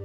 I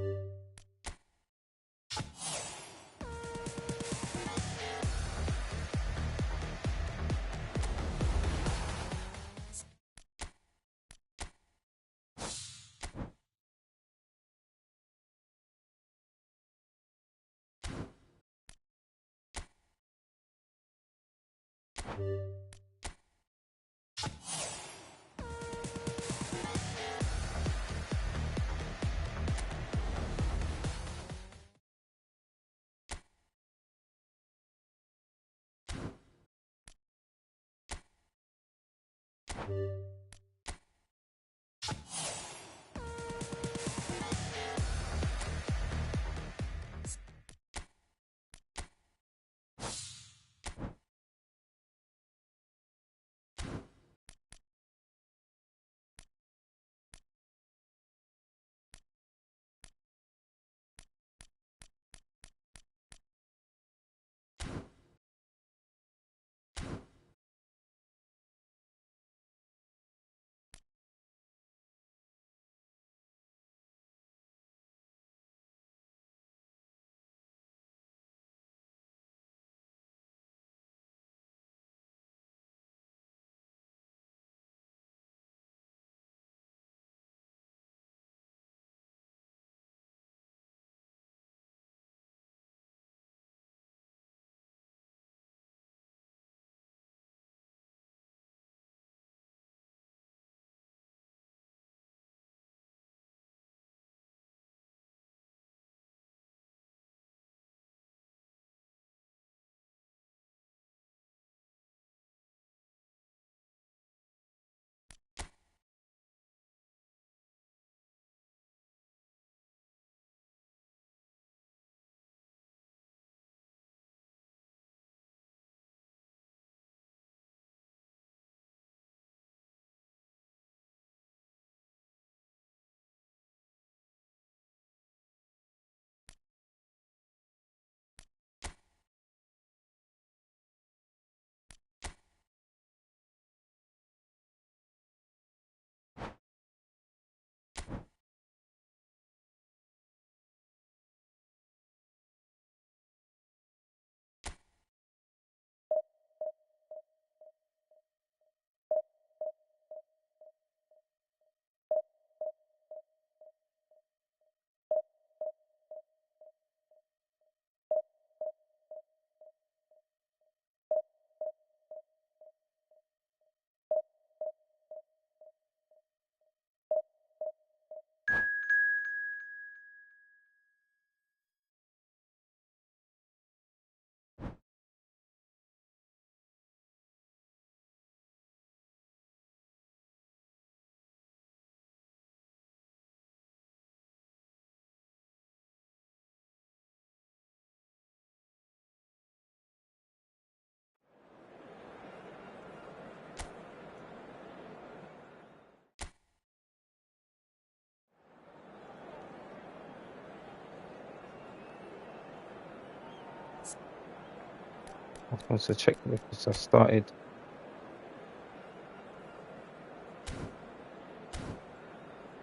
was going to check because I started.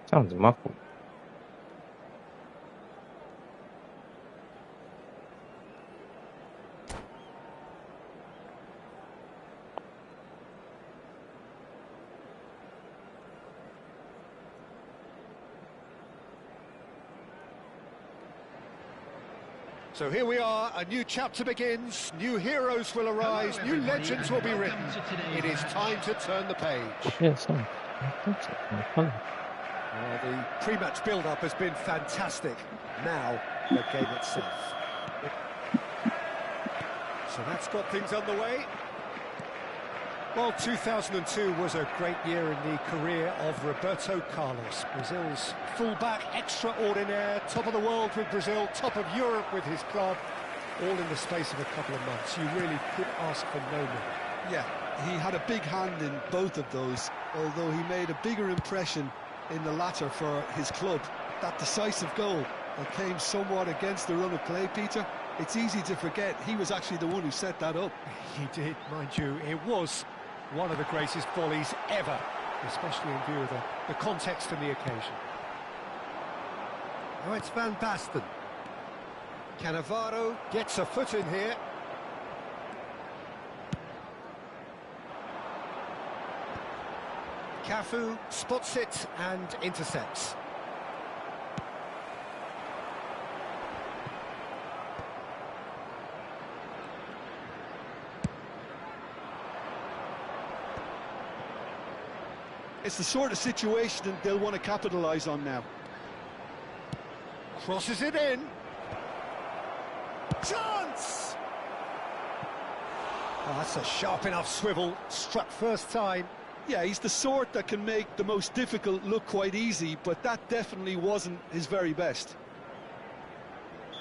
Sounds muffled. So here we are, a new chapter begins, new heroes will arise, new legends will be written. It is time to turn the page. Yeah, some. The pre-match build-up has been fantastic. Now, the game itself. So that's got things underway. Well, 2002 was a great year in the career of Roberto Carlos. Brazil's fullback extraordinaire, top of the world with Brazil, top of Europe with his club, all in the space of a couple of months. You really could ask for no more. Yeah, he had a big hand in both of those, although he made a bigger impression in the latter for his club. That decisive goal that came somewhat against the run of play, Peter, it's easy to forget he was actually the one who set that up. He did, mind you. It was one of the greatest volleys ever, especially in view of the context and the occasion. Now it's Van Basten. Cannavaro gets a foot in here. Cafu spots it and intercepts. It's the sort of situation that they'll want to capitalise on now. Crosses it in. Chance! Oh, that's a sharp enough swivel. Struck first time. Yeah, he's the sort that can make the most difficult look quite easy, but that definitely wasn't his very best.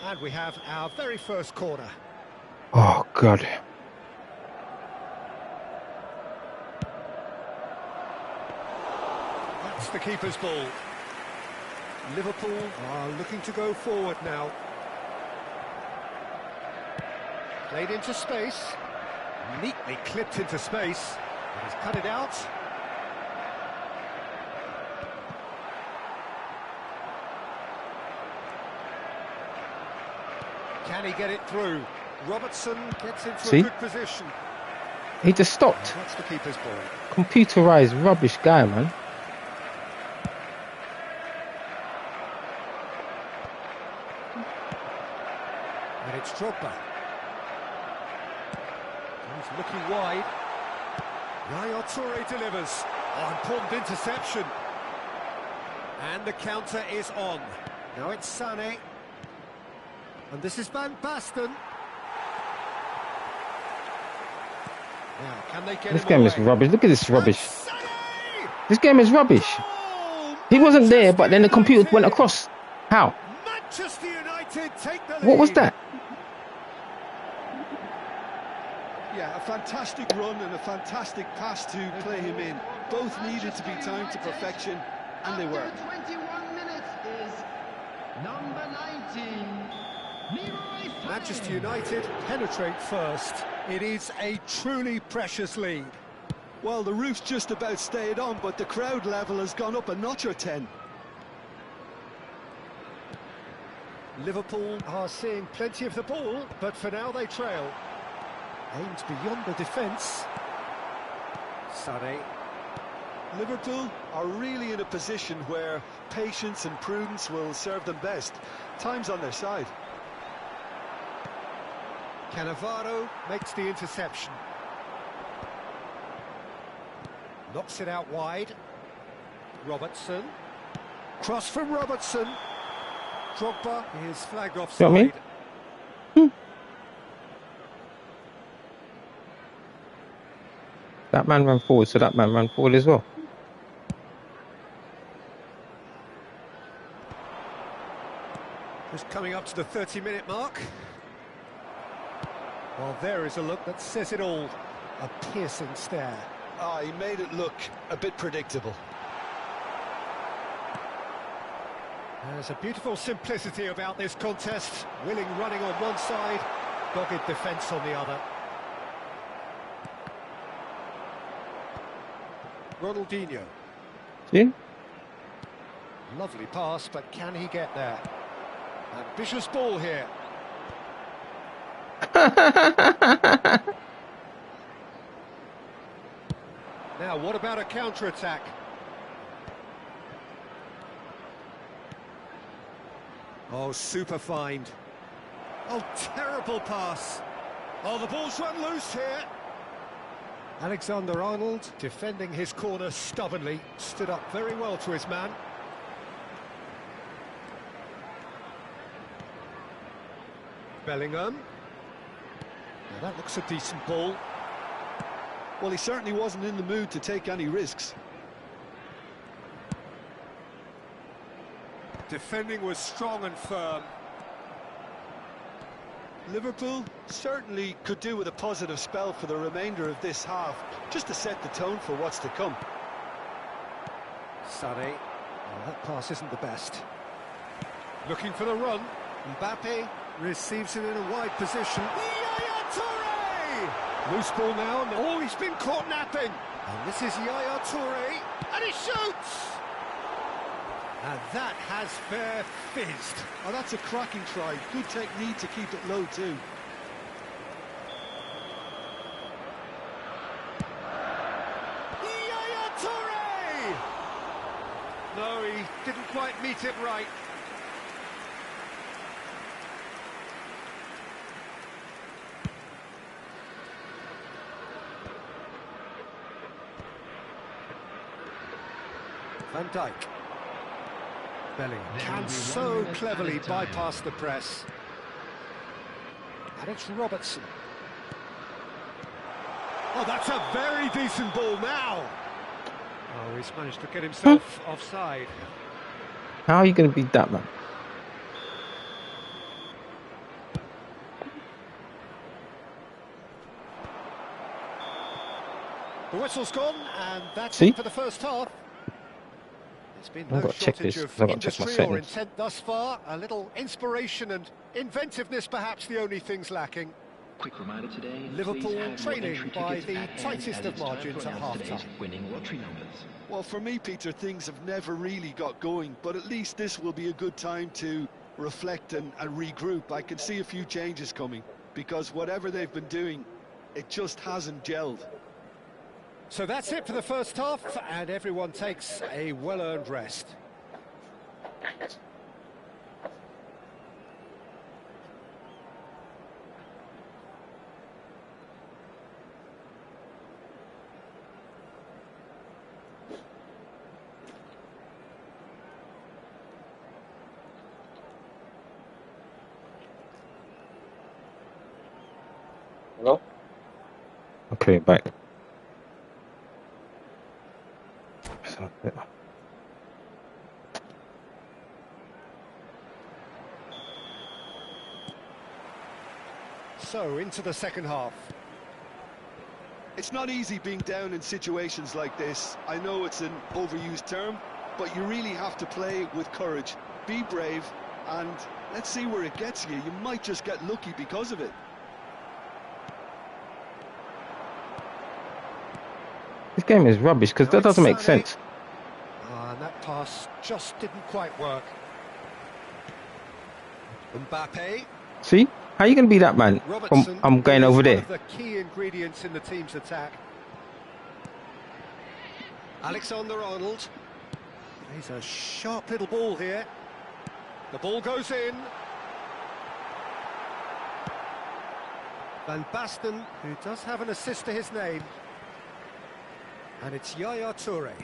And we have our very first corner. Oh, God. That's the keeper's ball. Liverpool are looking to go forward now. Played into space. Neatly clipped into space. He's cut it out. Can he get it through? Robertson gets into a good position. He just stopped. That's the keeper's ball. Computerized rubbish guy, man. And it's Drogba. He's looking wide. Yaya Toure delivers. Oh, important interception. And the counter is on. Now it's Sané. And this is Van Basten. Now, can they get This him game away? is rubbish. Look at this rubbish. Sané! This game is rubbish. Oh, He wasn't there, but then the Manchester computer went United. across. How? Manchester United take the lead. What was that? Yeah, a fantastic run and a fantastic pass to play him in. Both needed to be timed to perfection, and they were. 21 minutes is number 19. Manchester United penetrate first. It is a truly precious lead. Well, the roof's just about stayed on, but the crowd level has gone up a notch or 10. Liverpool are seeing plenty of the ball, but for now they trail. Aimed beyond the defence. Sané. Liverpool are really in a position where patience and prudence will serve them best. Time's on their side. Cannavaro makes the interception. Knocks it out wide. Robertson. Cross from Robertson. Drogba is flagged offside. You know what I mean? That man ran forward, so that man ran forward as well. Just coming up to the 30-minute mark. Well, there is a look that says it all. A piercing stare. Ah, he made it look a bit predictable. There's a beautiful simplicity about this contest. Willing running on one side, dogged defence on the other. Ronaldinho. See? Lovely pass, but can he get there? Ambitious ball here. Now, what about a counter-attack? Oh, super find. Oh, terrible pass. Oh, the ball's run loose here. Alexander-Arnold, defending his corner stubbornly, stood up very well to his man. Bellingham. Now that looks a decent ball. Well, he certainly wasn't in the mood to take any risks. Defending was strong and firm. Liverpool certainly could do with a positive spell for the remainder of this half, just to set the tone for what's to come. Sané. Oh, that pass isn't the best. Looking for the run. Mbappe receives it in a wide position. Yaya Toure! Loose ball now, and oh, he's been caught napping. And this is Yaya Toure, and he shoots! And that has fair fizzed. Oh, that's a cracking try. Good technique to keep it low too. Yaya Toure! No, he didn't quite meet it right. Van Dijk. Bellingham can so cleverly bypass the press. And it's Robertson. Oh, that's a very decent ball now. Oh, he's managed to get himself offside. How are you going to beat that man? The whistle's gone, and that's See? it for the first half. There's been I've no got to check shortage this, of 'cause I've got to check my industry or settings. intent thus far. A little inspiration and inventiveness, perhaps the only things lacking. Quick reminder today, Liverpool please have your training entry by tickets the at hand tightest as of it's time margins to at announce today's half-time. winning lottery numbers. Well, for me, Peter, things have never really got going, but at least this will be a good time to reflect and regroup. I can see a few changes coming, because whatever they've been doing, it just hasn't gelled. So that's it for the first half, and everyone takes a well-earned rest. Hello? Okay, back. So, into the second half. It's not easy being down in situations like this. I know it's an overused term, but you really have to play with courage. Be brave, and let's see where it gets you. You might just get lucky because of it. This game is rubbish because that doesn't make sense. And that pass just didn't quite work. Mbappe. See? How are you going to be that man Robertson, from I'm going is over one there? of the key ingredients in the team's attack. Alexander-Arnold. He's a sharp little ball here. The ball goes in. Van Basten, who does have an assist to his name. And it's Yaya Toure,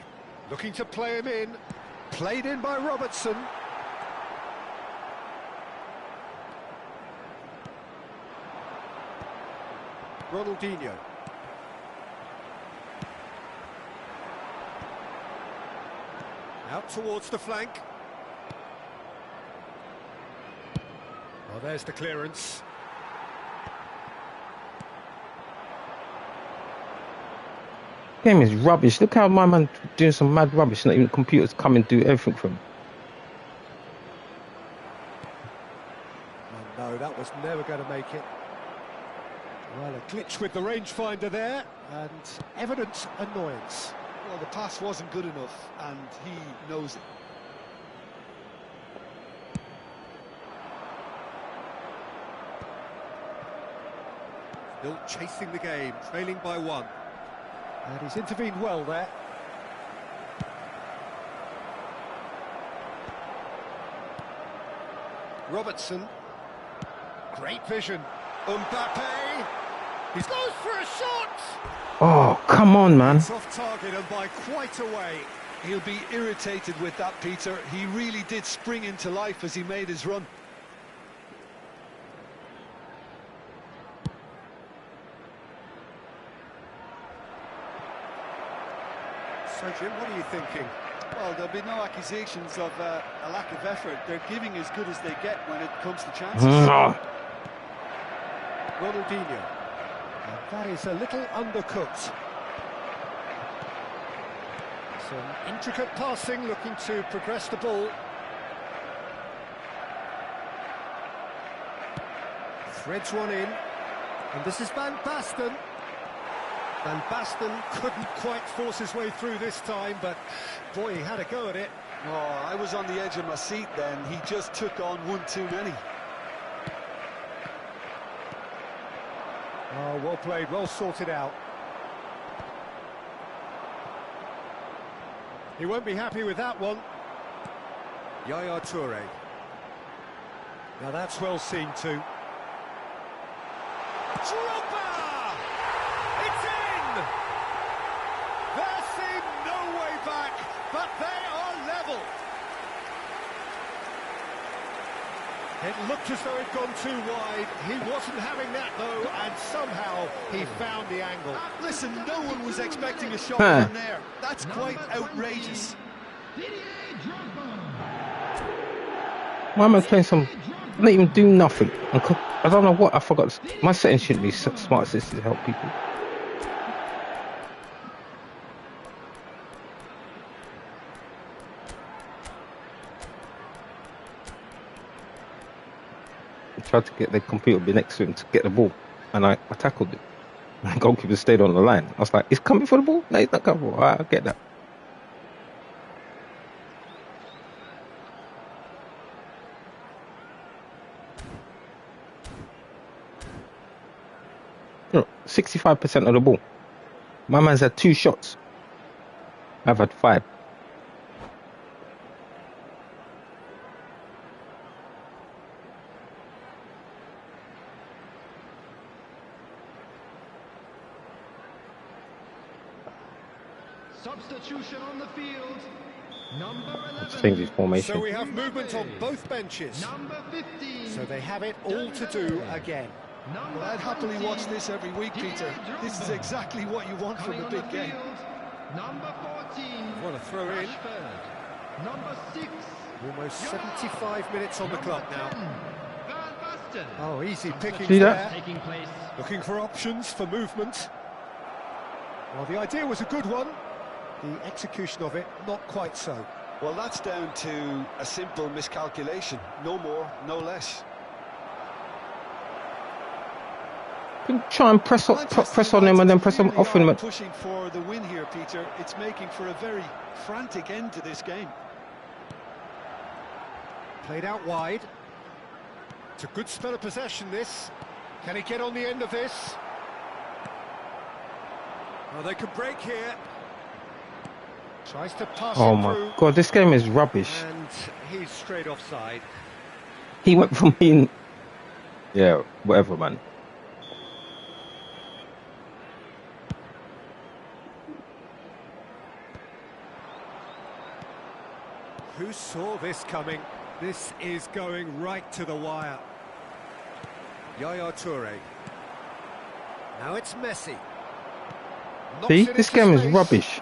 looking to play him in. Played in by Robertson. Ronaldinho. Out towards the flank. Oh, there's the clearance. Game is rubbish. Look how my man doing some mad rubbish. Not even computers come and do everything for him. Oh, no, that was never going to make it. Well, a glitch with the rangefinder there, and evident annoyance. Well, the pass wasn't good enough, and he knows it. Still chasing the game, trailing by one. And he's intervened well there. Robertson. Great vision. Mbappe. He goes for a shot! Oh, come on, man. It's off target and by quite a way. He'll be irritated with that, Peter. He really did spring into life as he made his run. So, Jim, what are you thinking? Well, there'll be no accusations of a lack of effort. They're giving as good as they get when it comes to chances. Ronaldinho. And that is a little undercooked. Some intricate passing, looking to progress the ball. Threads one in. And this is Van Basten. Van Basten couldn't quite force his way through this time, but boy, he had a go at it. Oh, I was on the edge of my seat then. He just took on one too many. Oh, well played, well sorted out. He won't be happy with that one. Yaya Toure. Now that's well seen too. Drogba! It's in! There seemed no way back, but they are level. It looked as though it'd gone too wide. He wasn't having that though, and somehow he found the angle. Listen, no one was expecting a shot from there. That's quite outrageous. My man's playing some, not even do nothing. I don't know what, I forgot. My settings shouldn't be smart assist to help people. I tried to get the computer be next to him to get the ball, and I tackled it. The goalkeeper stayed on the line. I was like, he's coming for the ball? No, he's not coming for it. Alright, I get that. 65% of the ball. My man's had 2 shots. I've had 5. Substitution on the field. Number 11. Let's change his formation. So we have movement on both benches. Number 15. So they have it all to do again. Well, I'd happily watch this every week, Peter. This is exactly what you want from a big game. Number 14. What a throw in. Number 6. Almost 75 minutes on the clock now. Van Basten. Oh, easy pickings See that? there. Taking place. Looking for options for movement. Well, the idea was a good one. The execution of it, not quite so. Well, that's down to a simple miscalculation. No more, no less. Try and press on him and then press him off him. Pushing for the win here, Peter. It's making for a very frantic end to this game. Played out wide. It's a good spell of possession, this. Can he get on the end of this? Oh, they could break here. Tries to pass Oh it my through. god, this game is rubbish. And he's straight offside. He went from being... Yeah, whatever, man. Who saw this coming? This is going right to the wire. Yaya Toure. Now it's Messi. Knocks See, it this into game is space. rubbish.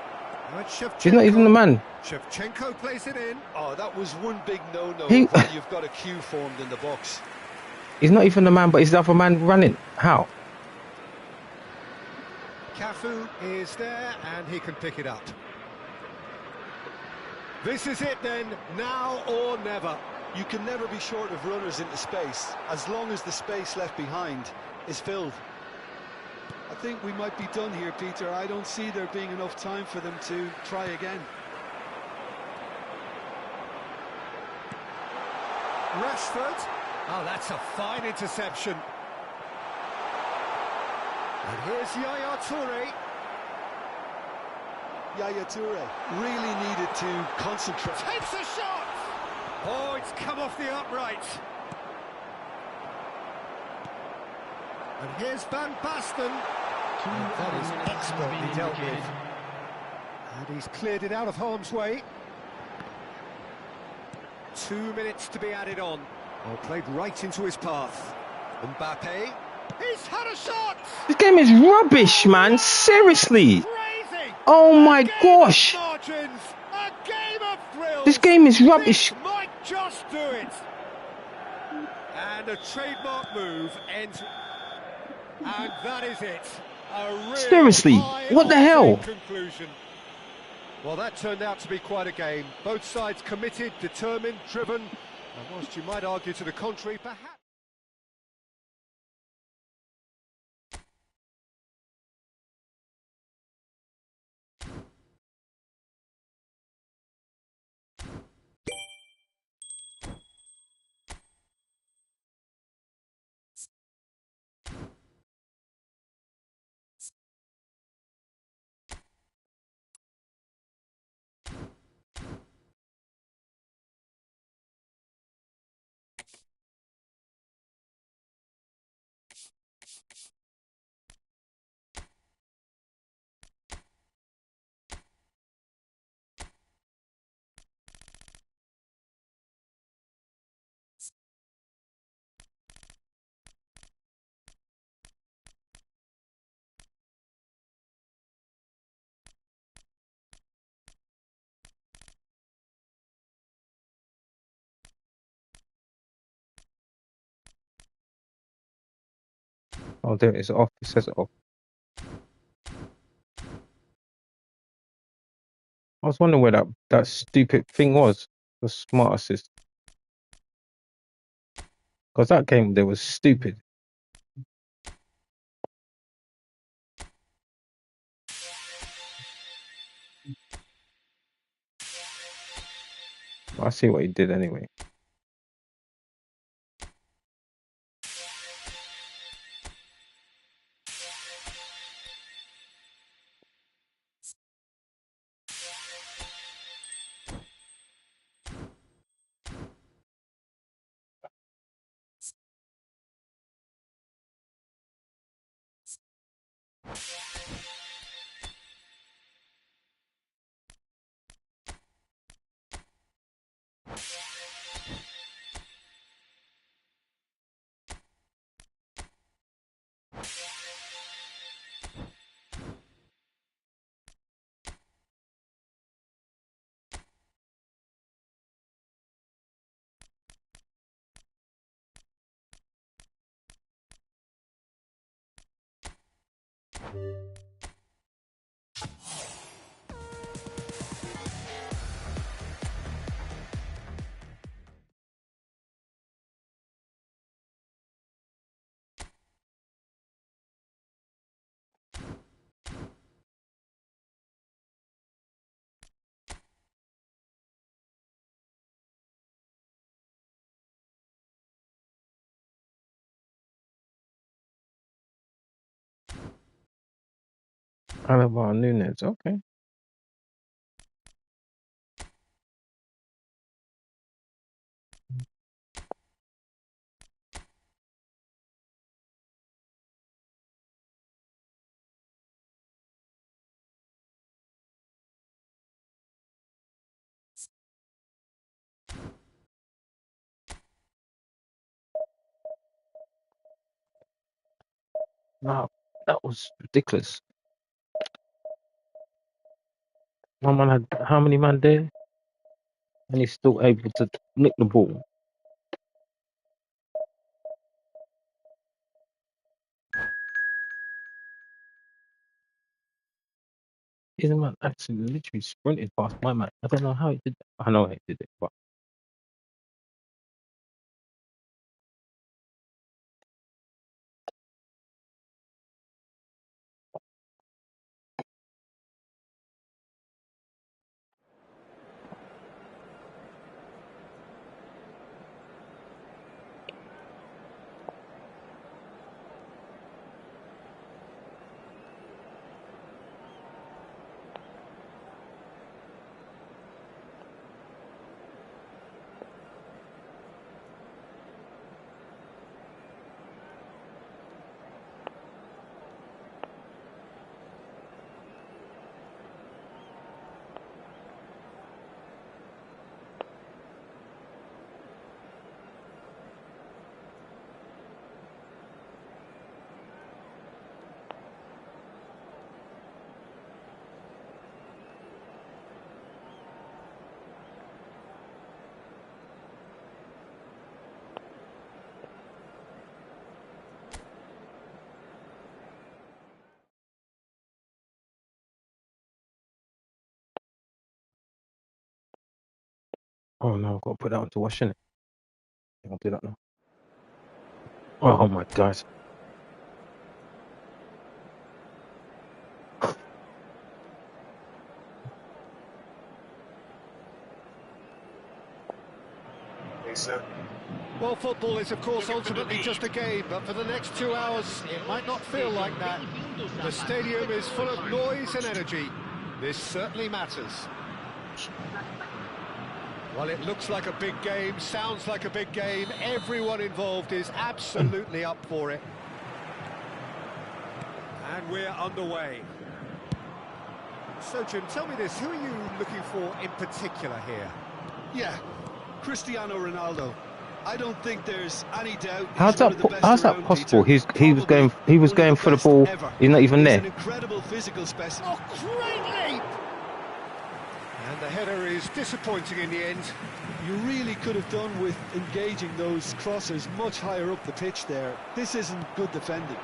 Now it's He's not even the man. Shevchenko plays it in. Oh, that was one big no-no. He- When you've got a queue formed in the box. He's not even the man, but he's the other man running. How? Cafu is there and he can pick it up. This is it then, now or never. You can never be short of runners into space, as long as the space left behind is filled. I think we might be done here, Peter. I don't see there being enough time for them to try again. Rashford. Oh, that's a fine interception. And here's Yaya Toure. Yaya Toure really needed to concentrate. Takes a shot! Oh, it's come off the upright. And here's Van Basten. That is expertly dealt with. And he's cleared it out of harm's way. 2 minutes to be added on. Oh, played right into his path. Mbappe. He's had a shot! This game is rubbish, man. Seriously. Crazy! Oh my A game gosh. of margins, a game of thrills. This game is rubbish. This might just do it. And a trademark move ends. And that is it. A real Seriously, what the hell? conclusion. Well, that turned out to be quite a game. Both sides committed, determined, driven. And whilst you might argue to the contrary, perhaps... Oh, there it is. Off. It says it off. I was wondering where that stupid thing was. The smart assist. Because that game there was stupid. I see what he did anyway. Alaba Nunes. Okay. Wow, that was ridiculous. My man had how many man there? And he's still able to nick the ball. He's a man actually literally sprinted past my man. I don't know how he did that. I know how he did it, but oh no, I've got to put that on to washing it. I'll do that now. Oh my God. Well, football is, of course, ultimately just a game, but for the next 2 hours, it might not feel like that. The stadium is full of noise and energy. This certainly matters. Well, it looks like a big game, sounds like a big game. Everyone involved is absolutely up for it. And we're underway. So, Jim, tell me this, who are you looking for in particular here? Yeah, Cristiano Ronaldo. I don't think there's any doubt. How's that possible? He was going for the ball. He's not even there. He's an incredible physical specimen. Oh, great leap! And the header is disappointing in the end. You really could have done with engaging those crossers much higher up the pitch there. This isn't good defending.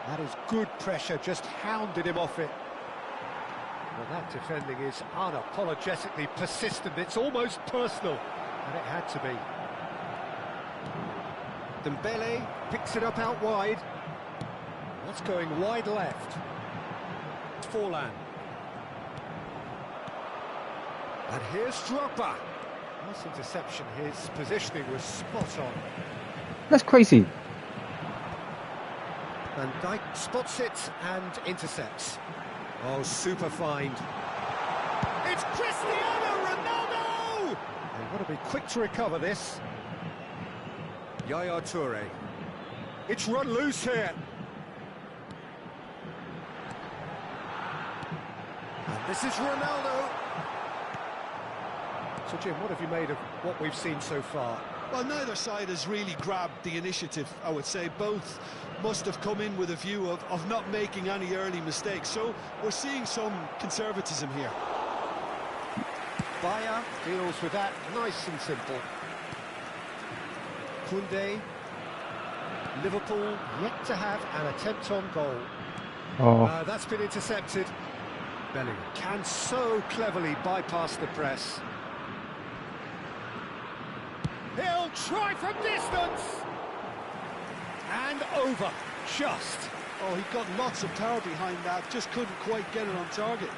That is good pressure, just hounded him off it. Well, that defending is unapologetically persistent. It's almost personal, and it had to be. Dembele picks it up out wide. That's going wide left. Forlan. And here's Drogba. Nice interception. His positioning was spot on. That's crazy. Van Dijk spots it and intercepts. Oh, super find. It's Cristiano Ronaldo! They've got to be quick to recover this. Yaya Toure. It's run loose here. And this is Ronaldo. So, Jim, what have you made of what we've seen so far? Well, neither side has really grabbed the initiative, I would say. Both must have come in with a view of not making any early mistakes. So we're seeing some conservatism here. Bayer deals with that nice and simple. Koundé. Liverpool yet to have an attempt on goal. Oh, That's been intercepted. Bellingham can so cleverly bypass the press. He'll try from distance! And over, just. Oh, he got lots of power behind that, just couldn't quite get it on target.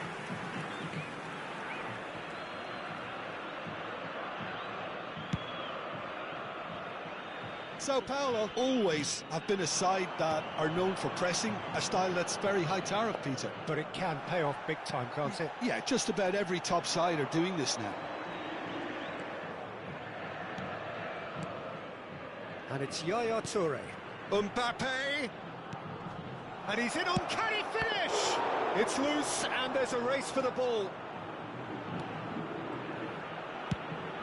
Sao Paulo always have been a side that are known for pressing, a style that's very high tariff, Peter. But it can pay off big time, can't it? Yeah, just about every top side are doing this now. And it's Yaya Toure. Mbappe! And he's in, uncanny finish! It's loose and there's a race for the ball.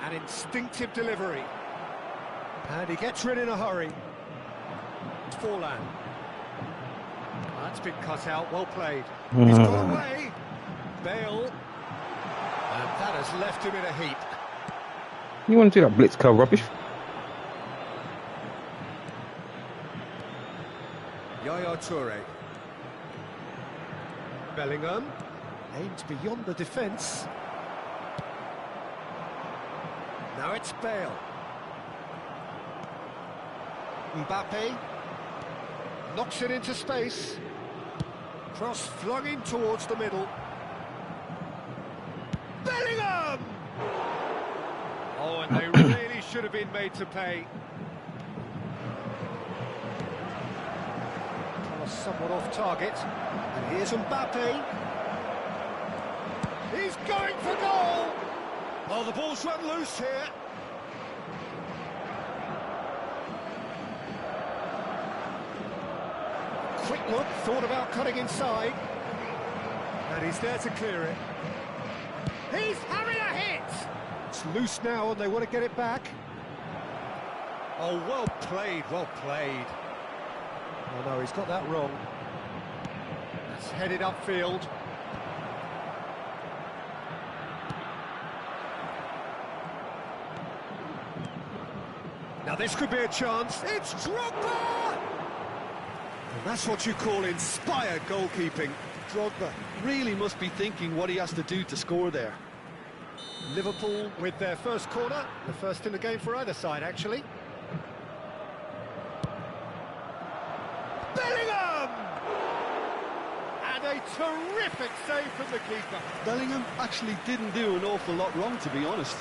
An instinctive delivery. And he gets rid in a hurry. Forlan. That's been cut out, well played. He's got away. Bale. And that has left him in a heap. you want to do that blitz curl rubbish? Yaya Toure. Bellingham. Aimed beyond the defence. Now it's Bale. Mbappe knocks it into space. Cross flung in towards the middle. Bellingham! Oh, and they really should have been made to pay. Cross somewhat off target. And here's Mbappe. He's going for goal! Oh, the ball's run loose here. Quick look, thought about cutting inside. And he's there to clear it. He's having a hit! It's loose now and they want to get it back. Oh, well played, well played. Oh no, he's got that wrong. That's headed upfield. Now this could be a chance. It's Drogba! And that's what you call inspired goalkeeping. Drogba really must be thinking what he has to do to score there. Liverpool with their first corner, the first in the game for either side, actually. Bellingham! And a terrific save from the keeper. Bellingham actually didn't do an awful lot wrong, to be honest.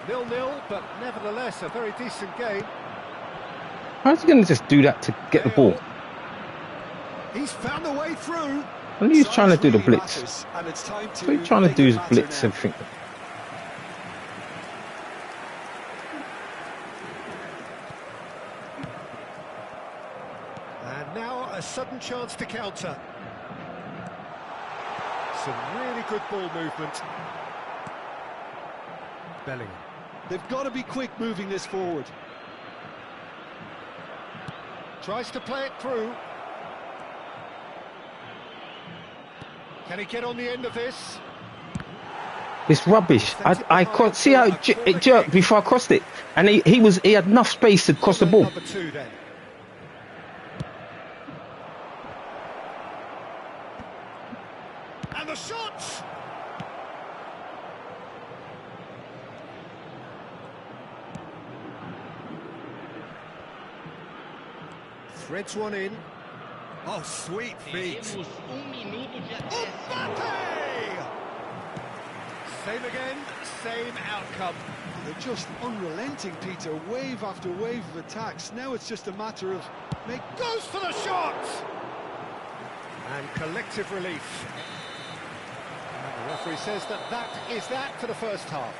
0-0, but nevertheless a very decent game. How's he going to just do that to get the ball? He's found a way through. I knew he was trying to do the blitz. Matters, and it's time to What are you trying to do is make it blitz matter everything. And now a sudden chance to counter. Some really good ball movement. Bellingham. They've got to be quick moving this forward. Tries to play it through. Can he get on the end of this? It's rubbish. I can't see how it jerked before I crossed it, and he had enough space to cross the ball. Number 2 then. And the shot! Threads one in. Oh, sweet feet. Teremos minuto de acréscimo. Mbappe! Same again, same outcome. They're just unrelenting, Peter. Wave after wave of attacks. Now it's just a matter of Goes for the shot! And collective relief. And the referee says that is that for the first half.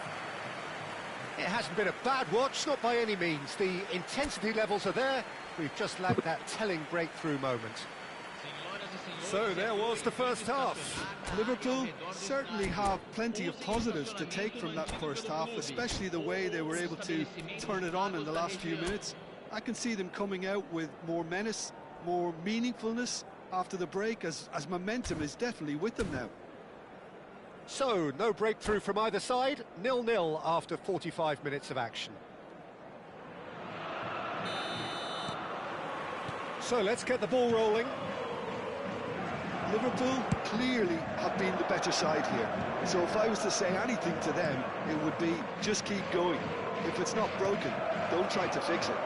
It hasn't been a bad watch, not by any means. The intensity levels are there. We've just lacked that telling breakthrough moment. So there was the first half. Liverpool certainly have plenty of positives to take from that first half, especially the way they were able to turn it on in the last few minutes. I can see them coming out with more menace, more meaningfulness after the break, as momentum is definitely with them now. So, no breakthrough from either side, 0-0 after 45 minutes of action. So let's get the ball rolling. Liverpool clearly have been the better side here. So if I was to say anything to them, it would be just keep going. If it's not broken, don't try to fix it.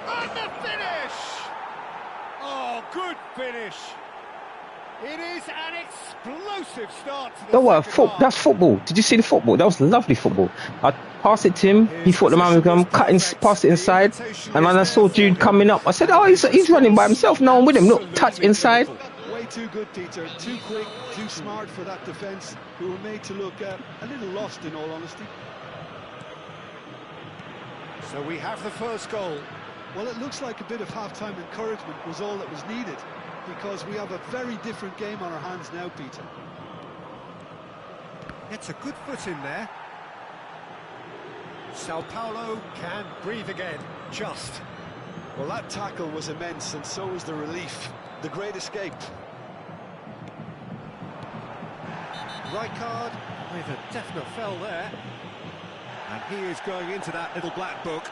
And the finish! Oh, good finish. It is an explosive start to the second half. That's football. Did you see the football? That was lovely football. I passed it to him. He thought the man was going to cut past it inside. And when I saw Jude coming up, I said, oh, he's running by himself. No one with him. Look, touch inside. Way too good, Peter. Too quick, too smart for that defence, who were made to look a little lost, in all honesty. So we have the first goal. Well, it looks like a bit of half-time encouragement was all that was needed, because we have a very different game on our hands now, Peter. It's a good foot in there. Sao Paulo can breathe again, just. Well, that tackle was immense, and so was the relief. The great escape. Rijkaard with a definite fell there. And he is going into that little black book.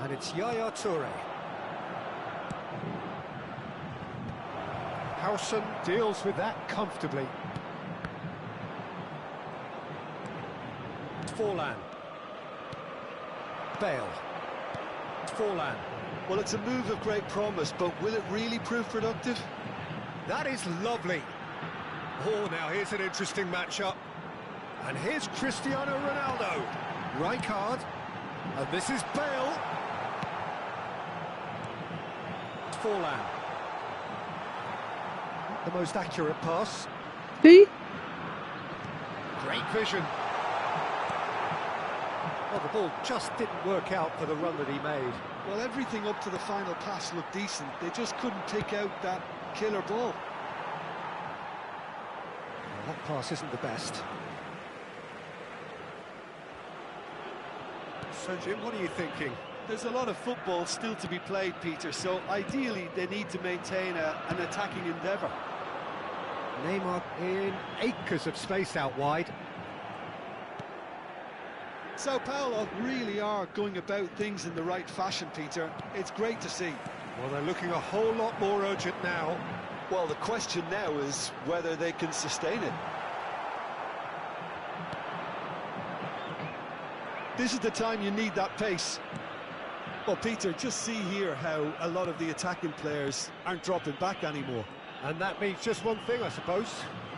And it's Yaya Toure. Howson deals with that comfortably. Forlan. Bale. Forlan. Well, it's a move of great promise, but will it really prove productive? That is lovely. Oh, now here's an interesting matchup. And here's Cristiano Ronaldo. Rijkaard. And this is Bale. Forlan. The most accurate pass. See? Great vision. Well, the ball just didn't work out for the run that he made. Well, everything up to the final pass looked decent. They just couldn't pick out that killer ball. Well, that pass isn't the best. So, Jim, what are you thinking? There's a lot of football still to be played, Peter, so ideally they need to maintain an attacking endeavour. Neymar in acres of space out wide. Sao Paulo really are going about things in the right fashion, Peter. It's great to see. Well, they're looking a whole lot more urgent now. Well, the question now is whether they can sustain it. This is the time you need that pace. Well, Peter, just see here how a lot of the attacking players aren't dropping back anymore. And that means just one thing, I suppose.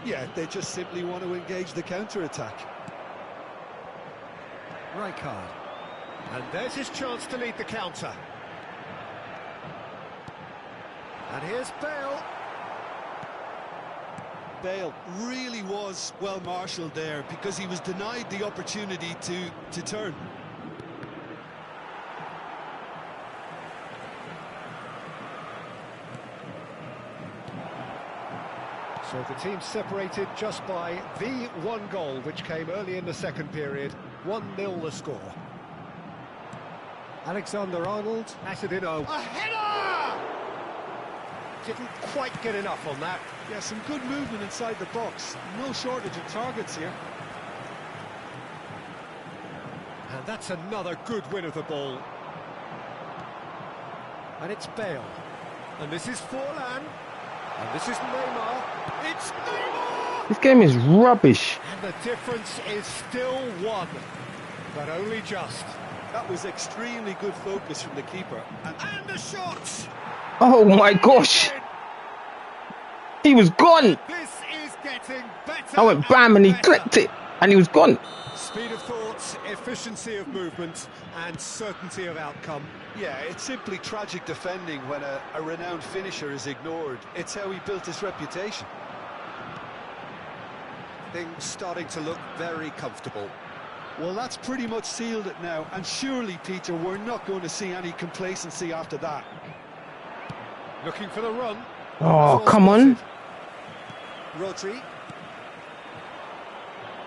Yeah, they just simply want to engage the counter-attack. Rijkaard. And there's his chance to lead the counter. And here's Bale. Bale really was well marshalled there because he was denied the opportunity to turn. So the team separated just by the one goal, which came early in the second period. 1-0 the score. Alexander-Arnold, at it in a header! Didn't quite get enough on that. Yeah, some good movement inside the box. No shortage of targets here. And that's another good win of the ball. And it's Bale. And this is Forlan. And this is Neymar. It's Neymar! This game is rubbish. And the difference is still one, but only just. That was extremely good focus from the keeper. And the shot! Oh my gosh. He was gone. This is getting better. I went bam and he better. clicked it and he was gone. Speed of thought, efficiency of movement, and certainty of outcome. Yeah, it's simply tragic defending when a renowned finisher is ignored. It's how he built his reputation. Things starting to look very comfortable. Well, that's pretty much sealed it now, and surely, Peter, we're not going to see any complacency after that. Looking for the run. Oh, Well come on. spotted. Rodri.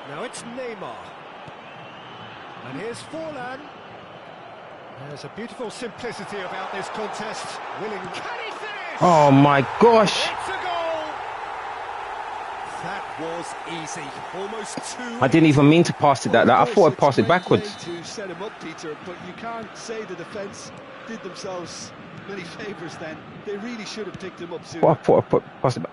Now it's Neymar. And here's Forlan. There's a beautiful simplicity about this contest. Willing. Can he finish? Oh my gosh. It's a goal! That was easy. Almost too I didn't even mean to pass it like that. I thought I'd pass it backwards. To set him up, Peter, but you can't say the defence did themselves many favours then. They really should have picked him up sooner. I thought I'd pass it back.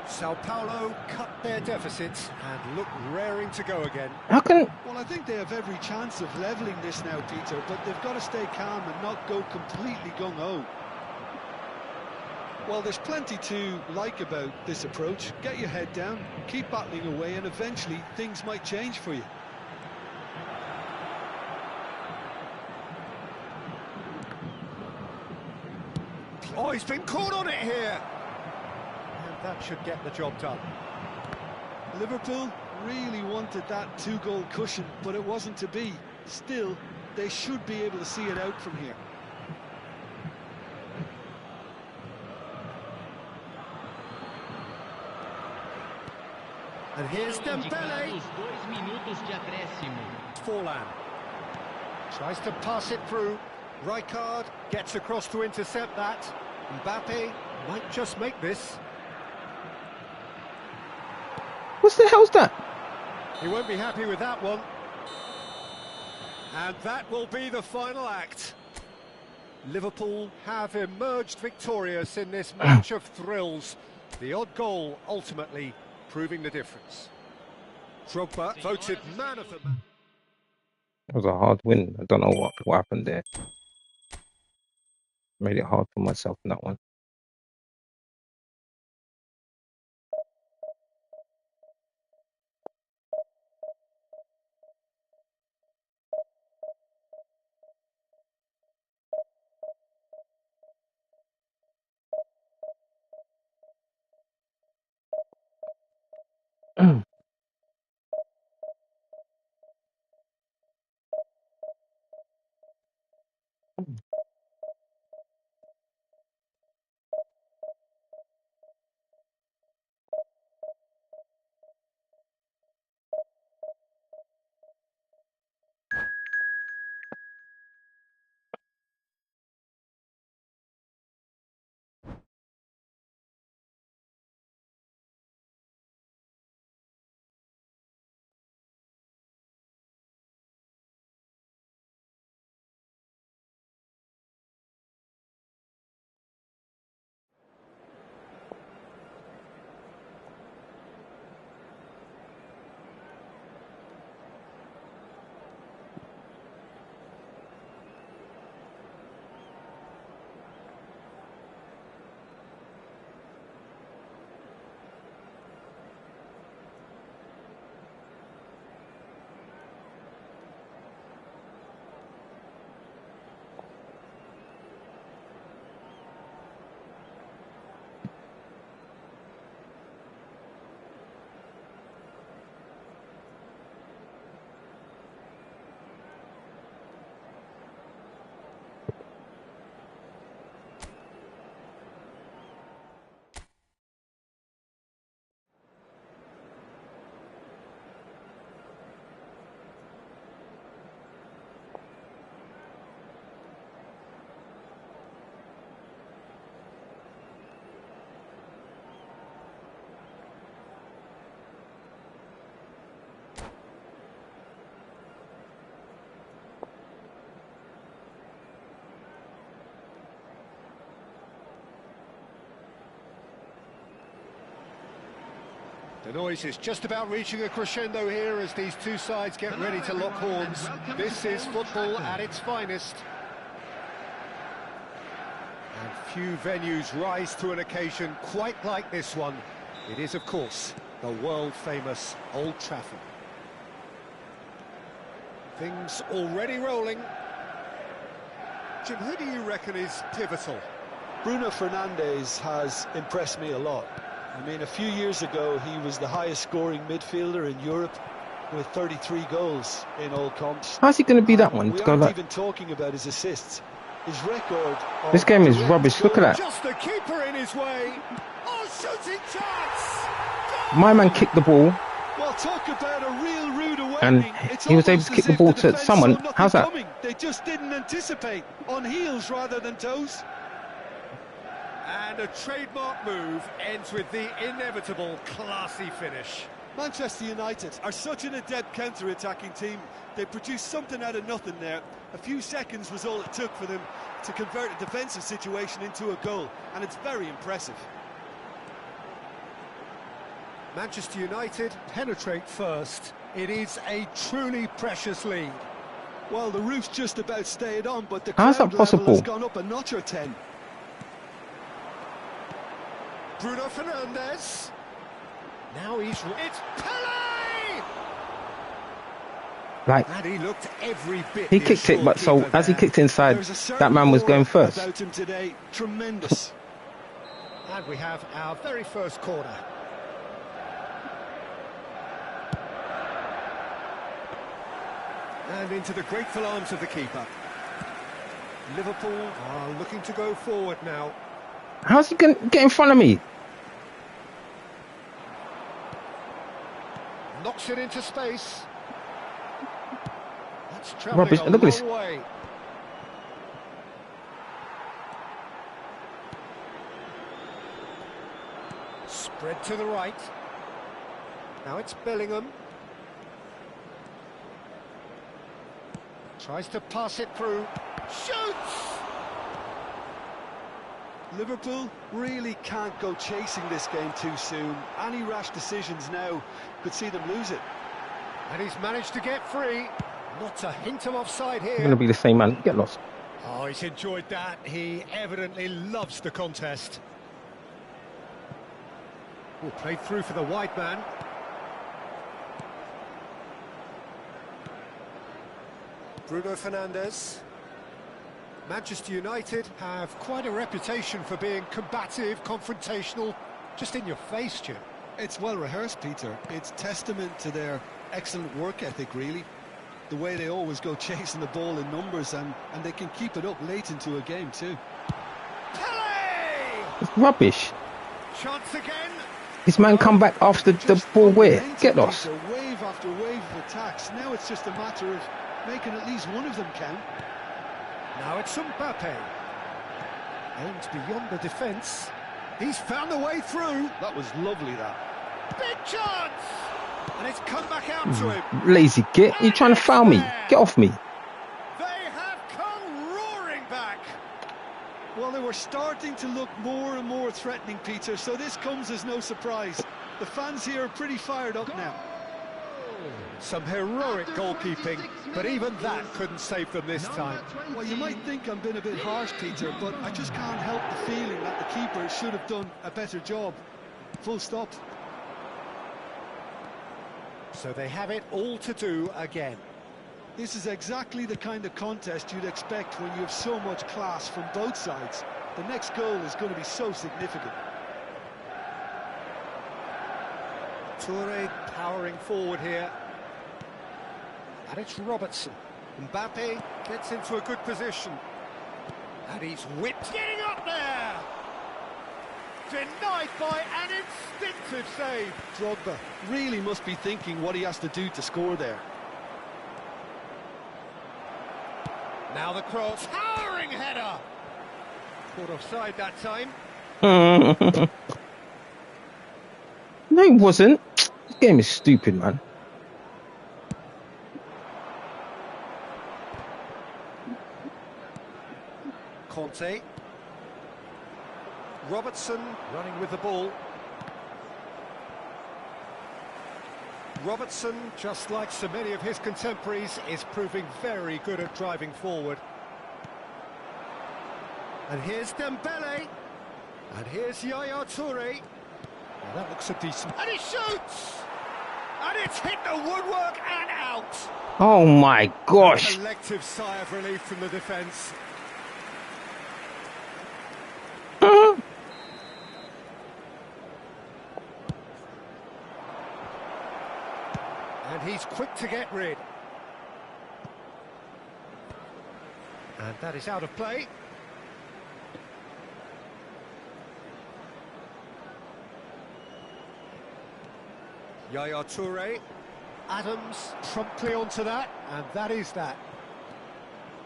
Sao Paulo cut their deficit and look raring to go again. How can... Well, I think they have every chance of levelling this now, Peter, but they've got to stay calm and not go completely gung-ho. Well, there's plenty to like about this approach. Get your head down, keep battling away, and eventually things might change for you. Oh, he's been caught on it here! And that should get the job done. Liverpool really wanted that two-goal cushion, but it wasn't to be. Still, they should be able to see it out from here. And here's Dembele. Indicados 2 minutos de acréscimo. Forlan tries to pass it through. Rijkaard gets across to intercept that. Mbappe might just make this. What the hell's that? He won't be happy with that one. And that will be the final act. Liverpool have emerged victorious in this match of thrills. The odd goal ultimately proving the difference. Drogba voted man of the match. It was a hard win. I don't know what happened there. Made it hard for myself in that one. The noise is just about reaching a crescendo here as these two sides get ready to lock horns. This is football at its finest. And few venues rise to an occasion quite like this one. It is, of course, the world-famous Old Trafford. Things already rolling. Jim, who do you reckon is pivotal? Bruno Fernandes has impressed me a lot. I mean, a few years ago, he was the highest scoring midfielder in Europe with 33 goals in all comps. How's he going to be that one? We To go aren't like... even talking about his assists. His record... This game is rubbish. Look at that. Just the keeper in his way. Oh, shooting chance! My man kicked the ball. Well, talk about a real rude awakening. And he was able to kick the ball to someone. How's that? They just didn't anticipate. On heels rather than toes. And a trademark move ends with the inevitable classy finish. Manchester United are such an adept counter-attacking team. They produced something out of nothing there. A few seconds was all it took for them to convert a defensive situation into a goal, and it's very impressive. Manchester United penetrate first. It is a truly precious lead. Well, the roof's just about stayed on, but the How's crowd that level possible? has gone up a notch or 10. Bruno Fernandes. Now it's Pele! Like, And he looked every bit. he kicked it, but so as he kicked inside, that man was going first. About him today. Tremendous. And we have our very first corner. And into the grateful arms of the keeper. Liverpool are looking to go forward now. How's he going to get in front of me? Knocks it into space. That's Rubbish. travelling a Look at this. long way. Spread to the right. Now it's Bellingham. Tries to pass it through. Shoots! Liverpool really can't go chasing this game too soon. Any rash decisions now could see them lose it. And he's managed to get free. Not a hint of offside I'm going to here. be the same man. Get lost. Oh, he's enjoyed that. He evidently loves the contest. Oh, played through for the wide man. Bruno Fernandes. Manchester United have quite a reputation for being combative, confrontational, just in your face, Jim. It's well rehearsed, Peter. It's testament to their excellent work ethic, really. The way they always go chasing the ball in numbers, and they can keep it up late into a game too. Pele! It's rubbish. Chance again. This man come back after the ball where? Get lost. Wave after wave of attacks. Now it's just a matter of making at least one of them count. Now it's Mbappe. Aims beyond the defence. He's found a way through. That was lovely, that. Big chance! And it's come back out to him. Lazy git. You're trying to foul me. Get off me. They have come roaring back. Well, they were starting to look more and more threatening, Peter, so this comes as no surprise. The fans here are pretty fired up now. Some heroic goalkeeping, but even that couldn't save them this time. Well, you might think I'm being a bit harsh, Peter, but I just can't help the feeling that the keeper should have done a better job. Full stop. So they have it all to do again. This is exactly the kind of contest you'd expect when you have so much class from both sides. The next goal is going to be so significant. Toure powering forward here. And it's Robertson. Mbappe gets into a good position. And he's whipped. Getting up there! Denied by an instinctive save. Drogba really must be thinking what he has to do to score there. Now the cross. Towering header! Caught offside that time. No, it wasn't. This game is stupid, man. Conte. Robertson running with the ball. Robertson, just like so many of his contemporaries, is proving very good at driving forward. And here's Dembele. And here's Yaya Toure. Well, that looks a decent... And he shoots! And it's hit the woodwork and out! Oh my gosh! A collective sigh of relief from the defence. And he's quick to get rid. And that is out of play. Yaya Toure. Adams promptly onto that, and that is that.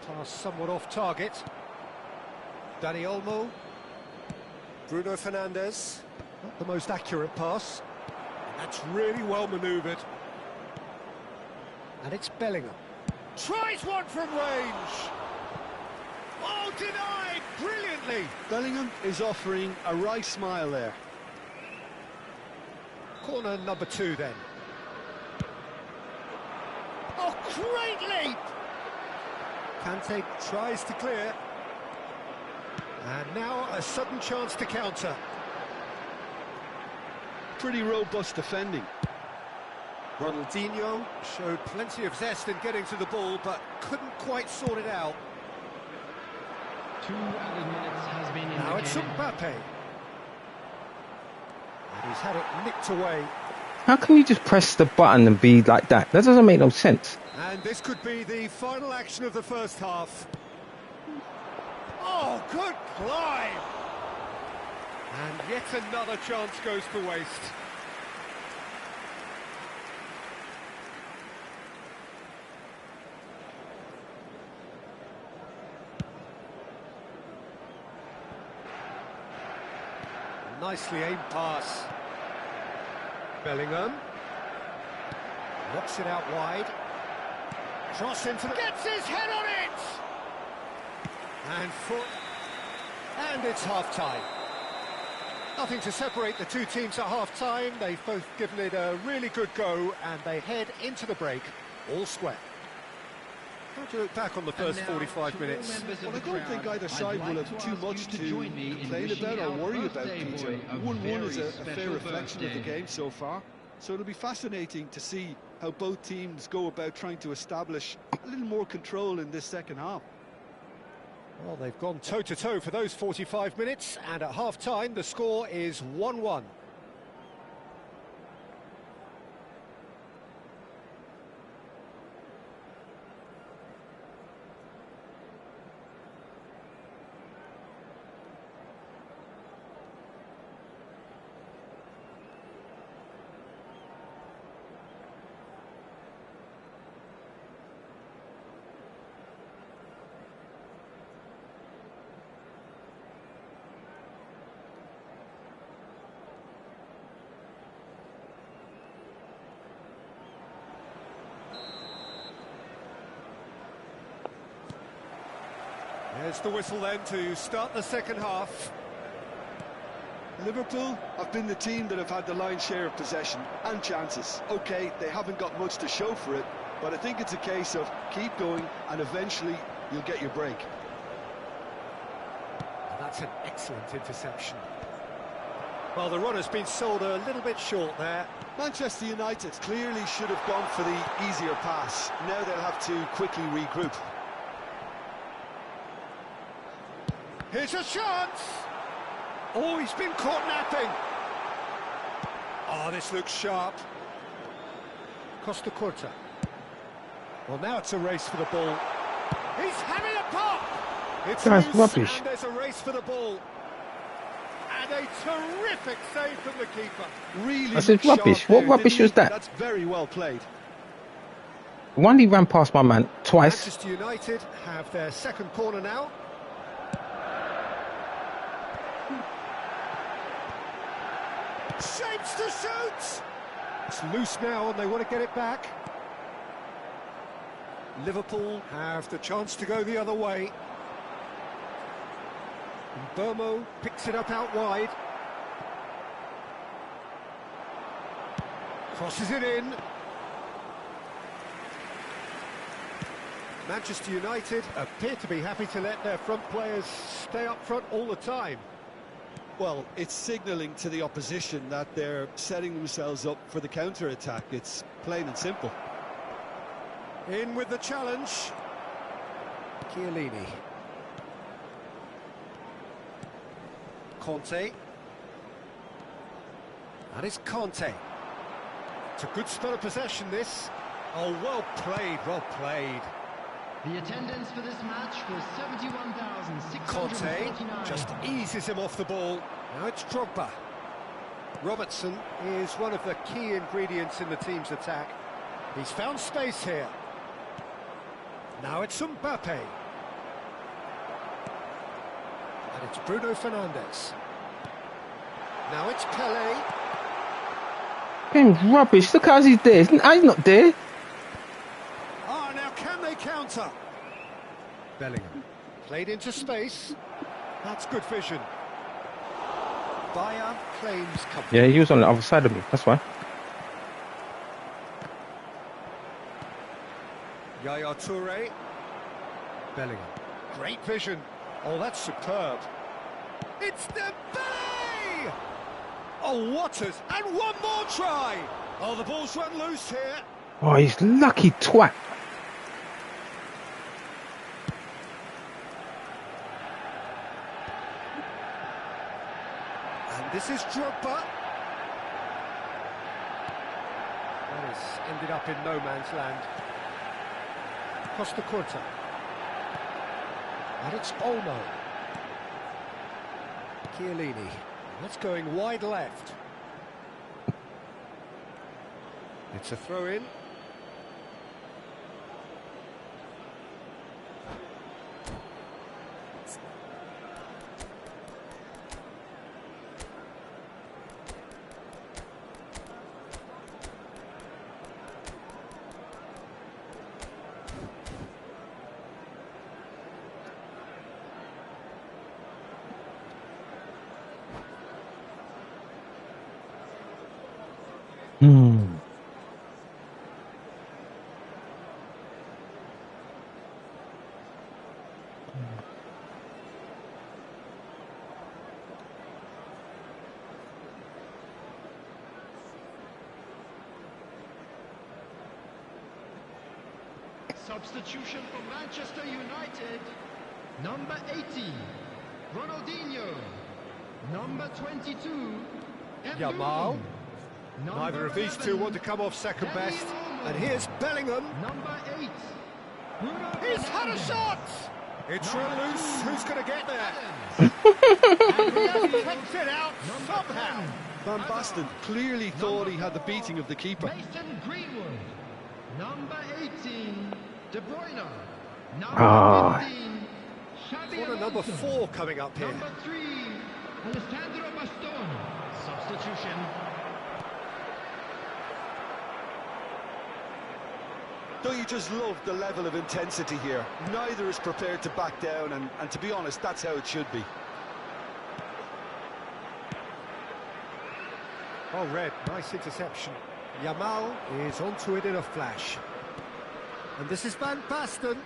Pass somewhat off target. Dani Olmo. Bruno Fernandes. Not the most accurate pass. And that's really well manoeuvred. And it's Bellingham. Tries one from range. Oh, denied brilliantly. Bellingham is offering a wry smile there. Corner number 2 then. Oh, great leap! Kante tries to clear. And now a sudden chance to counter. Pretty robust defending. Ronaldinho showed plenty of zest in getting to the ball, but couldn't quite sort it out. 2 added minutes has been Now it's indicated. Mbappe. And he's had it nicked away. How can you just press the button and be like that? That doesn't make no sense. And this could be the final action of the first half. Oh, good climb! And yet another chance goes to waste. Nicely aimed pass. Bellingham. Knocks it out wide. Cross into the... Gets his head on it! And it's half-time. Nothing to separate the two teams at half-time. They've both given it a really good go, and they head into the break all square. How do you look back on the first 45 minutes? Well, I don't think either side will have too much to complain about or worry about, Peter. 1-1 is a fair reflection of the game so far. So it'll be fascinating to see how both teams go about trying to establish a little more control in this second half. Well, they've gone toe-to-toe for those 45 minutes, and at half-time the score is 1-1. There's the whistle then to start the second half. Liverpool have been the team that have had the lion's share of possession and chances. OK, they haven't got much to show for it, but I think it's a case of keep going and eventually you'll get your break. That's an excellent interception. Well, the run-has been sold a little bit short there. Manchester United clearly should have gone for the easier pass. Now they'll have to quickly regroup. Here's a chance! Oh, he's been caught napping! Oh, this looks sharp. Costa Curta. Well, now it's a race for the ball. He's having a pop! It's That's loose, rubbish. and there's a race for the ball. And a terrific save from the keeper. Really I said sharp rubbish. there, What rubbish didn't was he? that? That's very well played. One, he ran past my man twice. Manchester United have their second corner now. Shapes to shoot! It's loose now and they want to get it back. Liverpool have the chance to go the other way. And Burmo picks it up out wide. Crosses it in. Manchester United appear to be happy to let their front players stay up front all the time. Well, it's signalling to the opposition that they're setting themselves up for the counter-attack. It's plain and simple. In with the challenge. Chiellini. Conte. That is Conte. It's a good spell of possession, this. Oh, well played, well played. The attendance for this match was 71,649. Conte just eases him off the ball. Now it's Drogba. Robertson is one of the key ingredients in the team's attack. He's found space here. Now it's Mbappe. And it's Bruno Fernandes. Now it's Pelé. Game's rubbish. Look how he's there. He's not there. Ah, now can they counter? Bellingham. Played into space. That's good vision. Bayer claims comfort. Yeah, he was on the other side of me. That's why. Yaya Toure. Bellingham. Great vision. Oh, that's superb. It's Dembele! Oh, Waters, and one more try! Oh, the ball's run loose here. Oh, he's lucky twat. And this is Drogba. That has ended up in no man's land. Costa Curta. And it's Olmo. Chiellini. That's going wide left. It's a throw-in. Substitution for Manchester United. Number 80, Ronaldinho. Number 22, Yamal. Neither of these two want to come off second best. And here's Bellingham. Number 8, Bruno He's had a Fernandes. shot! It's run loose. Who's going to get there? And he has kept it out somehow. Van Basten clearly thought he had the beating of the keeper. Mason Greenwood. Number 18, De Bruyne. Number 15, Xabi What a number Alonso. 4 coming up here. Number 3, Alessandro Bastoni. Substitution. Don't you just love the level of intensity here? Neither is prepared to back down, and to be honest, that's how it should be. Oh, Red, nice interception. Yamal is onto it in a flash. And this is Van Basten.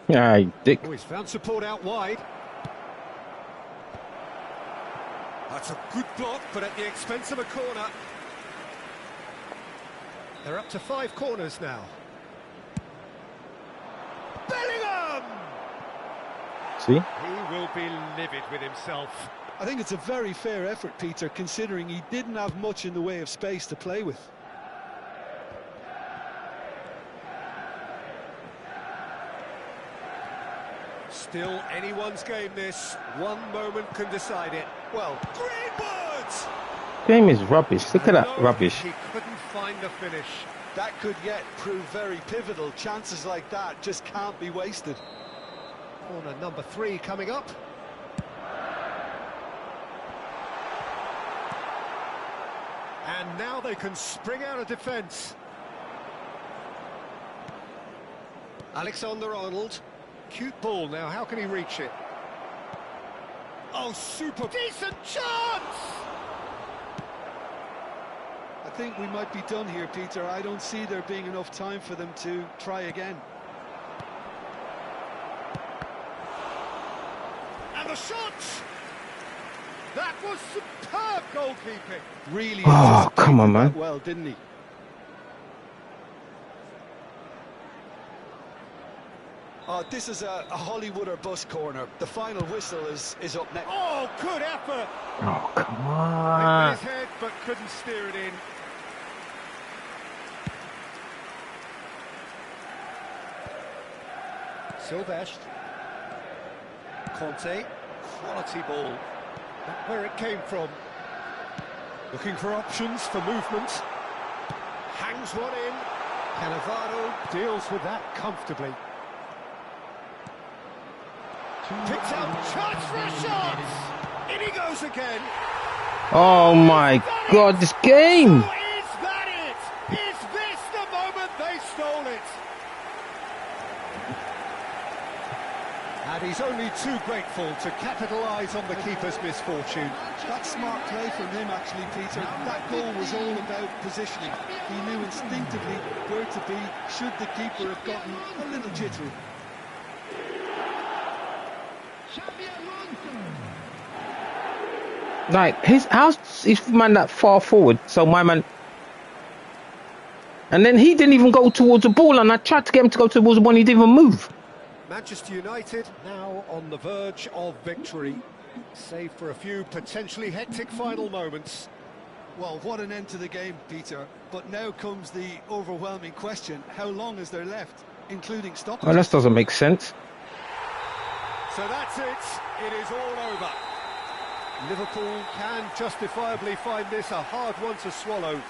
Yeah, you dick. Oh, he's found support out wide. That's a good block, but at the expense of a corner. They're up to 5 corners now. Bellingham! See? He will be livid with himself. I think it's a very fair effort, Peter, considering he didn't have much in the way of space to play with. Still anyone's game, this. One moment can decide it. Well, Greenwood! Game is rubbish. Look at that No, rubbish. He couldn't find the finish. That could yet prove very pivotal. Chances like that just can't be wasted. Corner number 3 coming up. And now they can spring out of defence. Alexander-Arnold. Cute ball now, how can he reach it? Oh, super. Decent chance! A think we might be done here, Peter. I don't see there being enough time for them to try again. And the shot! That was superb goalkeeping. Really Oh, come on, anticipated man. that well, didn't he? Oh, this is a Hollywood or bust corner. The final whistle is up next. Oh, good effort! Oh, come Went on. with his head, but couldn't steer it in. Silvestre. Conte. Quality ball. That's where it came from. Looking for options for movement. Hangs one in. Cannavaro deals with that comfortably. Picks up, chance for a shot! In he goes again. Oh my God, this game. So is that it? Is this the moment they stole it? And he's only too grateful to capitalise on the keeper's misfortune. That's smart play from him, actually, Peter. That goal was all about positioning. He knew instinctively where to be should the keeper have gotten a little jittery. Like, how's his man that far forward? So my man, and then he didn't even go towards the ball, and I tried to get him to go towards the ball, and he didn't even move. Manchester United now on the verge of victory, save for a few potentially hectic final moments. Well, what an end to the game, Peter. But now comes the overwhelming question: how long is there left, including stoppage? Well, that doesn't make sense. So that's it. It is all over. Liverpool can justifiably find this a hard one to swallow.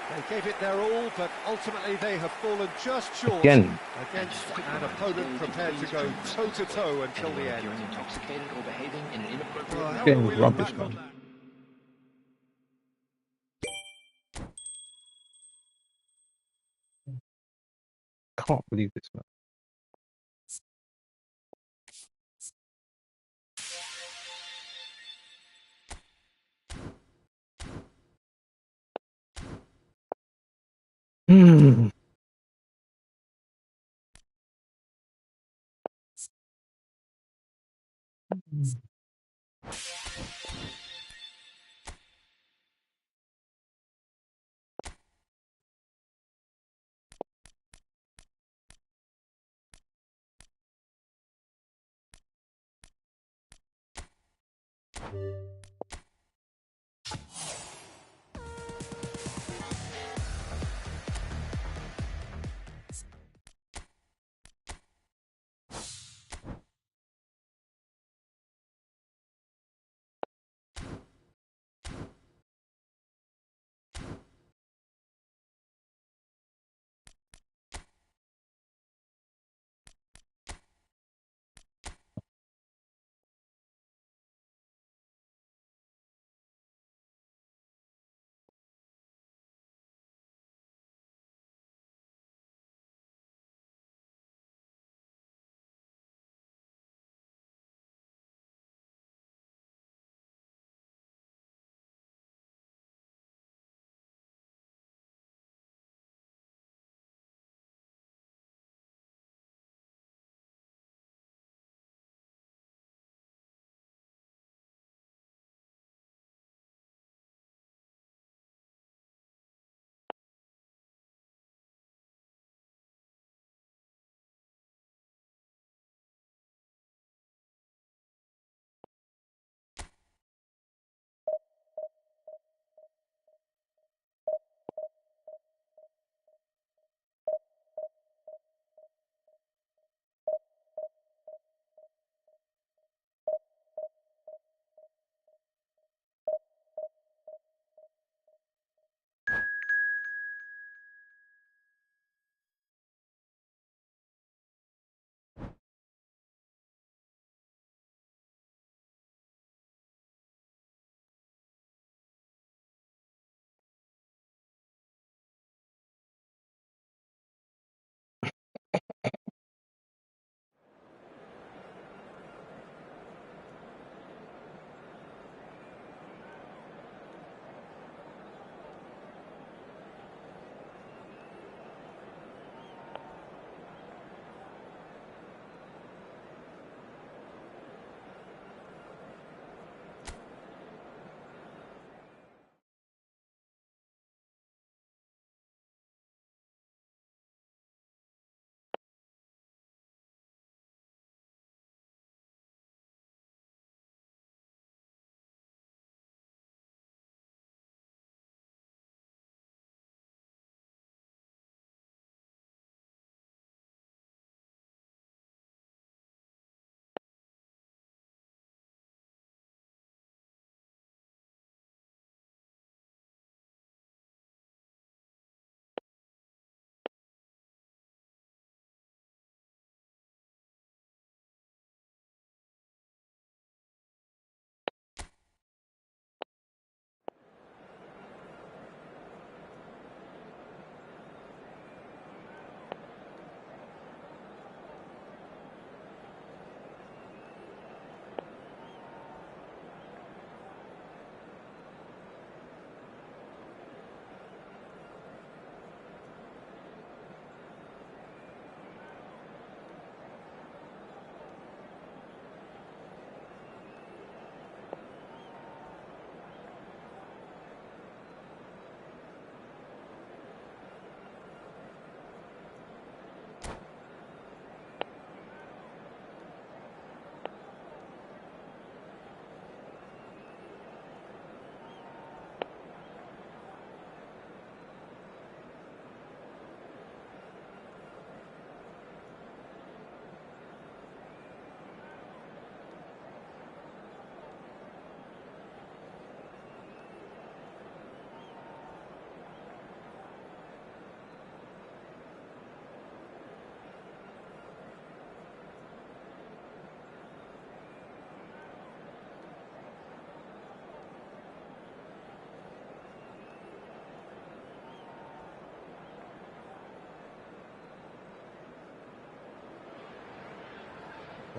They gave it their all, but ultimately they have fallen just short Again. against an opponent prepared to go toe-to-toe until the end. During intoxicated or behaving in an inappropriate Well, how Again, will we look rubbish, back on man. Can't believe this, man. Hmm.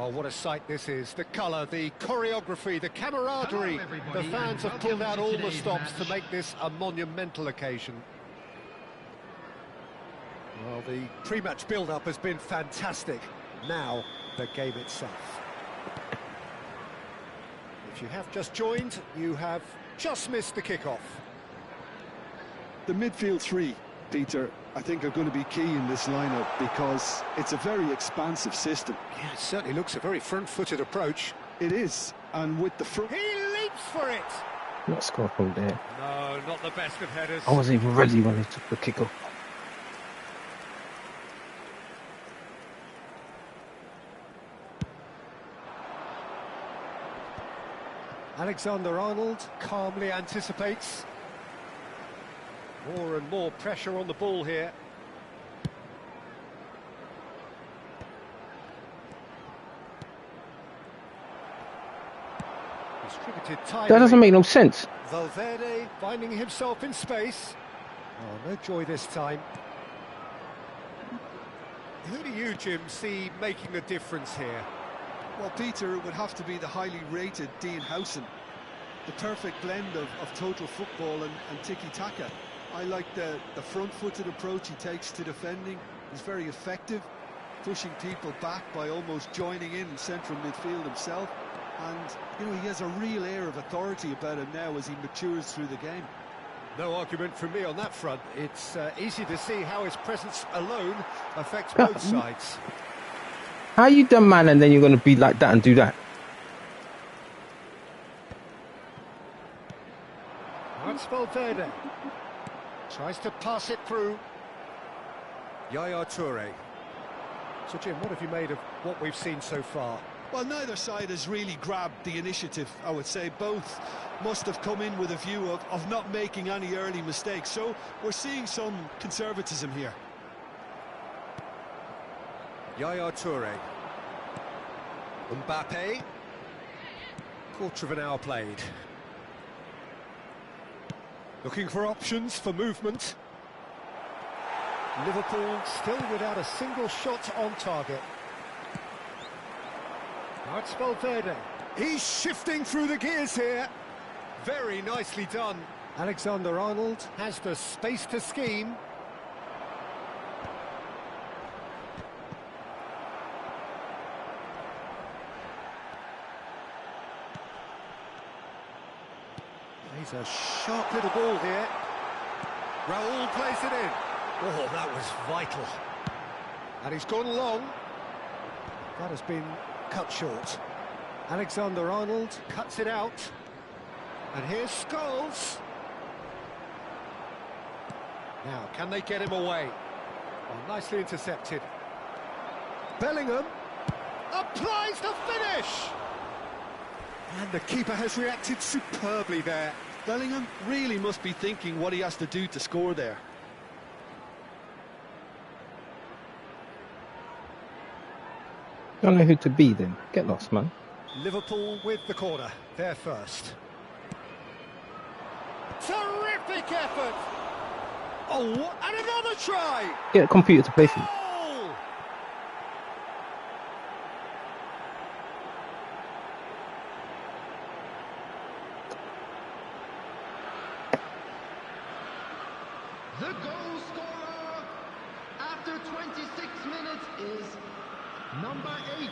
Well, what a sight this is. The colour, the choreography, the camaraderie. The fans have pulled out all the stops to make this a monumental occasion. Well, the pre-match build-up has been fantastic. Now, the game itself. If you have just joined, you have just missed the kick-off. The midfield three, Peter, I think are going to be key in this lineup because it's a very expansive system. Yeah, it certainly looks a very front-footed approach. It is, and with the front... He leaps for it! Not score from there. No, not the best of headers. I wasn't even ready when he took the kick off. Alexander-Arnold calmly anticipates. More and more pressure on the ball here. Distributed tidily. That doesn't make no sense. Valverde finding himself in space. Oh, no joy this time. Who do you, Jim, see making a difference here? Well, Peter, it would have to be the highly rated Dean Howson. The perfect blend of total football and tiki-taka. I like the front-footed approach he takes to defending. He's very effective, pushing people back by almost joining in central midfield himself. And, you know, he has a real air of authority about him now as he matures through the game. No argument from me on that front. It's easy to see how his presence alone affects both sides. How you done, man, and then you're going to be like that and do that? That's Valverde. Tries to pass it through. Yaya Toure. So, Jim, what have you made of what we've seen so far? Well, neither side has really grabbed the initiative, I would say. Both must have come in with a view of not making any early mistakes. So we're seeing some conservatism here. Yaya Toure. Mbappe. Quarter of an hour played. Looking for options for movement. Liverpool still without a single shot on target. Now it's Valverde. He's shifting through the gears here. Very nicely done. Alexander-Arnold has the space to scheme. He's a sharp little ball here. Raul plays it in. Oh, that was vital. And he's gone long. That has been cut short. Alexander-Arnold cuts it out. And here's Scholes. Now, can they get him away? Oh, nicely intercepted. Bellingham applies the finish! And the keeper has reacted superbly there. Bellingham really must be thinking what he has to do to score there. Don't know who to be then. Get lost, man. Liverpool with the corner. They're first. Terrific effort! Oh, and another try! Get a computer to play for you. Goal! The goal scorer after 26 minutes is number 8,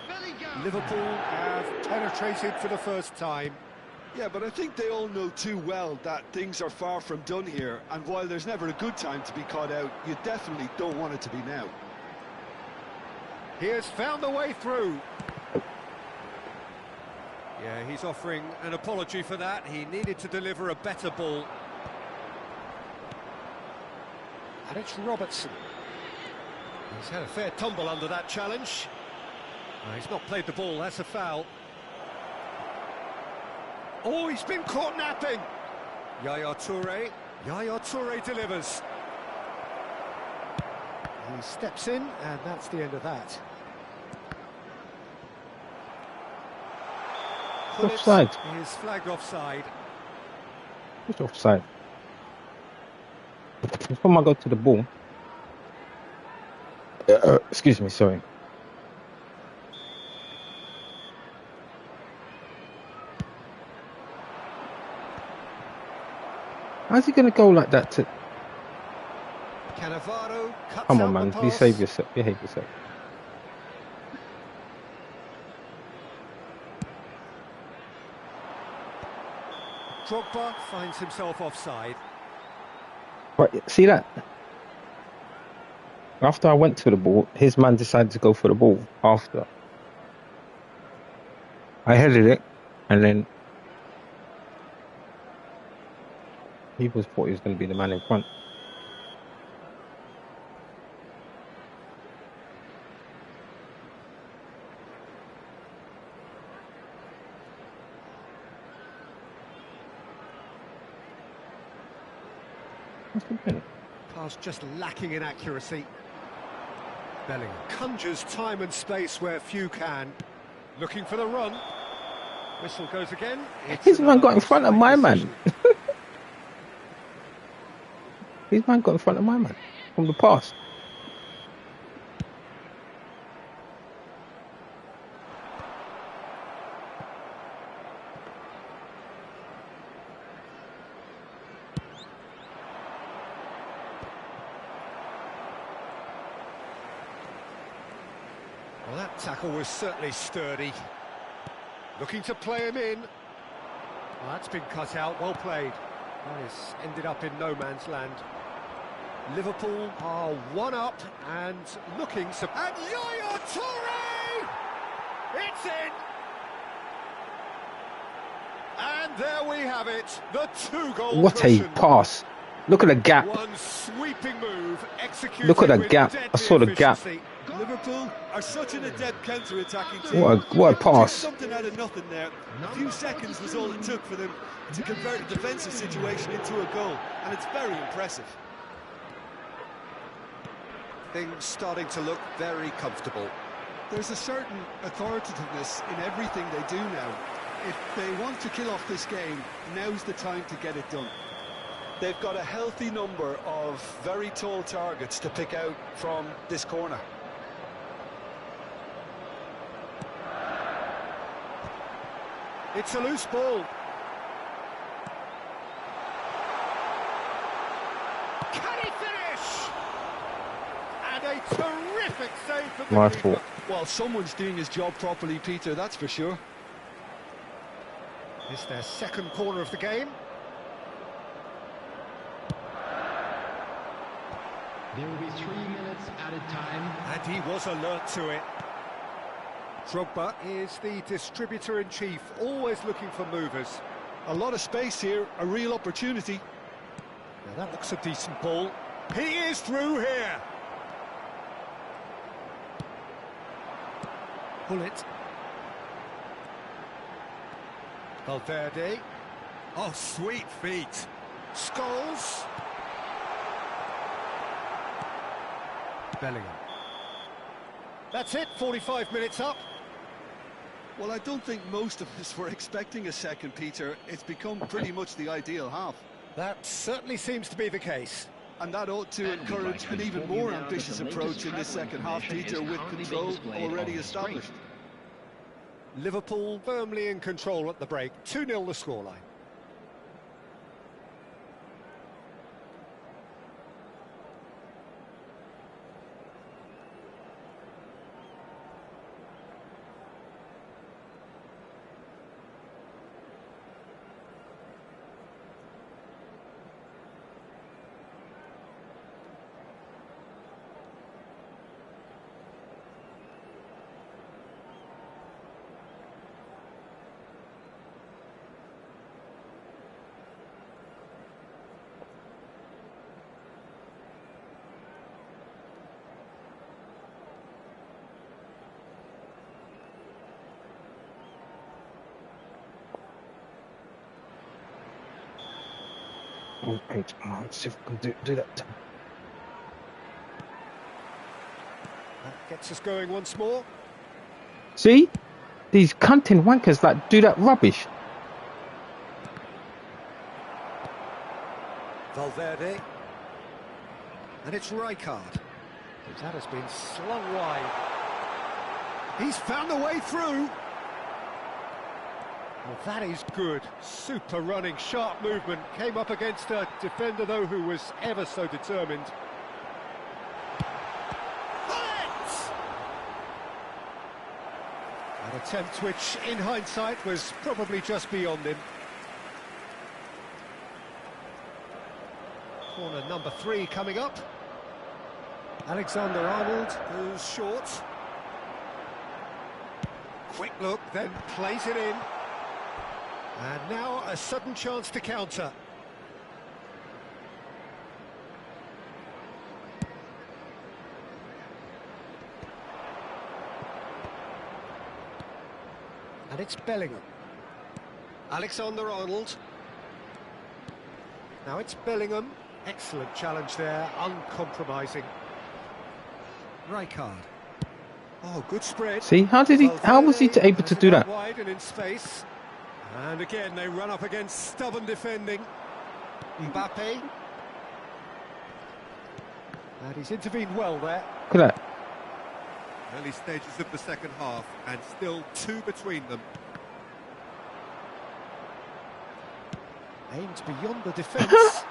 Bellingham. Liverpool have penetrated for the first time. Yeah, but I think they all know too well that things are far from done here. And while there's never a good time to be caught out, you definitely don't want it to be now. He has found the way through. Yeah, he's offering an apology for that. He needed to deliver a better ball. And it's Robertson. He's had a fair tumble under that challenge. He's not played the ball, that's a foul. Oh, he's been caught napping. Yaya Toure. Yaya Toure delivers. He steps in, and that's the end of that. Offside. He is flagged offside. What's offside? Before I go to the ball. Excuse me, sorry. How's he going to go like that? Cannavaro cuts Come on, out man. the pass. Behave yourself. Behave yourself. Drogba finds himself offside. Right, see that? After I went to the ball, his man decided to go for the ball after. I headed it, and then people thought he was going to be the man in front. What's the penalty? Pass just lacking in accuracy. Bellingham conjures time and space where few can. Looking for the run. Whistle goes again. His man got in front of my man. His man got in front of my man from the pass. Well, that tackle was certainly sturdy. Looking to play him in. Well, that's been cut out, well played. That has ended up in no man's land. Liverpool are one up and looking... And Yaya Toure! It's in! And there we have it, the two-goal What a pass. Look at the gap. One sweeping move executed. Look at the gap. I saw the gap. Liverpool are such an adept counter-attacking team. What a pass. Something out of nothing there. A few seconds was all it took for them to convert a defensive situation into a goal, and it's very impressive. Things starting to look very comfortable. There's a certain authoritativeness in everything they do now. If they want to kill off this game, now's the time to get it done. They've got a healthy number of very tall targets to pick out from this corner. It's a loose ball. Can he finish? And a terrific save from the My keeper. fault. Well, someone's doing his job properly, Peter, that's for sure. It's their second corner of the game. There will be 3 minutes added time. And he was alert to it. Drogba is the distributor-in-chief, always looking for movers. A lot of space here, a real opportunity. Now that looks a decent ball. He is through here. Pull it. Valverde. Oh, sweet feet. Scholes. Bellingham. That's it, 45 minutes up. Well, I don't think most of us were expecting a second, Peter. It's become pretty much the ideal half. That certainly seems to be the case. And that ought to encourage an even more ambitious approach in this second half, Peter, with control already established. Liverpool firmly in control at the break. 2-0 the scoreline. Oh, wait, let's see if we can do that. That gets us going once more. See? These cunting wankers that do that rubbish. Valverde. And it's Rijkaard. That has been slung wide. He's found a way through. Well, that is good. Super running, sharp movement. Came up against a Defender, though, who was ever so determined. An attempt which, in hindsight, was probably just beyond him. Corner number 3 coming up. Alexander-Arnold goes short. Quick look, then plays it in. And now a sudden chance to counter. And it's Bellingham. Alexander-Arnold. Now it's Bellingham. Excellent challenge there, uncompromising. Rijkaard. Oh, good spread. See, how was he able to do that? Wide and in space. And again, they run up against stubborn defending. Mbappe. And he's intervened well there. Look at that. Early stages of the second half, and still 2 between them. Aimed beyond the defence.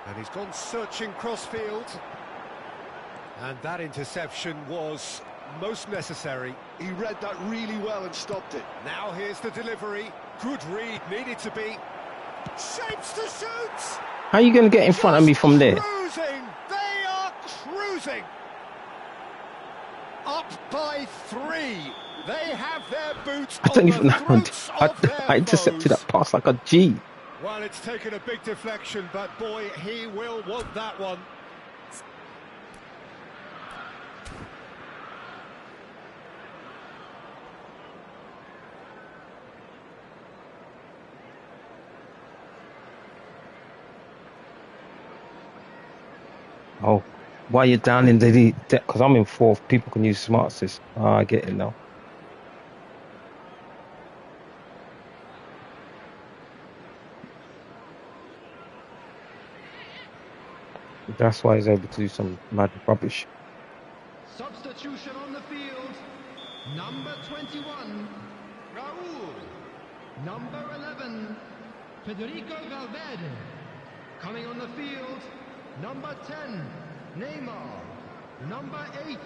And he's gone searching crossfield. And that interception was most necessary. He read that really well and stopped it. Now here's the delivery. Good read, needed to be. Shapes to shoot! How are you going to get in front of me from there? Cruising! They are cruising! Up by 3. They have their boots I don't on even the know. throats of their I intercepted foes. that pass like a G. Well, it's taken a big deflection, but boy, he will want that one. Oh, while you're down in the because I'm in 4th, people can use smart assist. Oh, I get it now. That's why he's able to do some mad rubbish. Substitution on the field. Number 21, Raul. Number 11, Federico Valverde. Coming on the field, number 10, Neymar. Number 8,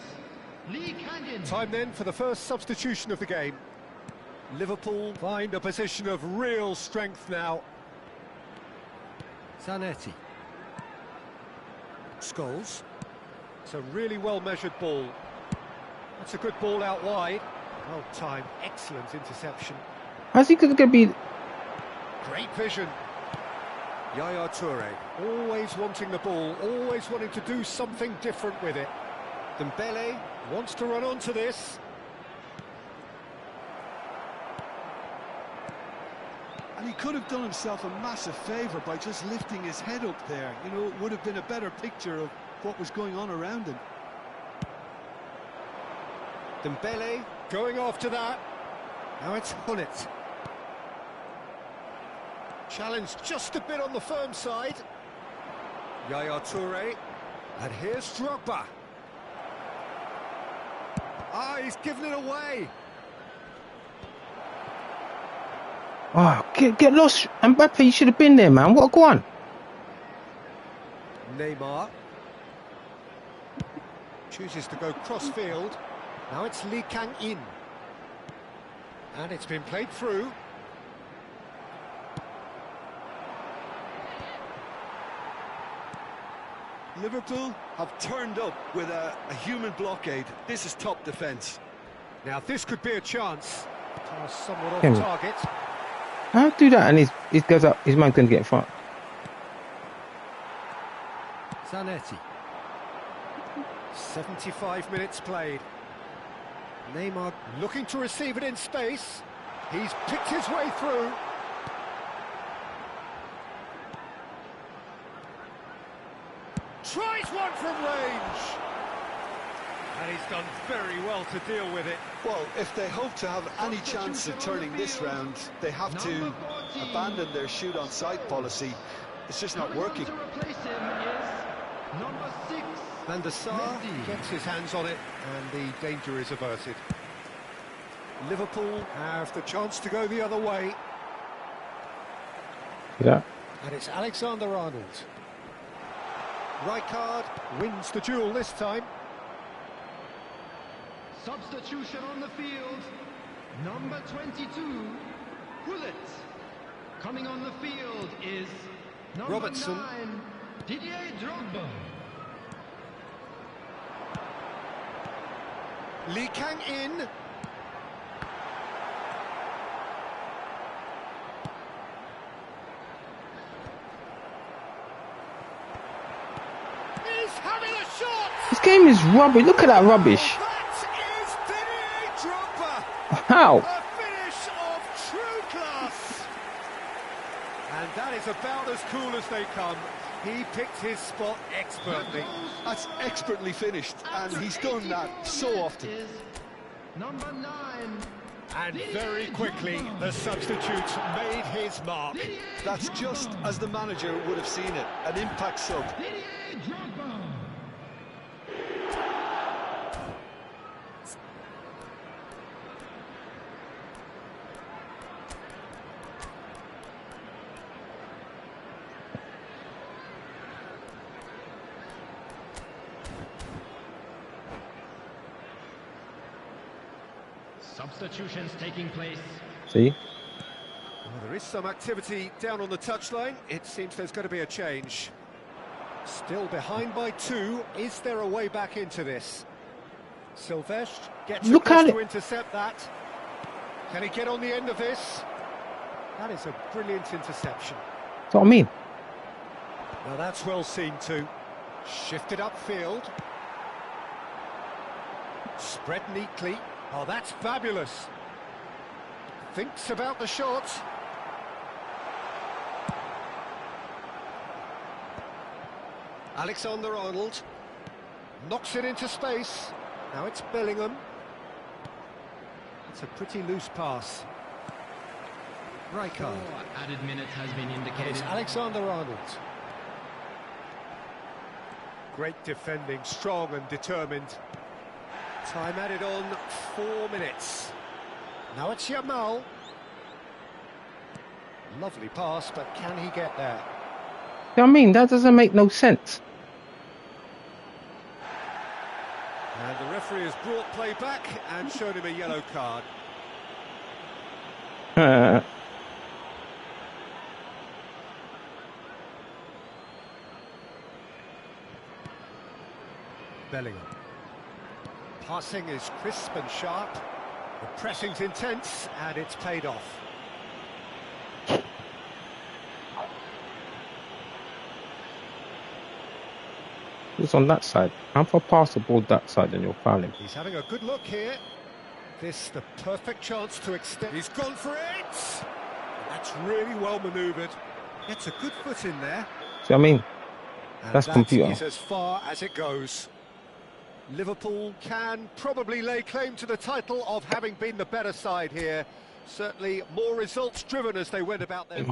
Lee Kangin. Time then for the first substitution of the game. Liverpool find a position of real strength now. Zanetti. Scholes. It's a really well-measured ball. That's a good ball out wide. Well timed, excellent interception. How's he going to be? Great vision. Yaya Toure, always wanting the ball, always wanting to do something different with it. Dembele wants to run onto this. And he could have done himself a massive favour by just lifting his head up there. You know, it would have been a better picture of what was going on around him. Dembele going after that. Now it's Hullet. Challenge just a bit on the firm side. Yaya Toure. And here's Drogba. Ah, he's given it away. Oh, get lost. Mbappe, you should have been there, man. What? Go on. Neymar. Chooses to go cross-field. Now it's Lee Kang-in. And it's been played through. Liverpool have turned up with a human blockade. This is top defence. Now this could be a chance. Somewhat off Him. target. How do that? And he goes up. His man's going to get in front. Zanetti. 75 minutes played. Neymar looking to receive it in space. He's picked his way through. Tries one from range. And he's done very well to deal with it. Well, if they hope to have any chance of turning this round, they have to abandon their shoot-on-sight policy. It's just not working. To replace him is number 6, Van der Sar gets his hands on it, and the danger is averted. Liverpool have the chance to go the other way. Yeah. And it's Alexander-Arnold. Rijkaard wins the duel this time. Substitution on the field. Number 22, Gullit. Coming on the field is number Robertson. 9, Didier Drogba. Lee Kang in. He's having a shot. This game is rubbish. Look at that rubbish. That is Didier Drogba. How? A finish of true class. And that is about as cool as they come. He picked his spot expertly. That's expertly finished, and he's done that so often. Is number 9. And very quickly, the substitute made his mark. That's just as the manager would have seen it, an impact sub. Didier Drogba. Substitutions taking place. See? Well, there is some activity down on the touchline. It seems there's going to be a change. Still behind by 2. Is there a way back into this? Silvestre gets Look across at it. to intercept that. Can he get on the end of this? That is a brilliant interception. That's what I mean. Now that's well seen too. Shifted upfield. Spread neatly. Oh, that's fabulous. Thinks about the shot. Alexander-Arnold knocks it into space. Now it's Bellingham. It's a pretty loose pass. Rijkaard. Added minute has been indicated. It's Alexander-Arnold. Great defending, strong and determined. Time added on, 4 minutes. Now it's Yamal. Lovely pass, but can he get there? You know what I mean? That doesn't make no sense. And the referee has brought play back and shown him a yellow card. Bellingham. Passing is crisp and sharp. The pressing's intense, and it's paid off. It's on that side. How far past the ball that side and you're fouling? He's having a good look here. This the perfect chance to extend. He's gone for it. That's really well manoeuvred. Gets a good foot in there. See what I mean? And That's that computer. is as far as it goes. Liverpool can probably lay claim to the title of having been the better side here. Certainly more results driven as they went about their...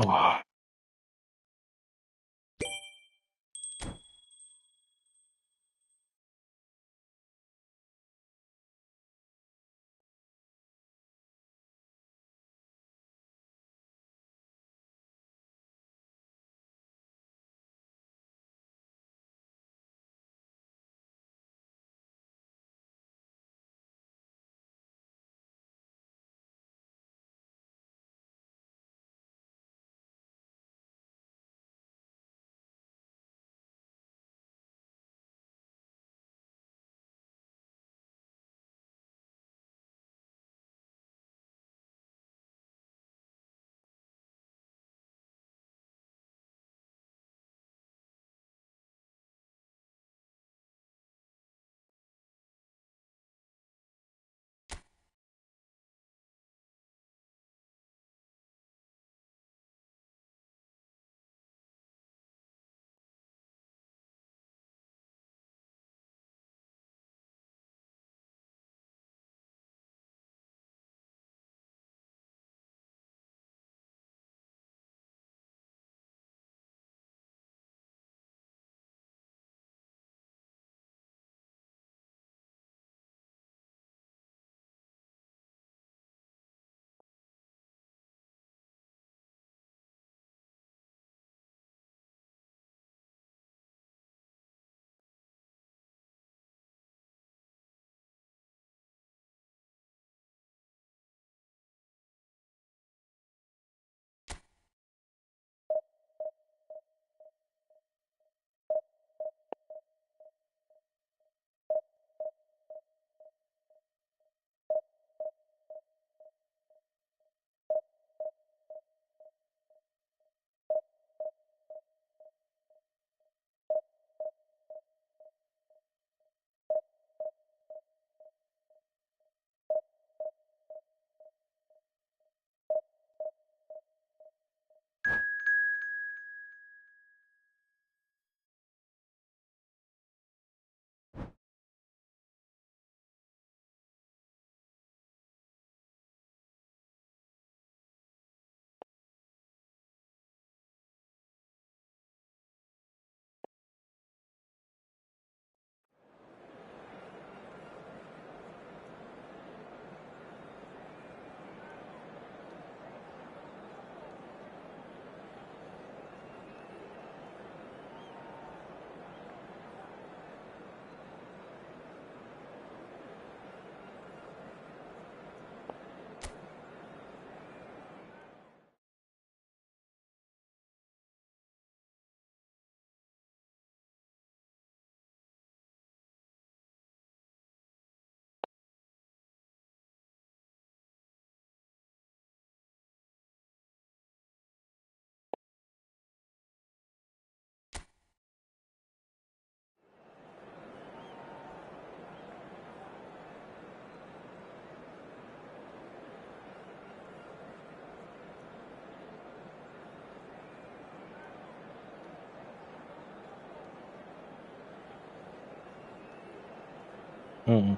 Mm.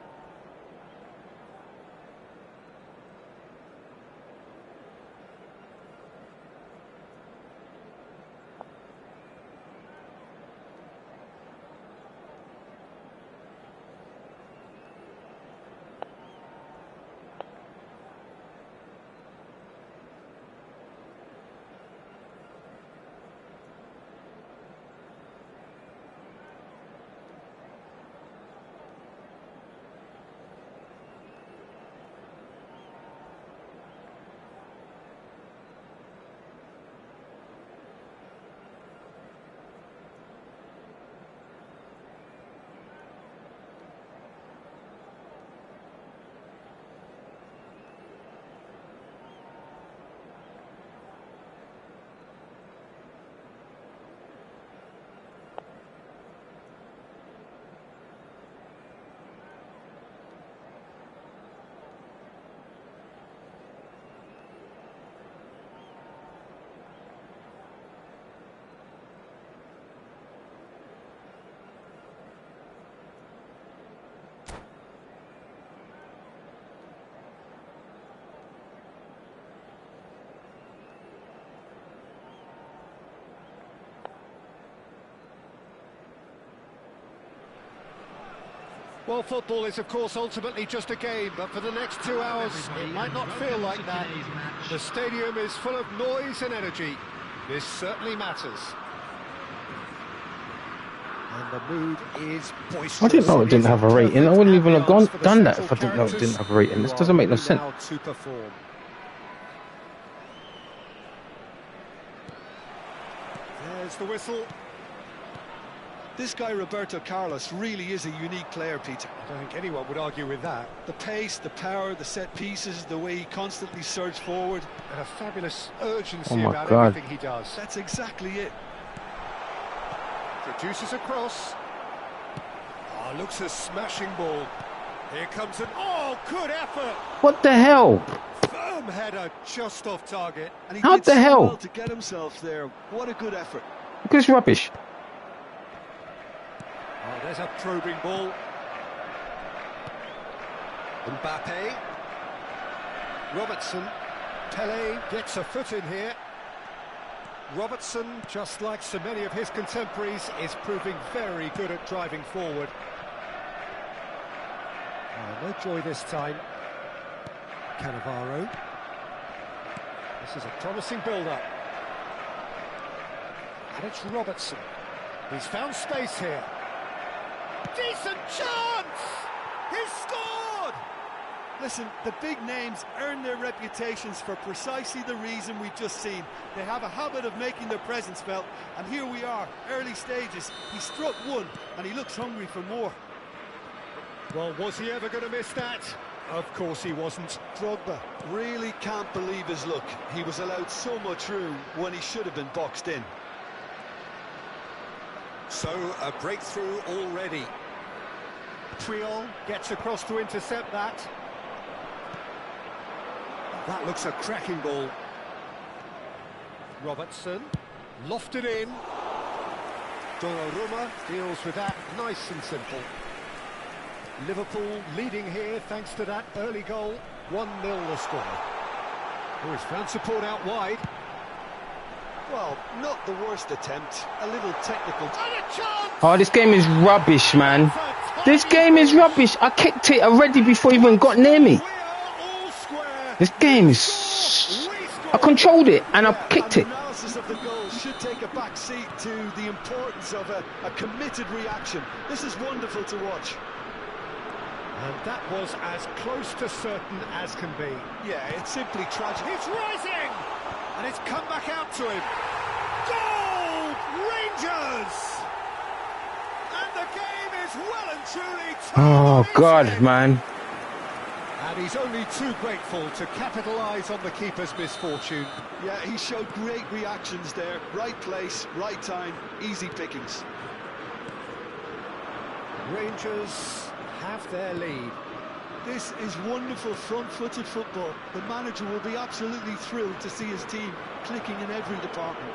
Well, football is, of course, ultimately just a game, but for the next 2 hours, it might not feel like that. The stadium is full of noise and energy. This certainly matters. And the mood is boisterous. I didn't know it didn't have a rating. I wouldn't even have done that if I didn't know it didn't have a rating. This doesn't make no sense. To perform. There's the whistle. This guy, Roberto Carlos, really is a unique player, Peter. I don't think anyone would argue with that. The pace, the power, the set pieces, the way he constantly surges forward. And a fabulous urgency Oh about God. everything he does. That's exactly it. Produces a cross. Oh, looks a smashing ball. Here comes an... Oh, good effort! What the hell? Firm header just off target. And he How did the so hell? well to get himself there. What a good effort. Look at this rubbish. Oh, there's a probing ball. Mbappe. Robertson. Pele gets a foot in here. Robertson, just like so many of his contemporaries, is proving very good at driving forward. Oh, no joy this time. Cannavaro. This is a promising build-up. And it's Robertson. He's found space here. Decent chance! He's scored! Listen, the big names earn their reputations for precisely the reason we've just seen. They have a habit of making their presence felt, and here we are, early stages. He struck one, and he looks hungry for more. Well, was he ever going to miss that? Of course he wasn't. Drogba really can't believe his luck. He was allowed so much room when he should have been boxed in. So, a breakthrough already. Puyol gets across to intercept that. That looks a cracking ball. Robertson, lofted in. Donnarumma deals with that nice and simple. Liverpool leading here thanks to that early goal. 1-0 the score. Oh, he's found support out wide. Well, not the worst attempt. A little technical. Oh, this game is rubbish, man. This game is rubbish. I kicked it already before it even got near me. This game is... I controlled it and I kicked it. The analysis of the goal should take a back seat to the importance of a committed reaction. This is wonderful to watch. And that was as close to certain as can be. Yeah, it's simply tragic. It's rising! And it's come back out to him. Goal! Rangers! And the game is well and truly tied. Oh, God, man. And he's only too grateful to capitalise on the keeper's misfortune. Yeah, he showed great reactions there. Right place, right time, easy pickings. Rangers have their lead. This is wonderful front-footed football. The manager will be absolutely thrilled to see his team clicking in every department.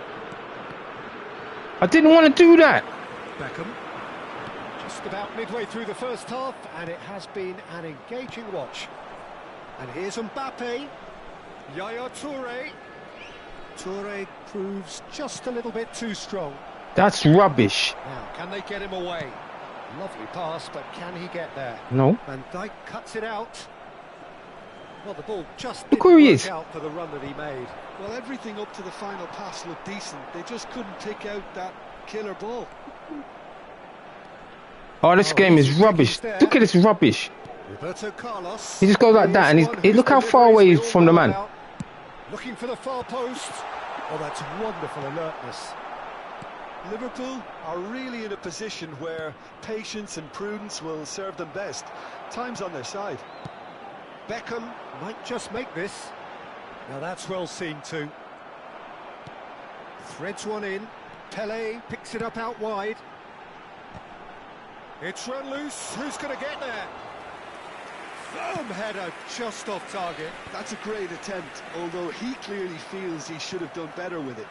I didn't want to do that. Beckham Just about midway through the first half, and it has been an engaging watch. And here's Mbappe. Yaya Toure. Toure proves just a little bit too strong. That's rubbish. Now, can they get him away? Lovely pass, but can he get there? No. Van Dijk cuts it out. Well, the ball just Look where he didn't is. work out for the run that he made. Well, everything up to the final pass looked decent. They just couldn't pick out that killer ball. Oh, this game is rubbish. Look at this rubbish. Roberto Carlos. He just goes like that, and look how far away he is from the man. Looking for the far post. Oh, that's wonderful alertness. Liverpool are really in a position where patience and prudence will serve them best. Time's on their side. Beckham might just make this. Now that's well seen too. Threads one in. Pele picks it up out wide. It's run loose. Who's going to get there? Firm header just off target. That's a great attempt, although he clearly feels he should have done better with it.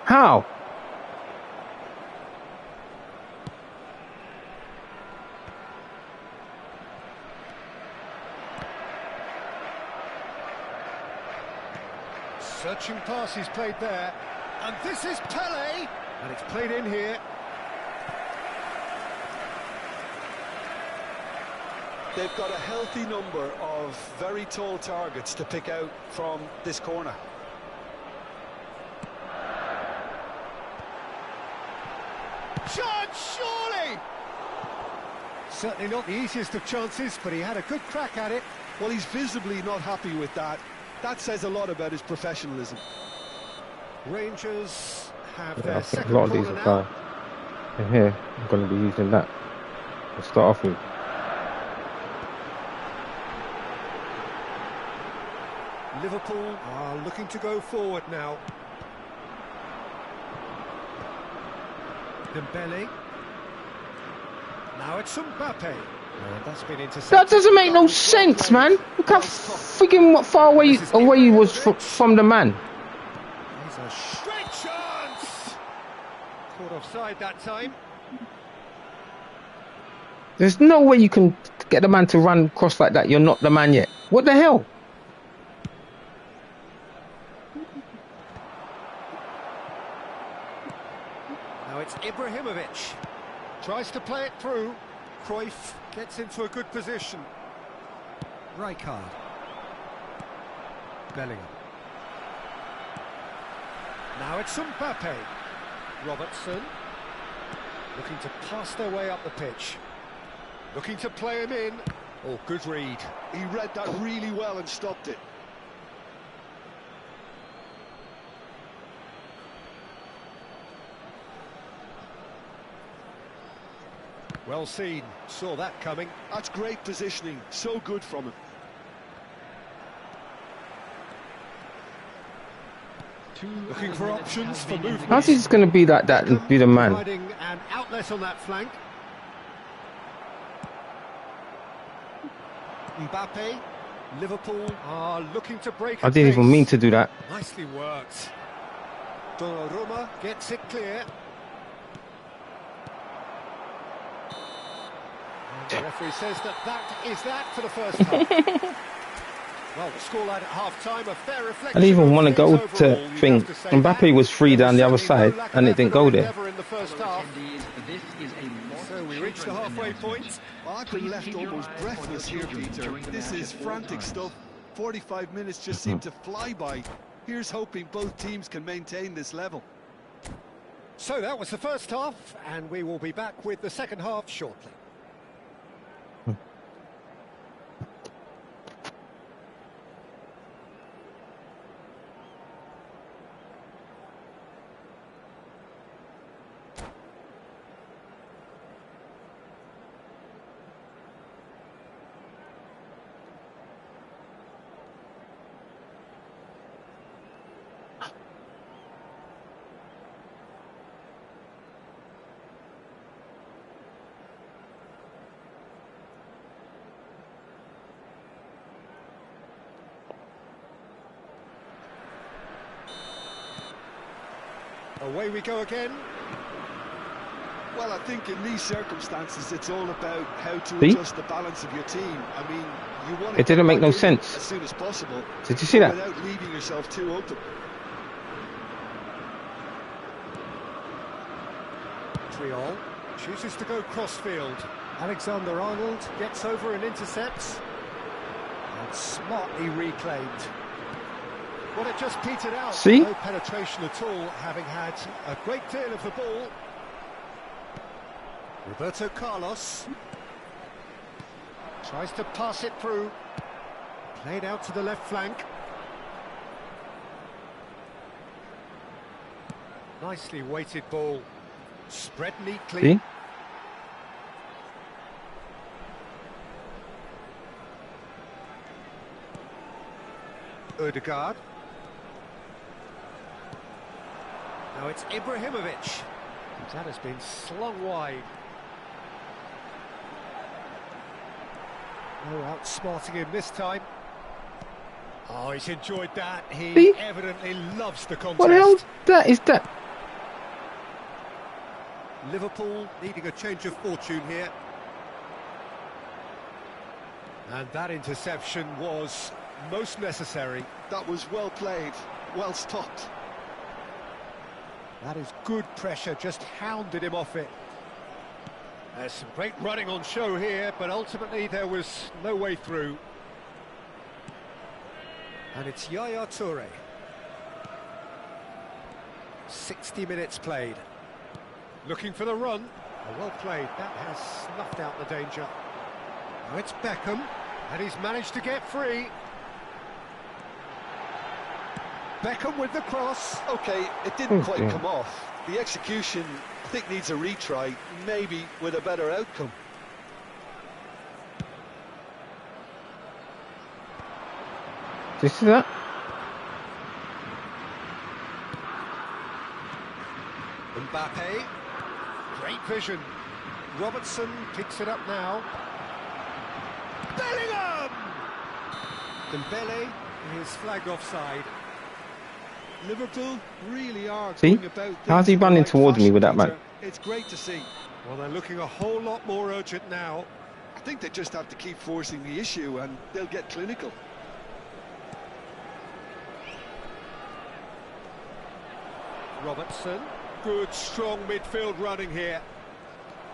How? Searching pass he's played there. And this is Pele. And it's played in here. They've got a healthy number of very tall targets to pick out from this corner. Chance, surely! Certainly not the easiest of chances, but he had a good crack at it. Well, he's visibly not happy with that. That says a lot about his professionalism. Rangers have Yeah, their I think second a lot of these corner are now. fine. And here, I'm going to be using that. Let's start off with. Liverpool are looking to go forward now. Dembele. Now it's Mbappe. And that's been intercepted. That doesn't make no sense, man. Look how freaking far away he was from the man. He's a straight chance. Caught offside that time. There's no way you can get the man to run across like that. You're not the man yet. What the hell? Now it's Ibrahimovic. Tries to play it through. Cruyff gets into a good position. Rijkaard. Bellingham. Now it's Mbappe. Robertson. Looking to pass their way up the pitch. Looking to play him in. Oh, good read. He read that really well and stopped it. Well seen. Saw that coming. That's great positioning. So good from him. Looking for options for movement. How's he just going to be like that and be the man? Providing an outlet on that flank. Mbappe. Liverpool are looking to break. I didn't even mean to do that. Nicely worked. Donnarumma gets it clear. And the referee says that is that for the first half. Well, the scoreline at half-time, a fair reflection. I didn't even want to go overall, to you thing. have to say Mbappe that. was free down the other Certainly side, no lack and of it didn't effort go or there. endeavour in the first half. So we reach the halfway point. Well, I've been left almost breathless here, Peter. This is frantic stuff. 45 minutes just seem to fly by. Here's hoping both teams can maintain this level. So that was the first half, and we will be back with the second half shortly. Away we go again. Well, I think in these circumstances, it's all about how to See? adjust the balance of your team. I mean, you want to It didn't get make no back in sense. as soon as possible. Did you see that? Without leaving yourself too open. Triol chooses to go crossfield. Alexander-Arnold gets over and intercepts. And smartly reclaimed. Well, it just petered out. See? No penetration at all, having had a great deal of the ball. Roberto Carlos tries to pass it through. Played out to the left flank. Nicely weighted ball. Spread neatly. See? Odegaard. Now it's Ibrahimovic. That has been slung wide. No outsmarting him this time. Oh, he's enjoyed that. He See? evidently loves the contest. What the hell that is that? Liverpool needing a change of fortune here. And that interception was most necessary. That was well played, well stopped. That is good pressure, just hounded him off it. There's some great running on show here, but ultimately there was no way through. And it's Yaya Toure. 60 minutes played. Looking for the run. Oh, well played, that has snuffed out the danger. Now it's Beckham, and he's managed to get free. Beckham with the cross. Okay, it didn't quite come off. The execution, I think, needs a retry, maybe with a better outcome. Did you see that? Mbappe, great vision. Robertson picks it up now. Bellingham! Dembele is flagged offside. Liverpool really are See? going about How's he things in the running right towards me fashion, with that Peter. man? It's great to see. Well, they're looking a whole lot more urgent now. I think they just have to keep forcing the issue and they'll get clinical. Robertson, good strong midfield running here.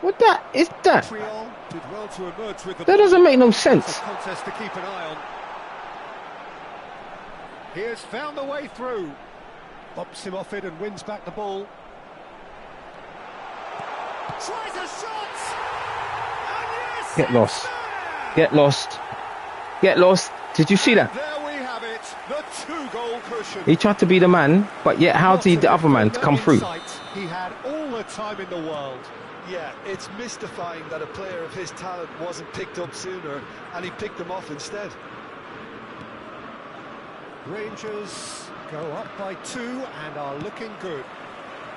What that is that? Triol did well to emerge with the That ball. doesn't make no It's sense. a contest to keep an eye on. He has found the way through. Bops him off it and wins back the ball. Tries a shot! And yes, Get lost. it's there! Get lost. Get lost. Did you see that? There we have it, the two-goal cushion. He tried to be the man, but yet how Lots did of the other man midfielder to come through? insight. He had all the time in the world. Yeah, it's mystifying that a player of his talent wasn't picked up sooner and he picked them off instead. Rangers go up by 2 and are looking good.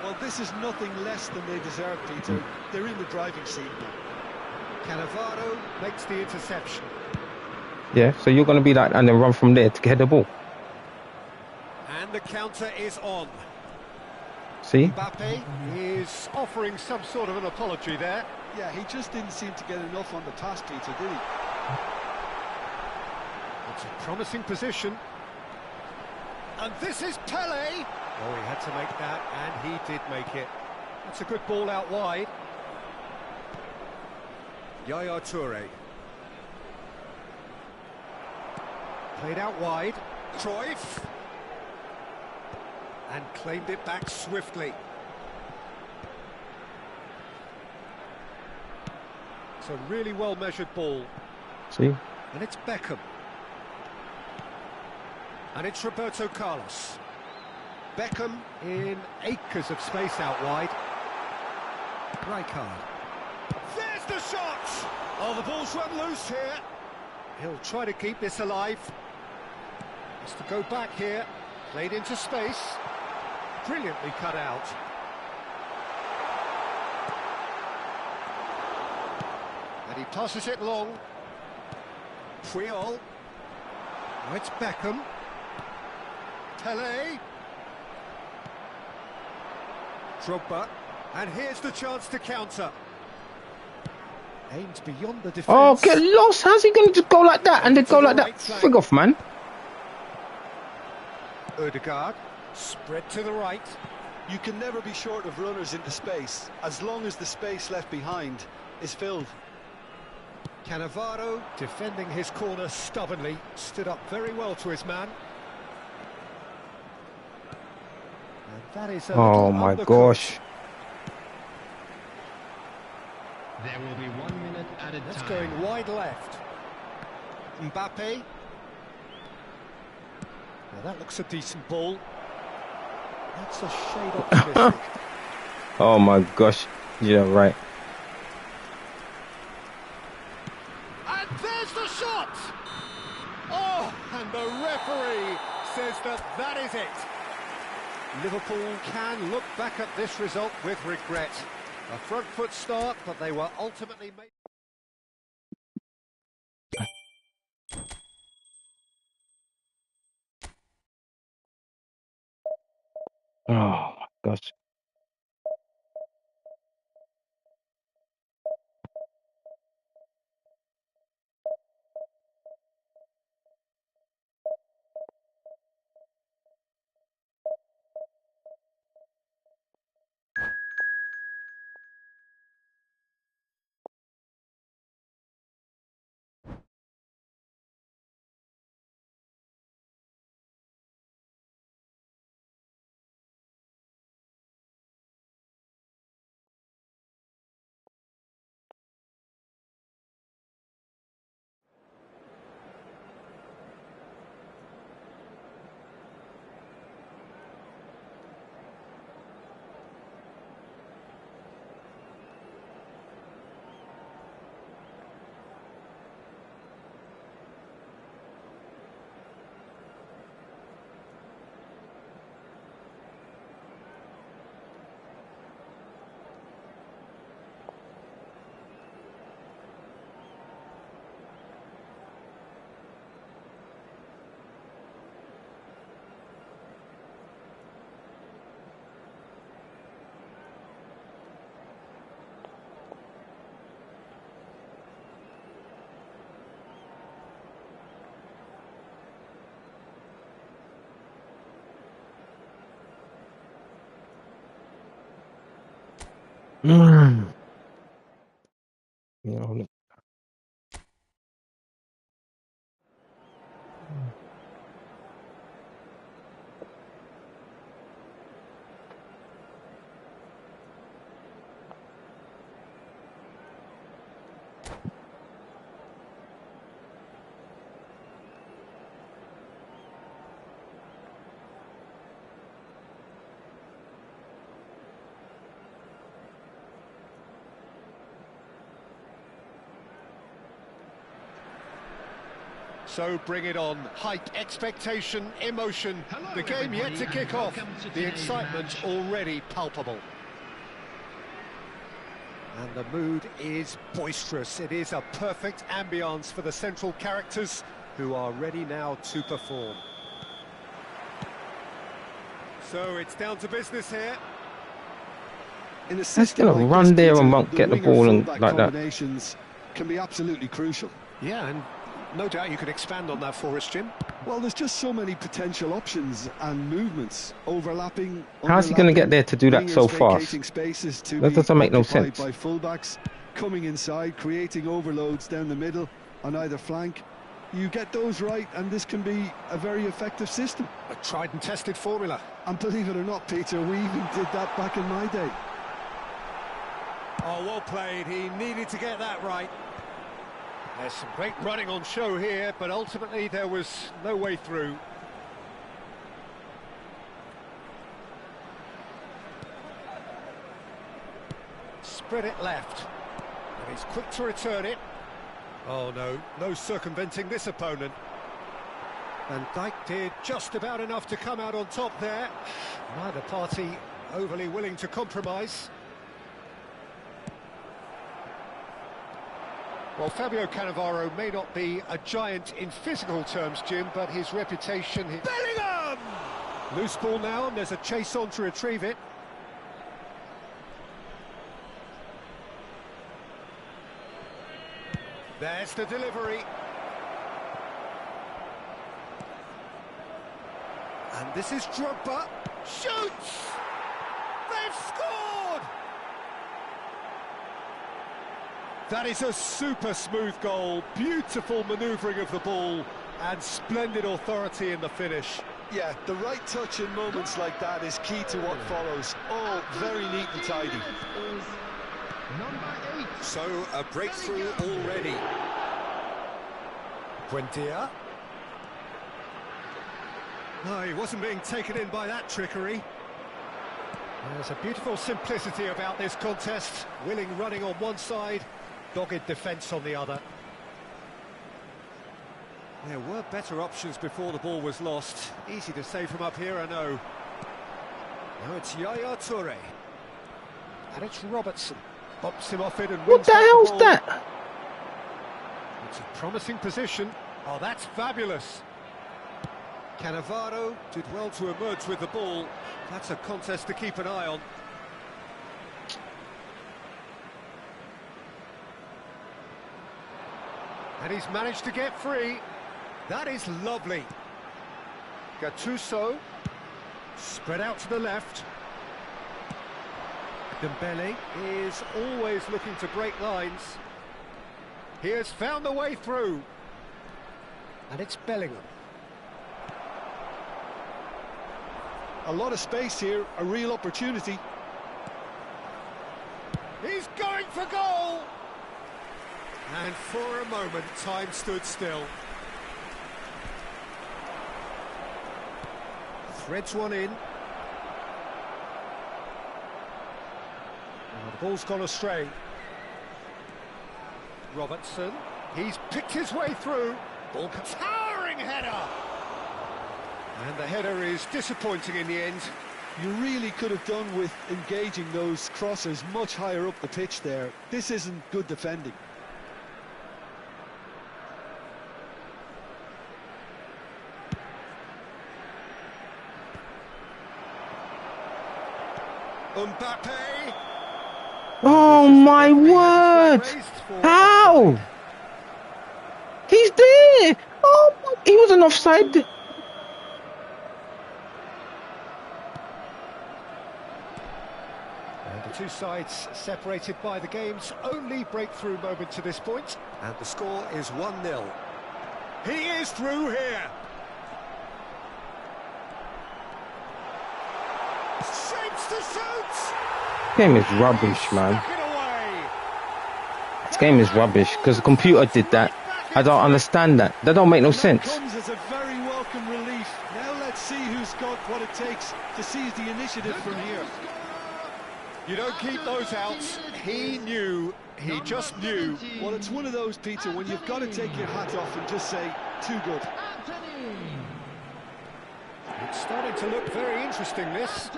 Well, this is nothing less than they deserve, Peter. They're in the driving seat now. Cannavaro makes the interception. Yeah, so you're going to be like and then run from there to get the ball. And the counter is on. See? Mbappe is offering some sort of an apology there. Yeah, he just didn't seem to get enough on the pass, Peter, did he? It's a promising position. And this is Pele. Oh, he had to make that, and he did make it. That's a good ball out wide. Yaya Toure. Played out wide. Cruyff. And claimed it back swiftly. It's a really well-measured ball. See? And it's Beckham. And it's Roberto Carlos. Beckham in acres of space out wide. Rijkaard. There's the shot! Oh, the ball's run loose here. He'll try to keep this alive. Has to go back here. Played into space. Brilliantly cut out. And he passes it long. Triol. Now it's Beckham. Pele. Drogba. And here's the chance to counter. Aimed beyond the defence. Oh, get lost. How's he going to just go like that and then go like that? Frig off, man. Odegaard, spread to the right. You can never be short of runners into space, as long as the space left behind is filled. Cannavaro, defending his corner stubbornly, stood up very well to his man. And that is a Oh my gosh. There will be 1 minute added That's time. going wide left. Mbappe. Now that looks a decent ball. That's a shade optimistic. Oh my gosh. Yeah, right. And there's the shot! Oh, and the referee says that is it. Liverpool can look back at this result with regret. A front foot start, but they were ultimately made... Oh my gosh. You know, So bring it on. Hype, expectation, emotion. Hello, The game yet to everybody, kick and off. welcome to The today's excitement match. already palpable. And the mood is boisterous. It is a perfect ambience for the central characters who are ready now to perform. So it's down to business here. In a That's system gonna like run this, there and Peter, won't the get the winger ball and fullback like that. combinations can be absolutely crucial. Yeah, and no doubt you could expand on that for us, Jim. Well, there's just so many potential options and movements overlapping. How's he gonna get there to do that so wingers fast? vacating spaces to That be doesn't make no occupied sense. by fullbacks, coming inside, creating overloads down the middle on either flank. You get those right, and this can be a very effective system. A tried and tested formula. And believe it or not, Peter, we even did that back in my day. Oh, well played. He needed to get that right. There's some great running on show here, but ultimately there was no way through. Spread it left. And he's quick to return it. Oh no, no circumventing this opponent. Van Dijk did just about enough to come out on top there. Neither party overly willing to compromise. Well, Fabio Cannavaro may not be a giant in physical terms, Jim, but his reputation... Bellingham! Loose ball now, and there's a chase on to retrieve it. There's the delivery. And this is Drogba. Shoots! They've scored! That is a super smooth goal. Beautiful manoeuvring of the ball and splendid authority in the finish. Yeah, the right touch in moments like that is key to what follows. Oh, very neat and tidy. Number 8. So, a breakthrough already. Buendia. No, he wasn't being taken in by that trickery. There's a beautiful simplicity about this contest. Willing running on one side, dogged defence on the other. There were better options before the ball was lost. Easy to say from up here, I know. Now it's Yaya Toure. And it's Robertson. Bumps him off it and What the hell's that? It's a promising position. Oh, that's fabulous. Cannavaro did well to emerge with the ball. That's a contest to keep an eye on. And he's managed to get free. That is lovely. Gattuso, spread out to the left. Dembele is always looking to break lines. He has found the way through. And it's Bellingham. A lot of space here, a real opportunity. He's going for goal! And for a moment, time stood still. Threads one in. Oh, the ball's gone astray. Robertson, he's picked his way through. Ball towering header! And the header is disappointing in the end. You really could have done with engaging those crossers much higher up the pitch there. This isn't good defending. Mbappe. Oh my word! How? He's there! Oh, he wasn't offside. And the two sides separated by the game's only breakthrough moment to this point. And the score is 1-0. He is through here. Shapes to shoot. Game is rubbish, man. This game is rubbish because the computer did that. I don't understand that. That don't make no sense. That comes as a very welcome relief. Now let's see who's got what it takes to seize the initiative from here. You don't keep those outs. He knew. He just knew. Well, it's one of those, Peter, when you've got to take your hat off and just say, too good. It's starting to look very interesting, this.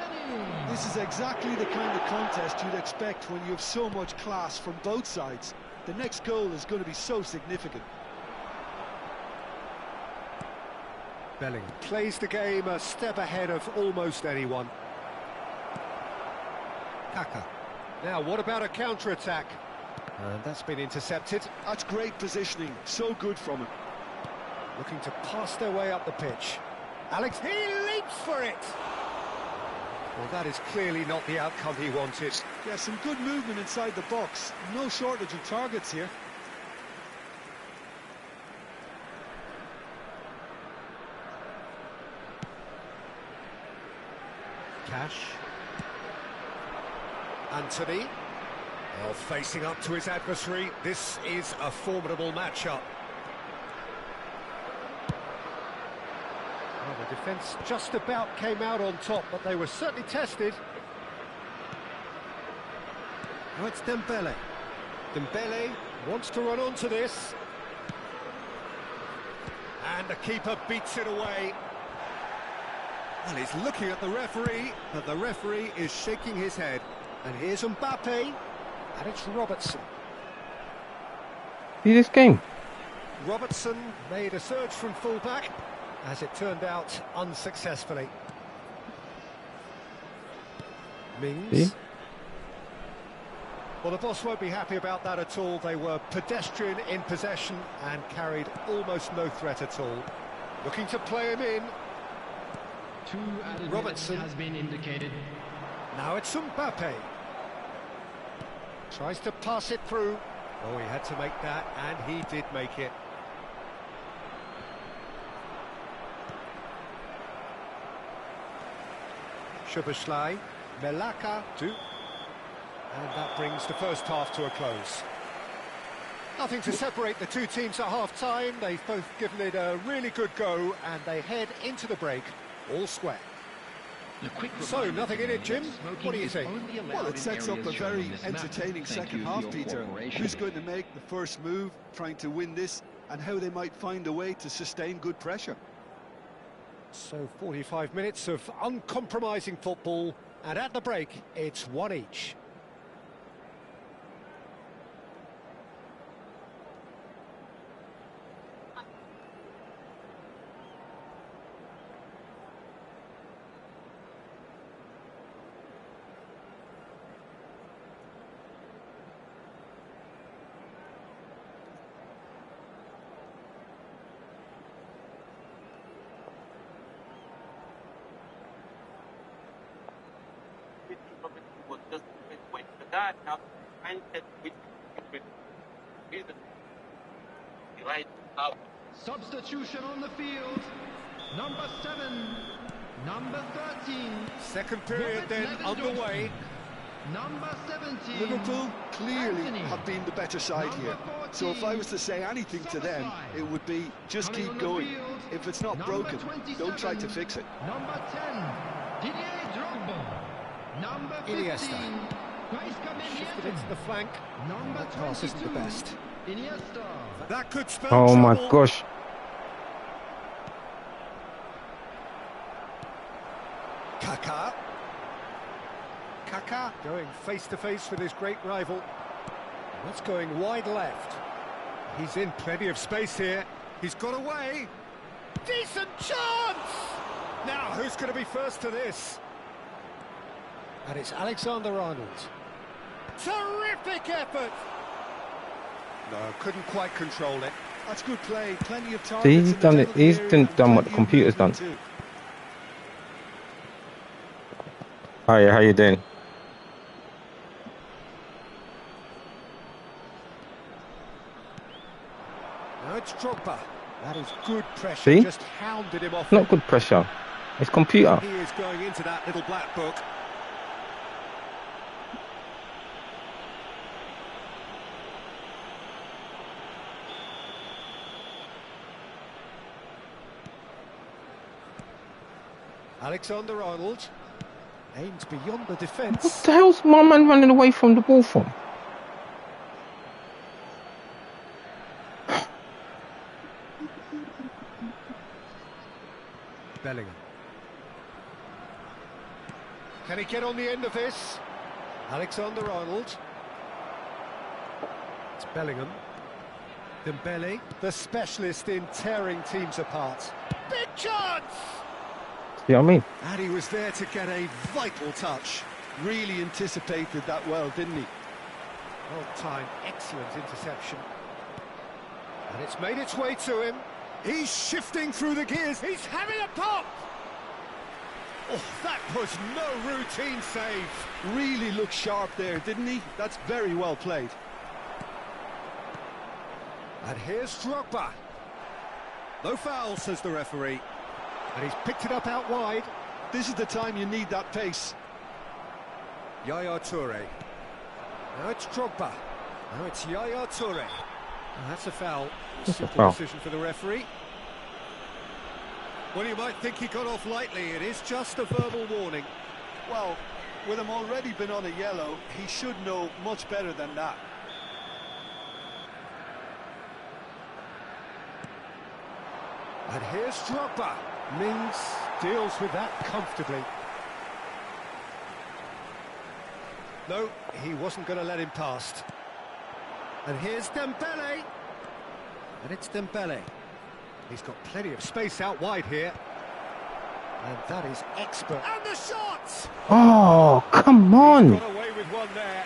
This is exactly the kind of contest you'd expect when you have so much class from both sides. The next goal is going to be so significant. Bellingham plays the game a step ahead of almost anyone. Kaka. Now, what about a counter-attack? And that's been intercepted. That's great positioning. So good from him. Looking to pass their way up the pitch. Alex, he leaps for it! Well, that is clearly not the outcome he wanted. Yeah, some good movement inside the box. No shortage of targets here. Cash. Anthony. Well, facing up to his adversary. This is a formidable matchup. Well, the defence just about came out on top, but they were certainly tested. Now it's Dembele. Dembele wants to run onto this. And the keeper beats it away. Well, he's looking at the referee, but the referee is shaking his head. And here's Mbappe, and it's Robertson. See this game? Robertson made a surge from fullback, as it turned out unsuccessfully. Mings. See? Well, the boss won't be happy about that at all. They were pedestrian in possession and carried almost no threat at all. Looking to play him in. 2 added Robertson minutes has been indicated. Now it's Mbappe. Tries to pass it through. Oh, he had to make that, and he did make it. Szoboszlai, Melaka, too. And that brings the first half to a close. Nothing to separate the two teams at half-time. They've both given it a really good go, and they head into the break all square. So, nothing in it, Jim? What do you think? Well, it sets up a very entertaining second half, Peter. Who's going to make the first move, trying to win this, and how they might find a way to sustain good pressure. So, 45 minutes of uncompromising football, and at the break, it's 1 each. Substitution on the field. Number 7, number 13. Second period then underway. Number 17. Liverpool clearly Anthony. have been the better side here. So if I was to say anything to them, it would be just Coming keep on the going. field, If it's not number broken, 27, don't try to fix it. Number 10, Didier Drogba. Number 15, Iniesta. Gaisca Shifted Mendieta. into the flank. Number That pass isn't the 22, best. Iniesta. That could spell Oh trouble. my gosh. Kaká. Kaká going face-to-face with his great rival. That's going wide left. He's in plenty of space here. He's got away. Decent chance! Now, who's going to be first to this? And it's Alexander-Arnold. Terrific effort! No, couldn't quite control it. That's good play. Plenty of targets. See, he's in the done it. middle of the He's area and done what the plenty of computer's done. movement too. Hiya, how you doing? Now it's Drogba. That is good pressure. See? Just hounded him off. Not good pressure. It's computer. He is going into that little black book. Alexander-Arnold aims beyond the What defence. the hell's my man running away from the ball from? Bellingham. Can he get on the end of this? Alexander-Arnold. It's Bellingham. Dembele, the specialist in tearing teams apart. Big chance! You know what I mean? And he was there to get a vital touch. Really anticipated that well, didn't he? Well timed, excellent interception. And it's made its way to him. He's shifting through the gears. He's having a pop! Oh, that was no routine save. Really looked sharp there, didn't he? That's very well played. And here's Drogba. No foul, says the referee. And he's picked it up out wide. This is the time you need that pace. Yaya Toure. Now it's Drogba. Now it's Yaya Toure. And that's a foul. That's a Simple foul. decision for the referee. Well, you might think he got off lightly. It is just a verbal warning. Well, with him already been on a yellow, he should know much better than that. And here's Drogba. Mings deals with that comfortably. No, he wasn't going to let him past. And here's Dembele. And it's Dembele. He's got plenty of space out wide here. And that is expert. And the shot! Oh, come He's on. got away with one there.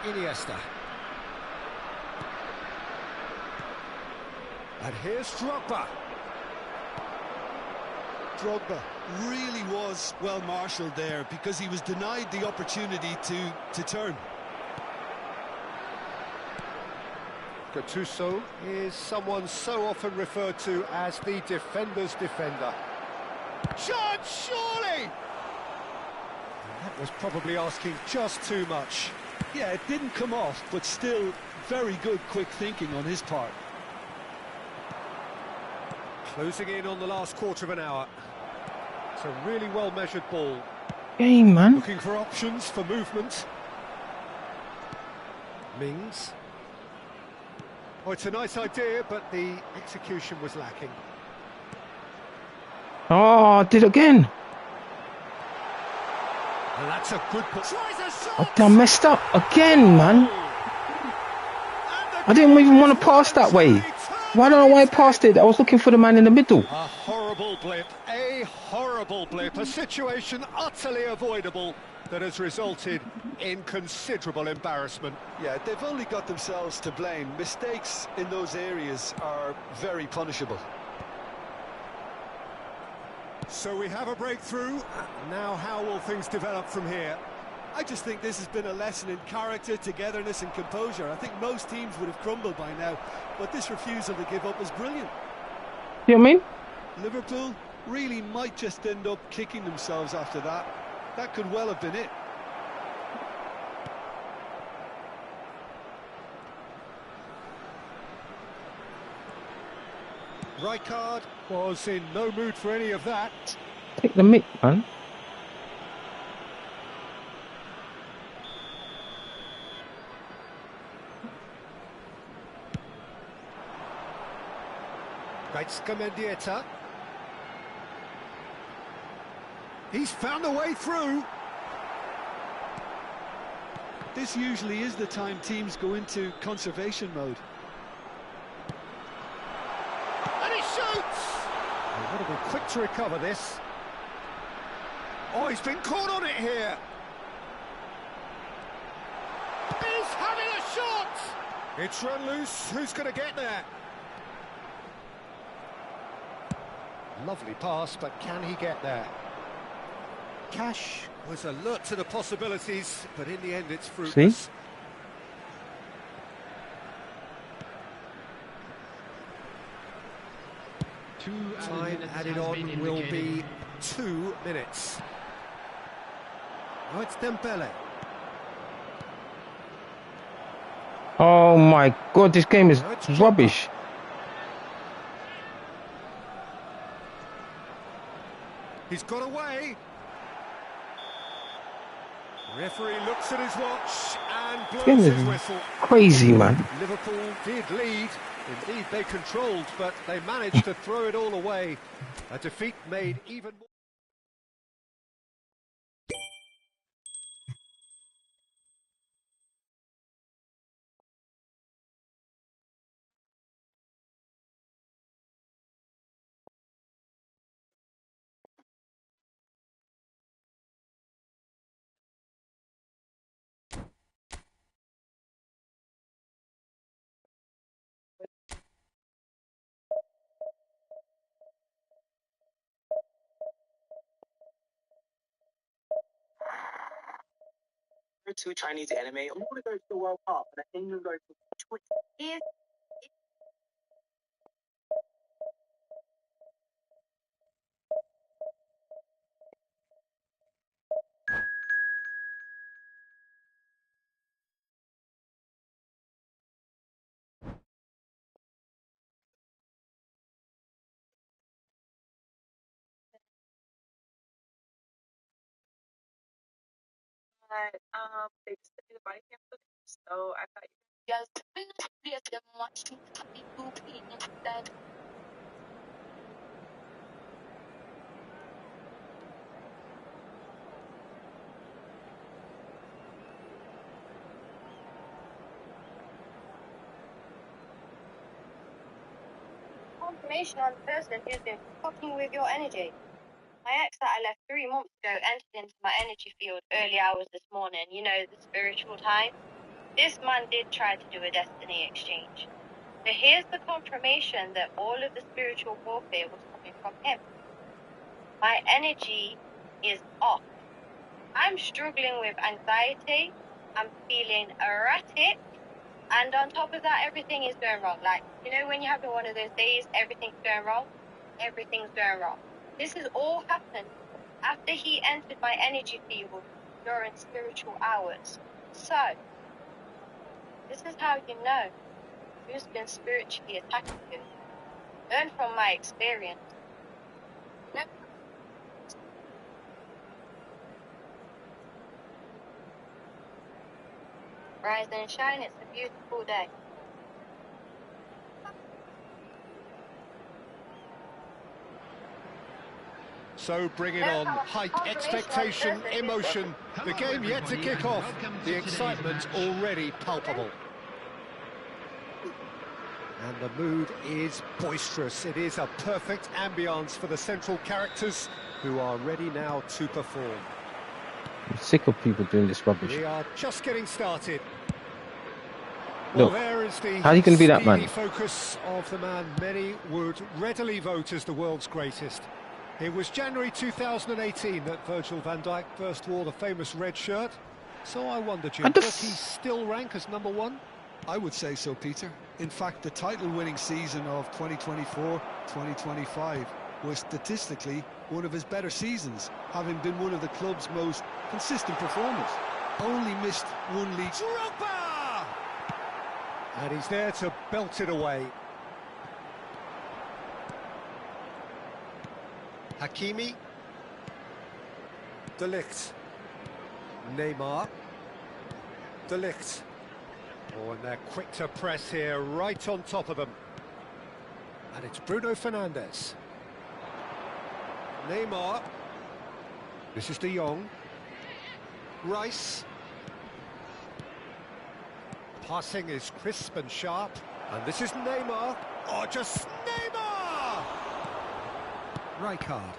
Iniesta. And here's Drogba. Drogba really was well marshalled there because he was denied the opportunity to turn. Gattuso is someone so often referred to as the defender's defender. Shot, surely! That was probably asking just too much. Yeah, it didn't come off, but still very good quick thinking on his part. Closing in on the last quarter of an hour. It's a really well-measured ball. Game, man. Looking for options for movement. Mings. Oh, it's a nice idea, but the execution was lacking. Oh, did it again. And that's a good ball. I messed up again, man. I didn't even want to pass that way. Well, I don't know why I passed it. I was looking for the man in the middle. A horrible blip, a situation utterly avoidable that has resulted in considerable embarrassment. Yeah, they've only got themselves to blame. Mistakes in those areas are very punishable. So we have a breakthrough. Now how will things develop from here? I just think this has been a lesson in character, togetherness and composure. I think most teams would have crumbled by now, but this refusal to give up was brilliant. You know what I mean? Liverpool really might just end up kicking themselves after that. That could well have been it. Rijkaard was in no mood for any of that. Take the mic, man. Mendieta. He's found a way through. This usually is the time teams go into conservation mode. And he shoots! They've got to be quick to recover this. Oh, he's been caught on it here. He's having a shot! It's run loose. Who's going to get there? Lovely pass, but can he get there? Cash was alert to the possibilities, but in the end it's fruitless. See? Time added on will be 2 minutes. Oh, it's Dembele. Oh my God, this game is rubbish. He's got away. Referee looks at his watch and blows his whistle. Crazy, man. Liverpool did lead. Indeed, they controlled, but they managed to throw it all away. A defeat made even more. To Chinese anime. I want to go to the World Cup, but I think you'll go to Twitter. But they just did the body cam footage, so I thought yes, watching the movie instead. confirmation on the person who's been fucking with your energy. My ex that I left 3 months ago entered into my energy field early hours this morning, you know, the spiritual time. This man did try to do a destiny exchange. So here's the confirmation that all of the spiritual warfare was coming from him. My energy is off. I'm struggling with anxiety. I'm feeling erratic. And on top of that, everything is going wrong. Like, you know, when you're having one of those days, everything's going wrong. Everything's going wrong. This has all happened after he entered my energy field during spiritual hours. So, this is how you know who's been spiritually attacking you. Learn from my experience. No. Rise and shine, it's a beautiful day. So bring it on, hype, expectation, emotion, the game yet to kick off, the excitement already palpable. And the mood is boisterous, it is a perfect ambience for the central characters who are ready now to perform. I'm sick of people doing this rubbish. We are just getting started. Look, Well, there is the how are you going to be that man? focus of the man many would readily vote as the world's greatest. It was January 2018 that Virgil van Dijk first wore the famous red shirt. So I wonder, Jim, does he still rank as number one? I would say so, Peter. In fact, the title-winning season of 2024-2025 was statistically one of his better seasons, having been one of the club's most consistent performers. Only missed one league. Drogba! And he's there to belt it away. Hakimi. De Ligt. Neymar. De Ligt. Oh, and they're quick to press here, right on top of them. And it's Bruno Fernandes. Neymar. This is De Jong. Rice. Passing is crisp and sharp. And this is Neymar. Oh, just Neymar! Rijkaard.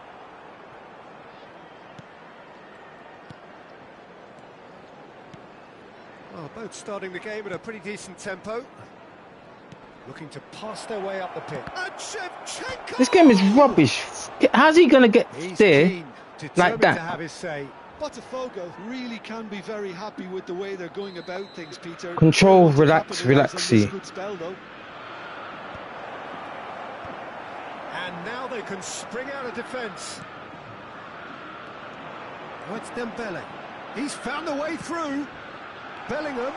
Well, both starting the game at a pretty decent tempo. Looking to pass their way up the pitch. And Shevchenko! This game is rubbish. How's he going to get there like To have that? his say. Botafogo really can be very happy with the way they're going about things, Peter. Control, They want to relax, capitalise on this relaxy. good spell, though. And now they can spring out of defence. Oh, it's Dembele. He's found the way through. Bellingham.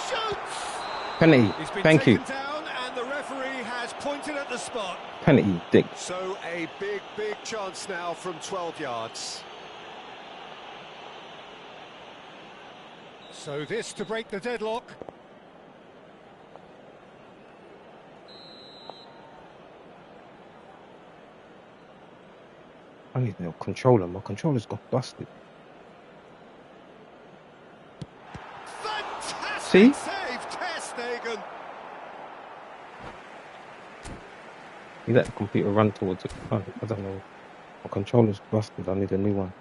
Shoots! Penalty. He's been Thank you. taken down and the referee has pointed at the spot. Penalty, dick. So a big chance now from 12 yards. So this to break the deadlock. I need no controller. My controller's got busted. Fantastic See? save, Ter Stegen. You let the computer run towards it. Oh, I don't know. My controller's busted. I need a new one.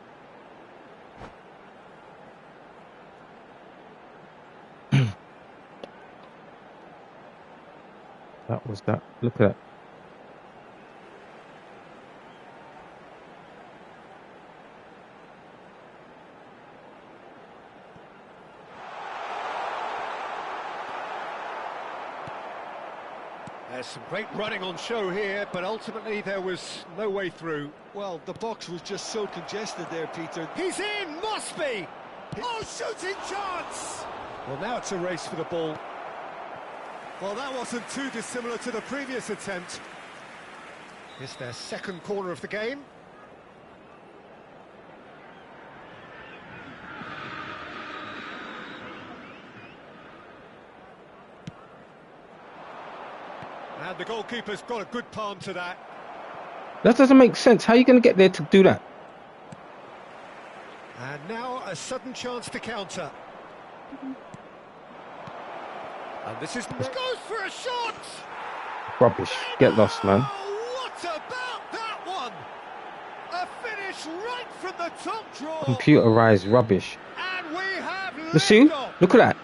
That was that. Look at that. There's some great running on show here, but ultimately there was no way through. Well, the box was just so congested there, Peter. He's in, must be! Oh, shooting chance! Well, now it's a race for the ball. Well, that wasn't too dissimilar to the previous attempt. It's their second corner of the game. And the goalkeeper's got a good palm to that. That doesn't make sense. How are you going to get there to do that? And now a sudden chance to counter. And this is... Goes for a shot! Rubbish. Get lost, man. What about that one? A finish right from the top draw. Computerized rubbish. And we have You see? Look at that.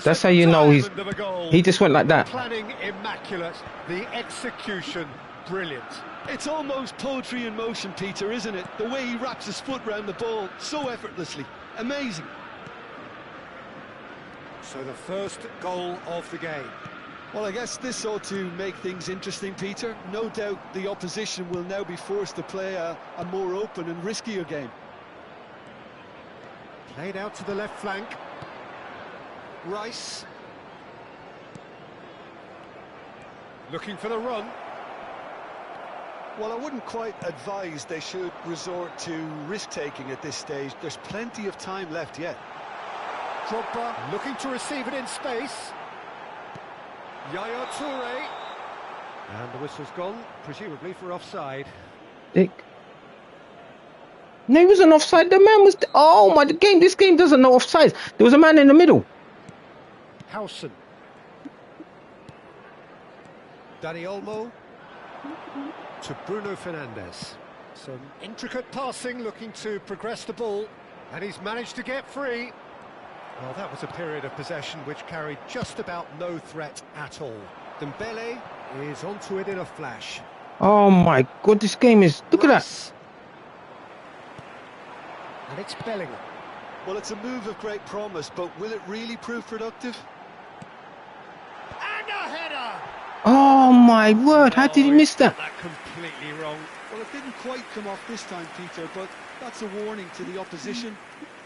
That's how you know he just went like that. Planning immaculate, the execution brilliant. It's almost poetry in motion, Peter, isn't it? The way he wraps his foot round the ball so effortlessly. Amazing. So the first goal of the game. Well, I guess this ought to make things interesting, Peter. No doubt the opposition will now be forced to play a more open and riskier game. Played out to the left flank. Rice. Looking for the run. Well, I wouldn't quite advise they should resort to risk-taking at this stage. There's plenty of time left yet. Drogba looking to receive it in space. Yaya Toure. And the whistle's gone, presumably for offside. Dick. No, he wasn't offside. The man was... Oh, my... This game doesn't know offsides. There was a man in the middle. Howson. Dani Olmo. To Bruno Fernandes. Some intricate passing, looking to progress the ball. And he's managed to get free. Well, that was a period of possession which carried just about no threat at all. Dembele is onto it in a flash. Oh, my God, this game is... Look at that. And it's Bellingham. Well, it's a move of great promise, but will it really prove productive? And a header! Oh, my word, how did he miss that? That completely wrong. Well, it didn't quite come off this time, Peter, but that's a warning to the opposition.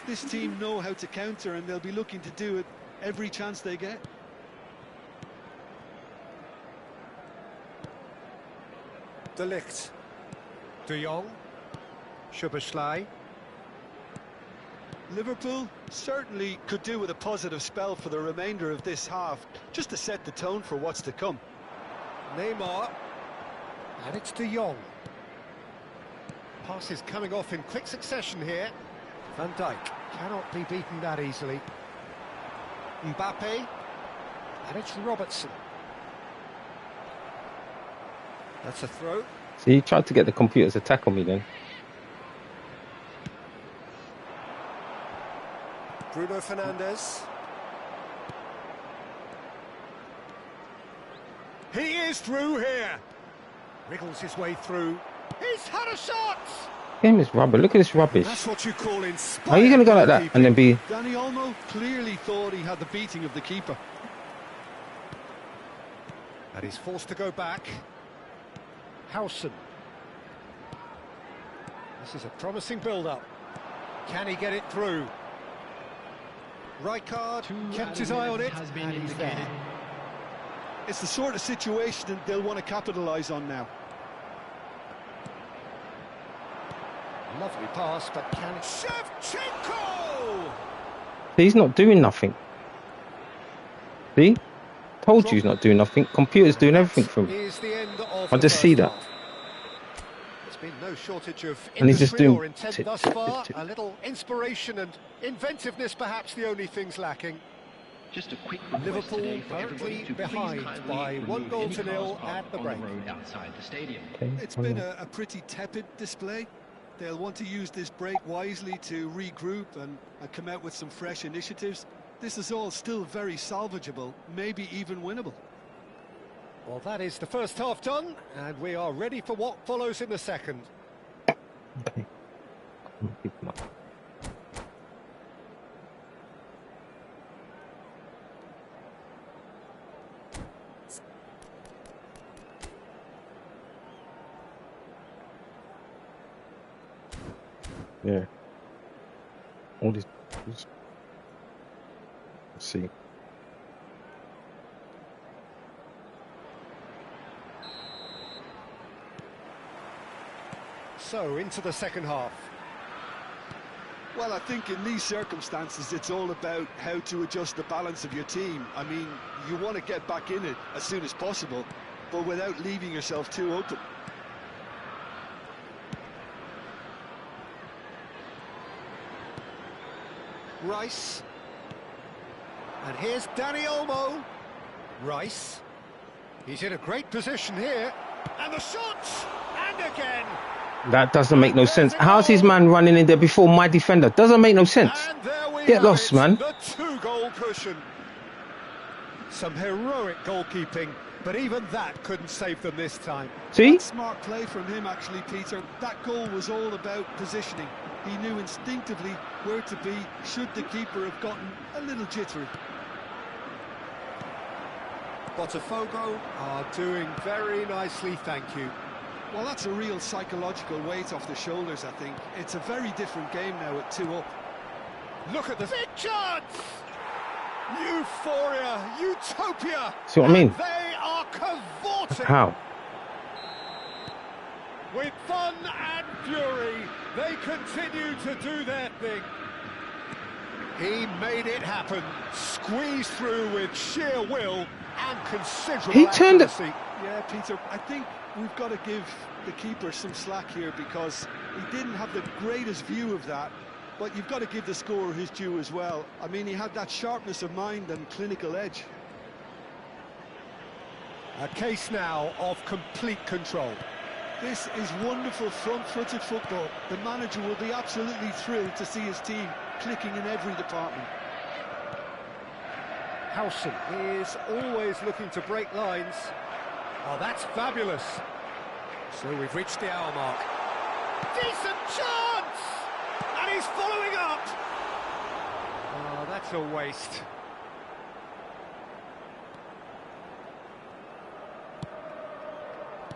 This team know how to counter, and they'll be looking to do it every chance they get. De Ligt. De Jong. Szoboszlai. Liverpool certainly could do with a positive spell for the remainder of this half, just to set the tone for what's to come. Neymar. And it's De Jong. Passes coming off in quick succession here. Van Dijk cannot be beaten that easily. Mbappe. And it's Robertson. That's a throw. See, he tried to get the computers to tackle me then. Bruno Fernandes. He is through here. Wriggles his way through. He's had a shot. Game is rubbish. Look at this rubbish. That's what you call inspired. How are you going to go like that and then be... Dani Olmo clearly thought he had the beating of the keeper. And he's forced to go back. Howson. This is a promising build-up. Can he get it through? Rijkaard kept his eye on it, and he's there. It's the sort of situation that they'll want to capitalise on now. Lovely pass, but can it... Shevchenko! He's not doing nothing. See? Told you he's not doing nothing. Computer's doing everything for him. I just see that. There's been no shortage of And he's just doing or intent thus far. A little inspiration and inventiveness, perhaps the only things lacking. Just a quick request Liverpool today for everybody currently to behind please by kindly 1 goal remove to any nil cars at the parked break. on the road outside the stadium. Okay. It's been a pretty tepid display. They'll want to use this break wisely to regroup and come out with some fresh initiatives. This is all still very salvageable, maybe even winnable. Well, that is the first half done, and we are ready for what follows in the second. Okay. Yeah. All these. Let's see. So, into the second half. Well, I think in these circumstances, it's all about how to adjust the balance of your team. I mean, you want to get back in it as soon as possible, but without leaving yourself too open. Rice. And here's Dani Olmo. Rice. He's in a great position here. And the shot! And again! That doesn't make no sense. How's his man running in there before my defender? Doesn't make no sense. And there we Get have lost, it, man. The 2-goal cushion. Some heroic goalkeeping, but even that couldn't save them this time. See? That's smart play from him, actually, Peter. That goal was all about positioning. He knew instinctively where to be should the keeper have gotten a little jittery. Botafogo are doing very nicely, thank you. Well, that's a real psychological weight off the shoulders, I think. It's a very different game now at 2 up. Look at the big chance! Euphoria, utopia! See what I mean? And they are cavorting! How? With fun and fury, they continue to do their thing. He made it happen, squeezed through with sheer will and considerable He turned it. accuracy. Yeah, Peter, I think we've got to give the keeper some slack here because he didn't have the greatest view of that, but you've got to give the scorer his due as well. I mean, he had that sharpness of mind and clinical edge. A case now of complete control. This is wonderful front-footed football. The manager will be absolutely thrilled to see his team clicking in every department. Howson is always looking to break lines. Oh, that's fabulous. So we've reached the hour mark. Decent chance! And he's following up! Oh, that's a waste.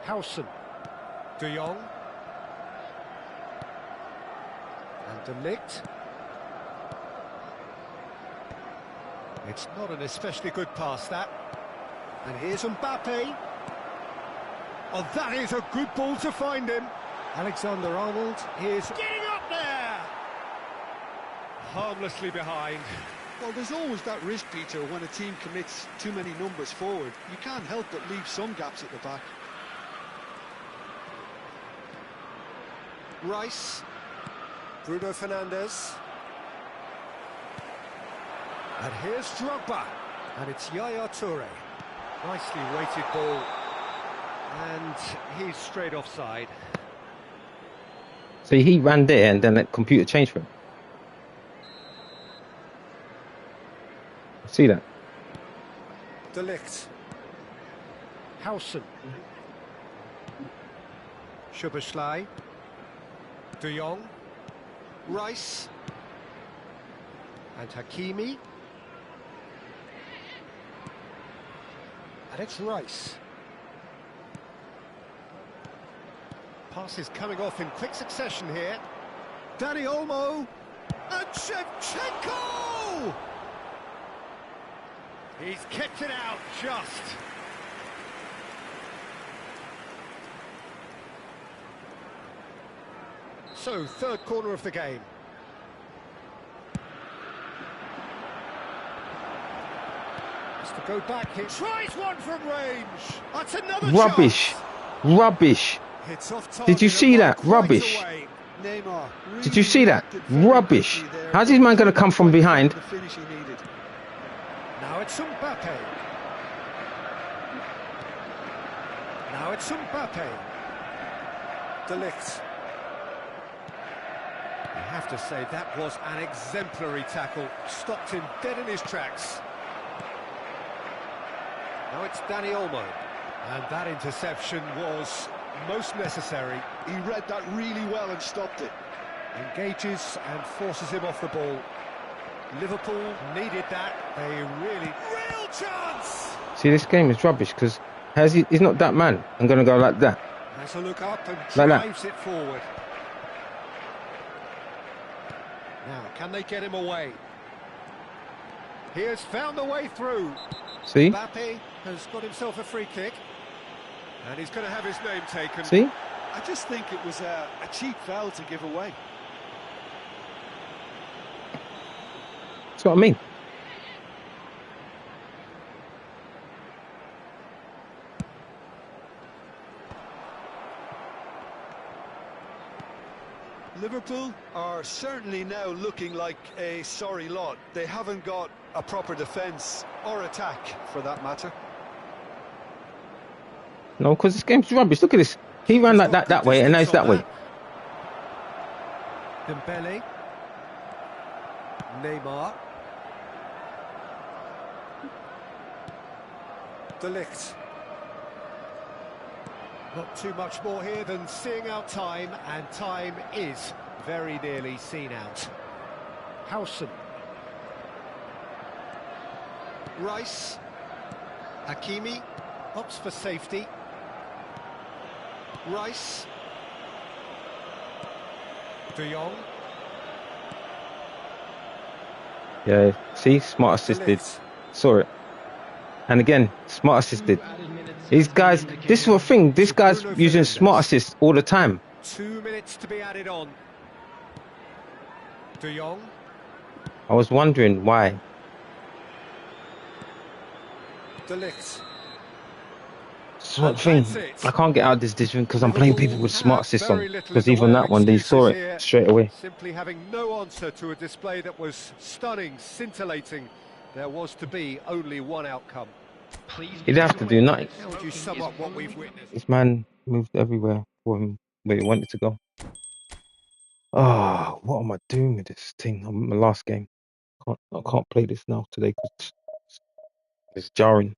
Howson. De Jong. And De Ligt. It's not an especially good pass, that. And here's Mbappe. Oh, that is a good ball to find him. Alexander-Arnold is getting up there. Harmlessly behind. Well, there's always that risk, Peter, when a team commits too many numbers forward. You can't help but leave some gaps at the back. Rice. Bruno Fernandes. And here's Drogba. And it's Yaya Toure. Nicely weighted ball. And he's straight offside. See, he ran there and then the computer changed for him. See that? De Ligt. Howson. Szoboszlai. De Jong. Rice. And Hakimi. And it's Rice. Passes coming off in quick succession here. Dani Olmo. And Shevchenko! He's kept it out just. So, third corner of the game. Has to go back here. Tries one from range. That's another Rubbish. chance. Rubbish. It's off target. Did you see that? Quite Rubbish. away. Neymar. Did you see that? reacted very Rubbish. quickly there. How's his man going to come from behind? The finish he needed. Now it's Mbappe. Now it's Mbappe. De Ligt. You have to say that was an exemplary tackle. Stopped him dead in his tracks. Now it's Dani Olmo. And that interception was most necessary. He read that really well and stopped it. Engages and forces him off the ball. Liverpool needed that. They really... Real chance! See, this game is rubbish because he's not that man. I'm going to go like that. Has a look up and Like that. drives it forward. Now, can they get him away? He has found the way through. See? Mbappe has got himself a free kick. And he's going to have his name taken. See? I just think it was a cheap foul to give away. That's what I mean. Liverpool are certainly now looking like a sorry lot. They haven't got a proper defence or attack, for that matter. No, because this game's rubbish. Look at this. He ran like that way, and now it's that way. Dembele. Neymar. De Ligt. Not too much more here than seeing out time, and time is very nearly seen out. Howson. Rice. Hakimi opts for safety. Rice. De Jong. Yeah, see, smart assisted. Saw it. And again, smart assisted. These guys, this is the thing. This guy's using smart assist all the time. 2 minutes to be added on. De Jong. I was wondering why. De Ligt. Smart thing. I can't get out of this division because I'm playing people with smart assists on. Because even that one, they saw it straight away. Simply having no answer to a display that was stunning, scintillating. There was to be only one outcome. He'd have to do nothing. How would you sum up what we've witnessed? This man moved everywhere from where he wanted to go. Oh, what am I doing with this thing? I'm in my last game. I can't play this now today because it's jarring.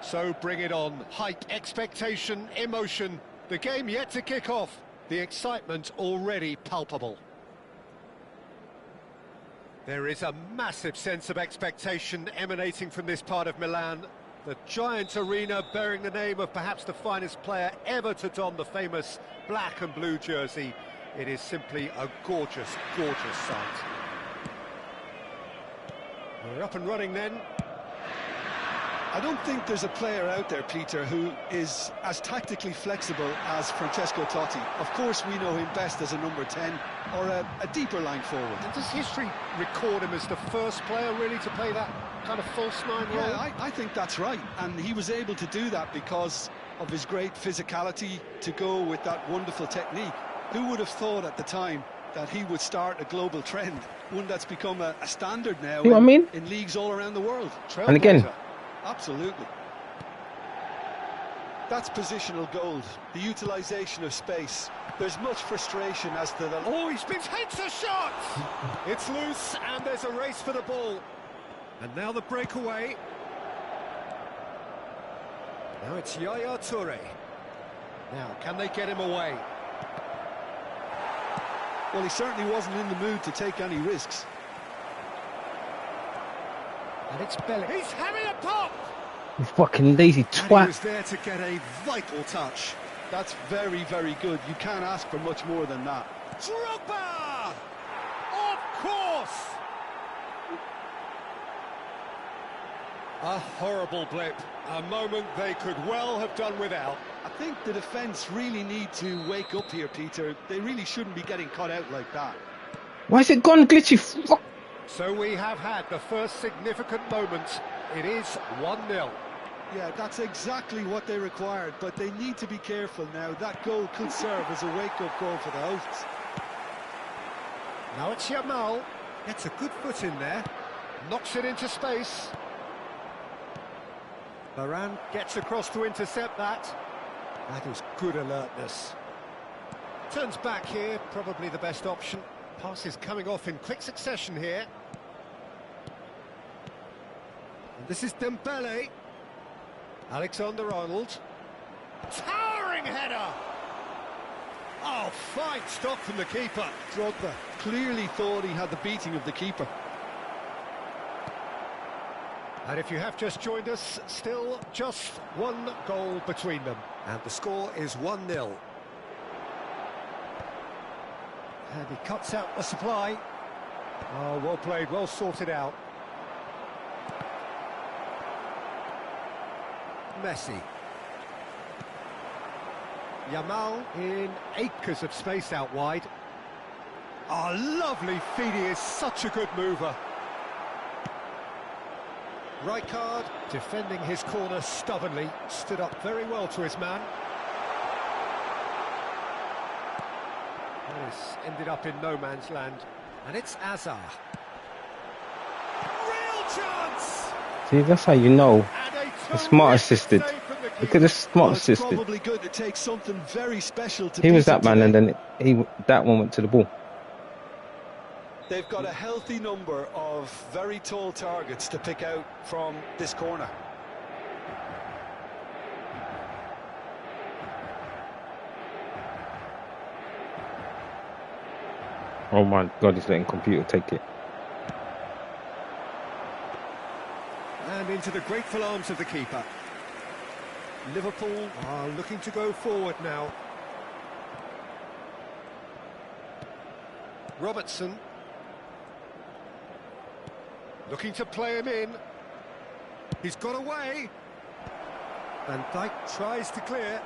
So bring it on. Hype, expectation, emotion. The game yet to kick off. The excitement already palpable. There is a massive sense of expectation emanating from this part of Milan. The giant arena bearing the name of perhaps the finest player ever to don the famous black and blue jersey. It is simply a gorgeous, gorgeous sight. We're up and running then. I don't think there's a player out there, Peter, who is as tactically flexible as Francesco Totti. Of course, we know him best as a number 10 or a deeper line forward. And does history record him as the first player really to play that kind of false nine role? Yeah, I think that's right. And he was able to do that because of his great physicality to go with that wonderful technique. Who would have thought at the time that he would start a global trend, one that's become a standard now in leagues all around the world? And again, absolutely. That's positional gold, the utilisation of space. There's much frustration as to the... Oh, he spins, hits a shot! It's loose, and there's a race for the ball. And now the breakaway. Now it's Yaya Toure. Now, can they get him away? Well, he certainly wasn't in the mood to take any risks. And it's Belly. He's having a pop! You fucking lazy twat. He was there to get a vital touch. That's very, very good. You can't ask for much more than that. Drogba! Of course! A horrible blip. A moment they could well have done without. I think the defence really need to wake up here, Peter. They really shouldn't be getting caught out like that. Why is it gone glitchy? Fuck. So we have had the first significant moment. It is 1-0. Yeah, that's exactly what they required, but they need to be careful now. That goal could serve as a wake-up goal for the hosts. Now it's Yamal. Gets a good foot in there. Knocks it into space. Varane gets across to intercept that. That is good alertness. Turns back here, probably the best option. Pass is coming off in quick succession here. This is Dembele. Alexander-Arnold. Towering header! Oh, fine stop from the keeper. Drogba clearly thought he had the beating of the keeper. And if you have just joined us, still just one goal between them. And the score is 1-0. And he cuts out the supply. Oh, well played, well sorted out. Messi. Yamal in acres of space out wide. Oh, lovely feed, he is such a good mover. Rijkaard defending his corner stubbornly, stood up very well to his man. This ended up in no man's land, and it's Azar. Real chance! See, that's how you know the smart assisted. Look at the smart assisted. It's probably going to take something very special to He was beat that it man, today. and then that one went to the ball. They've got a healthy number of very tall targets to pick out from this corner. Oh my God, he's letting computer take it. And into the grateful arms of the keeper. Liverpool are looking to go forward now. Robertson. Looking to play him in. He's got away. Van Dijk tries to clear.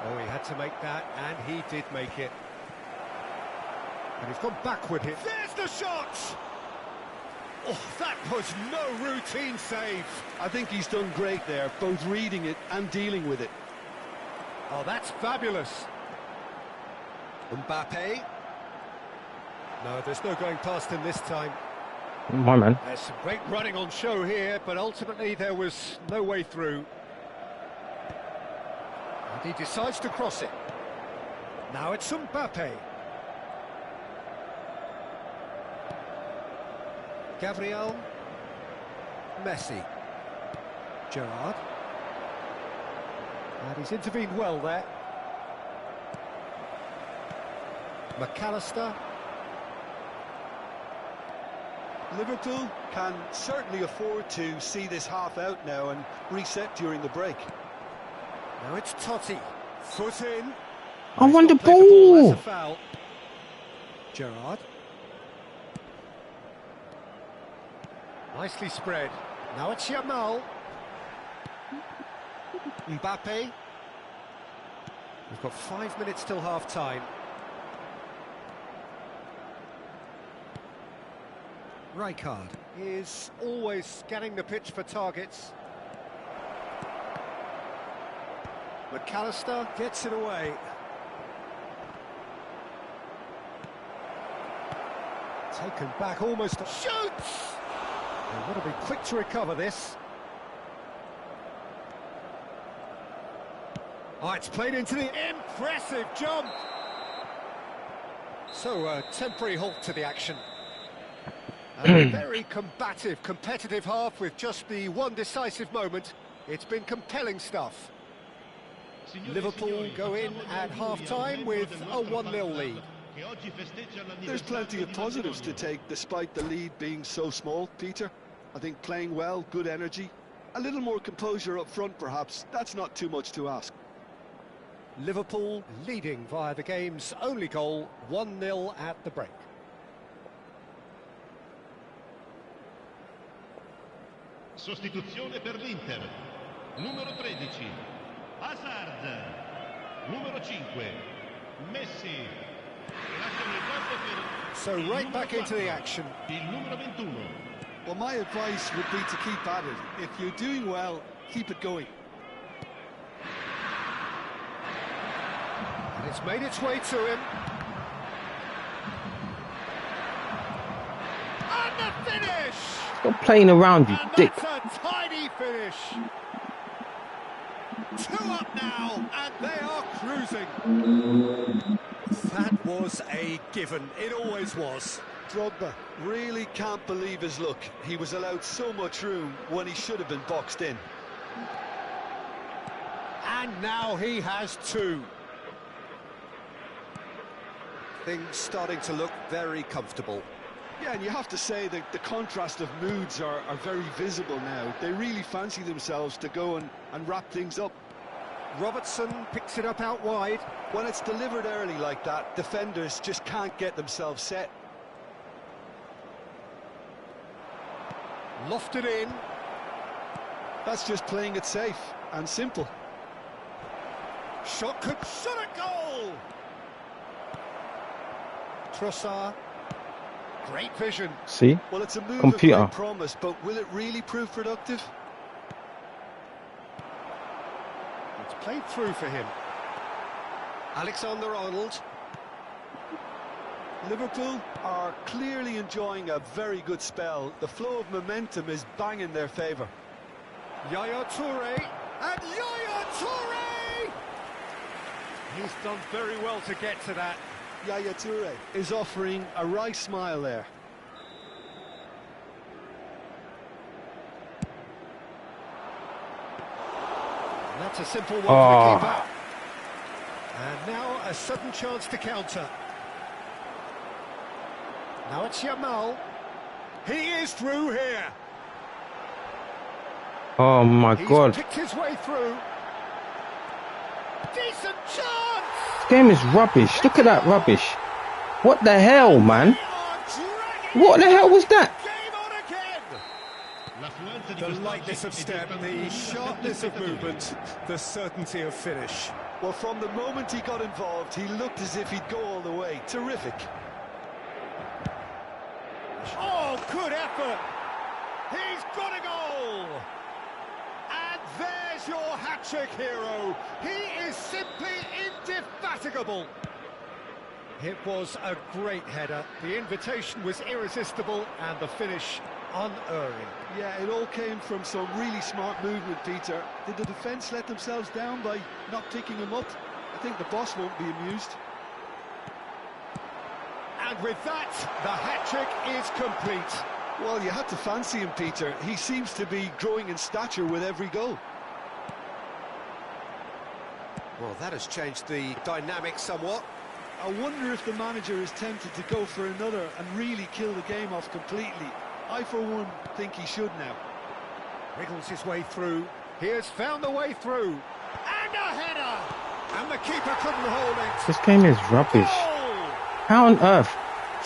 Oh, he had to make that, and he did make it. And he's gone backward here. There's the shot! Oh, that was no routine save. I think he's done great there, both reading it and dealing with it. Oh, that's fabulous. Mbappe. No, there's no going past him this time. My man. There's some great running on show here, but ultimately there was no way through. And he decides to cross it. Now it's Mbappe. Gabriel. Messi. Gerrard. And he's intervened well there. McAllister. Liverpool can certainly afford to see this half out now and reset during the break. Now it's Totti. Foot in. I want the He's not played the ball, ball. that's a foul. Gerrard. Nicely spread. Now it's Yamal. Mbappe. We've got 5 minutes till half-time. Rijkaard is always scanning the pitch for targets. McAllister gets it away. Taken back almost. Shoots! They've got to be quick to recover this. Oh, it's played into the impressive jump. So, a temporary halt to the action. A very combative, competitive half with just the one decisive moment. It's been compelling stuff. Liverpool go in at half-time with a 1-0 lead. There's plenty of positives to take despite the lead being so small, Peter. I think playing well, good energy, a little more composure up front perhaps, that's not too much to ask. Liverpool leading via the game's only goal, 1-0 at the break. Sostituzione per l'Inter. Numero 13, Hazard. Numero 5, Messi. So right back into the action. Il numero 21. Well, my advice would be to keep at it. If you're doing well, keep it going. And it's made its way to him. And the finish! Stop playing around, you And dick. that's a tidy finish. 2 up now, and they are cruising. That was a given. It always was. Drogba really can't believe his luck. He was allowed so much room when he should have been boxed in. And now he has two. Things starting to look very comfortable. Yeah, and you have to say that the contrast of moods are very visible now. They really fancy themselves to go and wrap things up. Robertson picks it up out wide. When it's delivered early like that, defenders just can't get themselves set. Lofted in. That's just playing it safe and simple. Shot at goal! Trossard. Great vision. See? Well, it's a move Computer. of great promise, but will it really prove productive? It's played through for him. Alexander-Arnold. Liverpool are clearly enjoying a very good spell. The flow of momentum is bang in their favour. Yaya Toure. And Yaya Toure! He's done very well to get to that. Yaya Toure is offering a wry smile there. And that's a simple one for the keeper. And now a sudden chance to counter. Now it's Yamal. He is through here. Oh my God. He's picked his way through. Decent chance! This game is rubbish. Look at that rubbish. What the hell, man? What the hell was that? The lightness of step, the sharpness of movement, the certainty of finish. Well, from the moment he got involved, he looked as if he'd go all the way. Terrific. Oh, good effort! He's got a goal! And there's your hat-trick hero. He is simply indefatigable. It was a great header. The invitation was irresistible and the finish unerring. Yeah, it all came from some really smart movement, Peter. Did the defence let themselves down by not picking him up? I think the boss won't be amused. And with that, the hat-trick is complete. Well, you had to fancy him, Peter. He seems to be growing in stature with every goal. Well, that has changed the dynamic somewhat. I wonder if the manager is tempted to go for another and really kill the game off completely. I, for one, think he should now. Wriggles his way through. He has found the way through. And a header! And the keeper couldn't hold it. This game is rubbish. How on earth?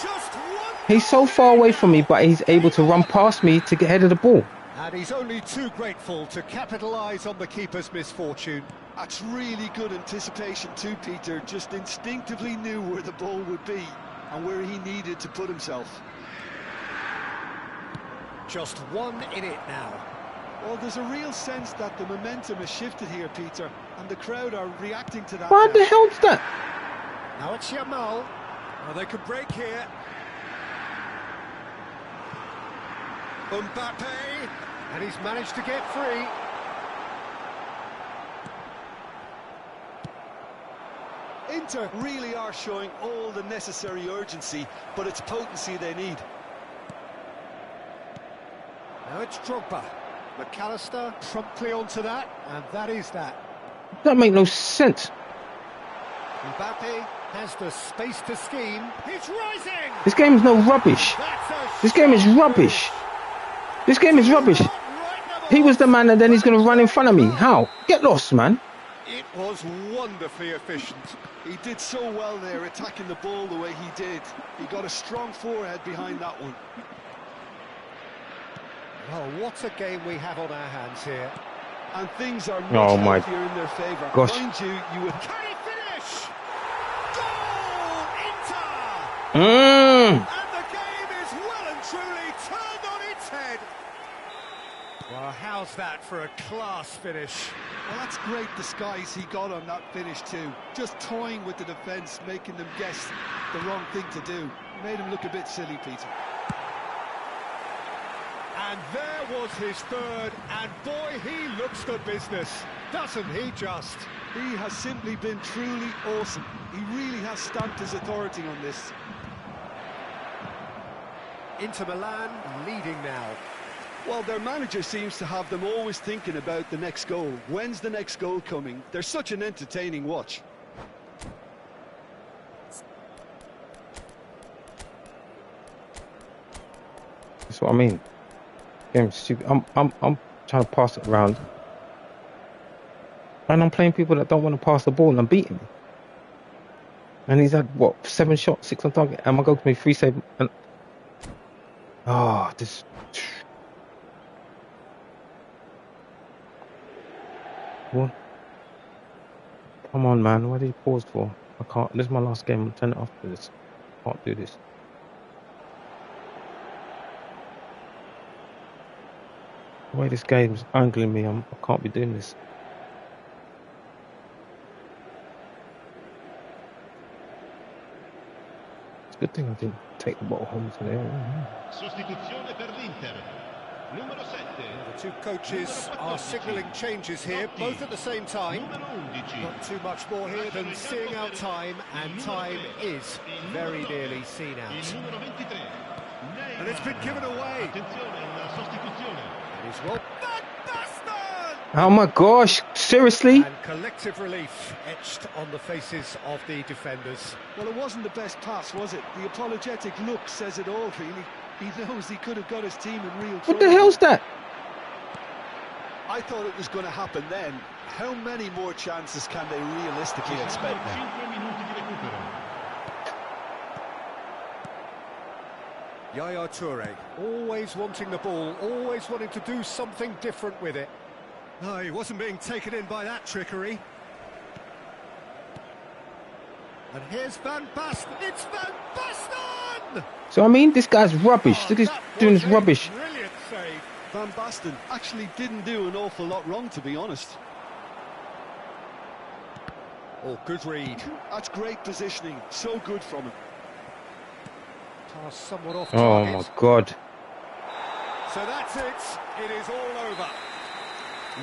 Just one. He's so far away from me, but he's able to run past me to get ahead of the ball. And he's only too grateful to capitalise on the keeper's misfortune. That's really good anticipation too, Peter. Just instinctively knew where the ball would be and where he needed to put himself. Just one in it now. Well, there's a real sense that the momentum has shifted here, Peter, and the crowd are reacting to that. What the hell's that? Now it's Yamal. Oh, they could break here. Mbappe, and he's managed to get free. Inter really are showing all the necessary urgency, but it's potency they need. Now it's Drogba. McAllister promptly onto that, and that is that. That make no sense. Mbappe has the space to scheme. He's rising! This game is no rubbish. This game is rubbish. This game is rubbish. He was the man and then he's going to run in front of me. How? Get lost, man. It was wonderfully efficient. He did so well there, attacking the ball the way he did. He got a strong forehead behind that one. Oh, what a game we have on our hands here. And things are much healthier in their favour. Gosh. Mind you would... Can he finish? Goal! Inter! Mmm. And the game is well and truly turned on its head. Well, how's that for a class finish? Well, that's great disguise he got on that finish too. Just toying with the defence, making them guess the wrong thing to do. Made him look a bit silly, Peter. And there was his third, and boy, he looks the business, doesn't he just? He has simply been truly awesome. He really has stamped his authority on this. Inter Milan leading now. Well, their manager seems to have them always thinking about the next goal. When's the next goal coming? They're such an entertaining watch. That's what I mean. Game's stupid. I'm trying to pass it around, and I'm playing people that don't want to pass the ball, and I'm beating him. And he's had what 7 shots, 6 on target, and my goal to me 3 save. And this. What? Come on, man. What did you pause for? I can't. This is my last game. I'll turn it off for this. Can't do this. The way this game's angling me, I can't be doing this. It's a good thing I didn't take the ball home today. Sostituzione per l'Inter. Numero 7. The two coaches are signalling changes here, both at the same time. Not too much more here than seeing out time, and time is very nearly seen out. And it's been given away. It is well. Oh my gosh! Seriously? And collective relief etched on the faces of the defenders. Well, it wasn't the best pass, was it? The apologetic look says it all, really. He knows he could have got his team in real trouble. What the hell's that? I thought it was going to happen then. How many more chances can they realistically expect now? 5 minuti di recupero. Yaya Toure, always wanting the ball, always wanting to do something different with it. No, he wasn't being taken in by that trickery. And here's Van Basten. It's Van Basten! So I mean, this guy's rubbish. Look at his doing this rubbish. Brilliant save. Van Basten actually didn't do an awful lot wrong, to be honest. Oh, good read. That's great positioning. So good from him. Pass somewhat off Oh target. my God. So that's it. It is all over.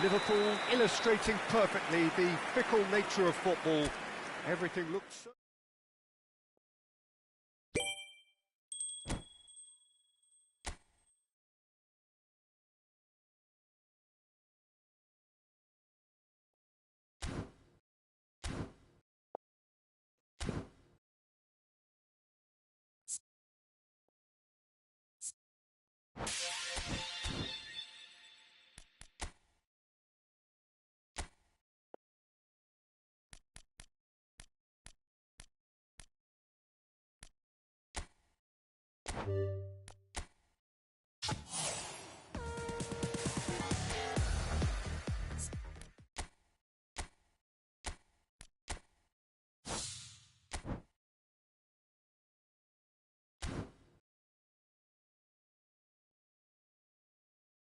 Liverpool illustrating perfectly the fickle nature of football. Everything looks so...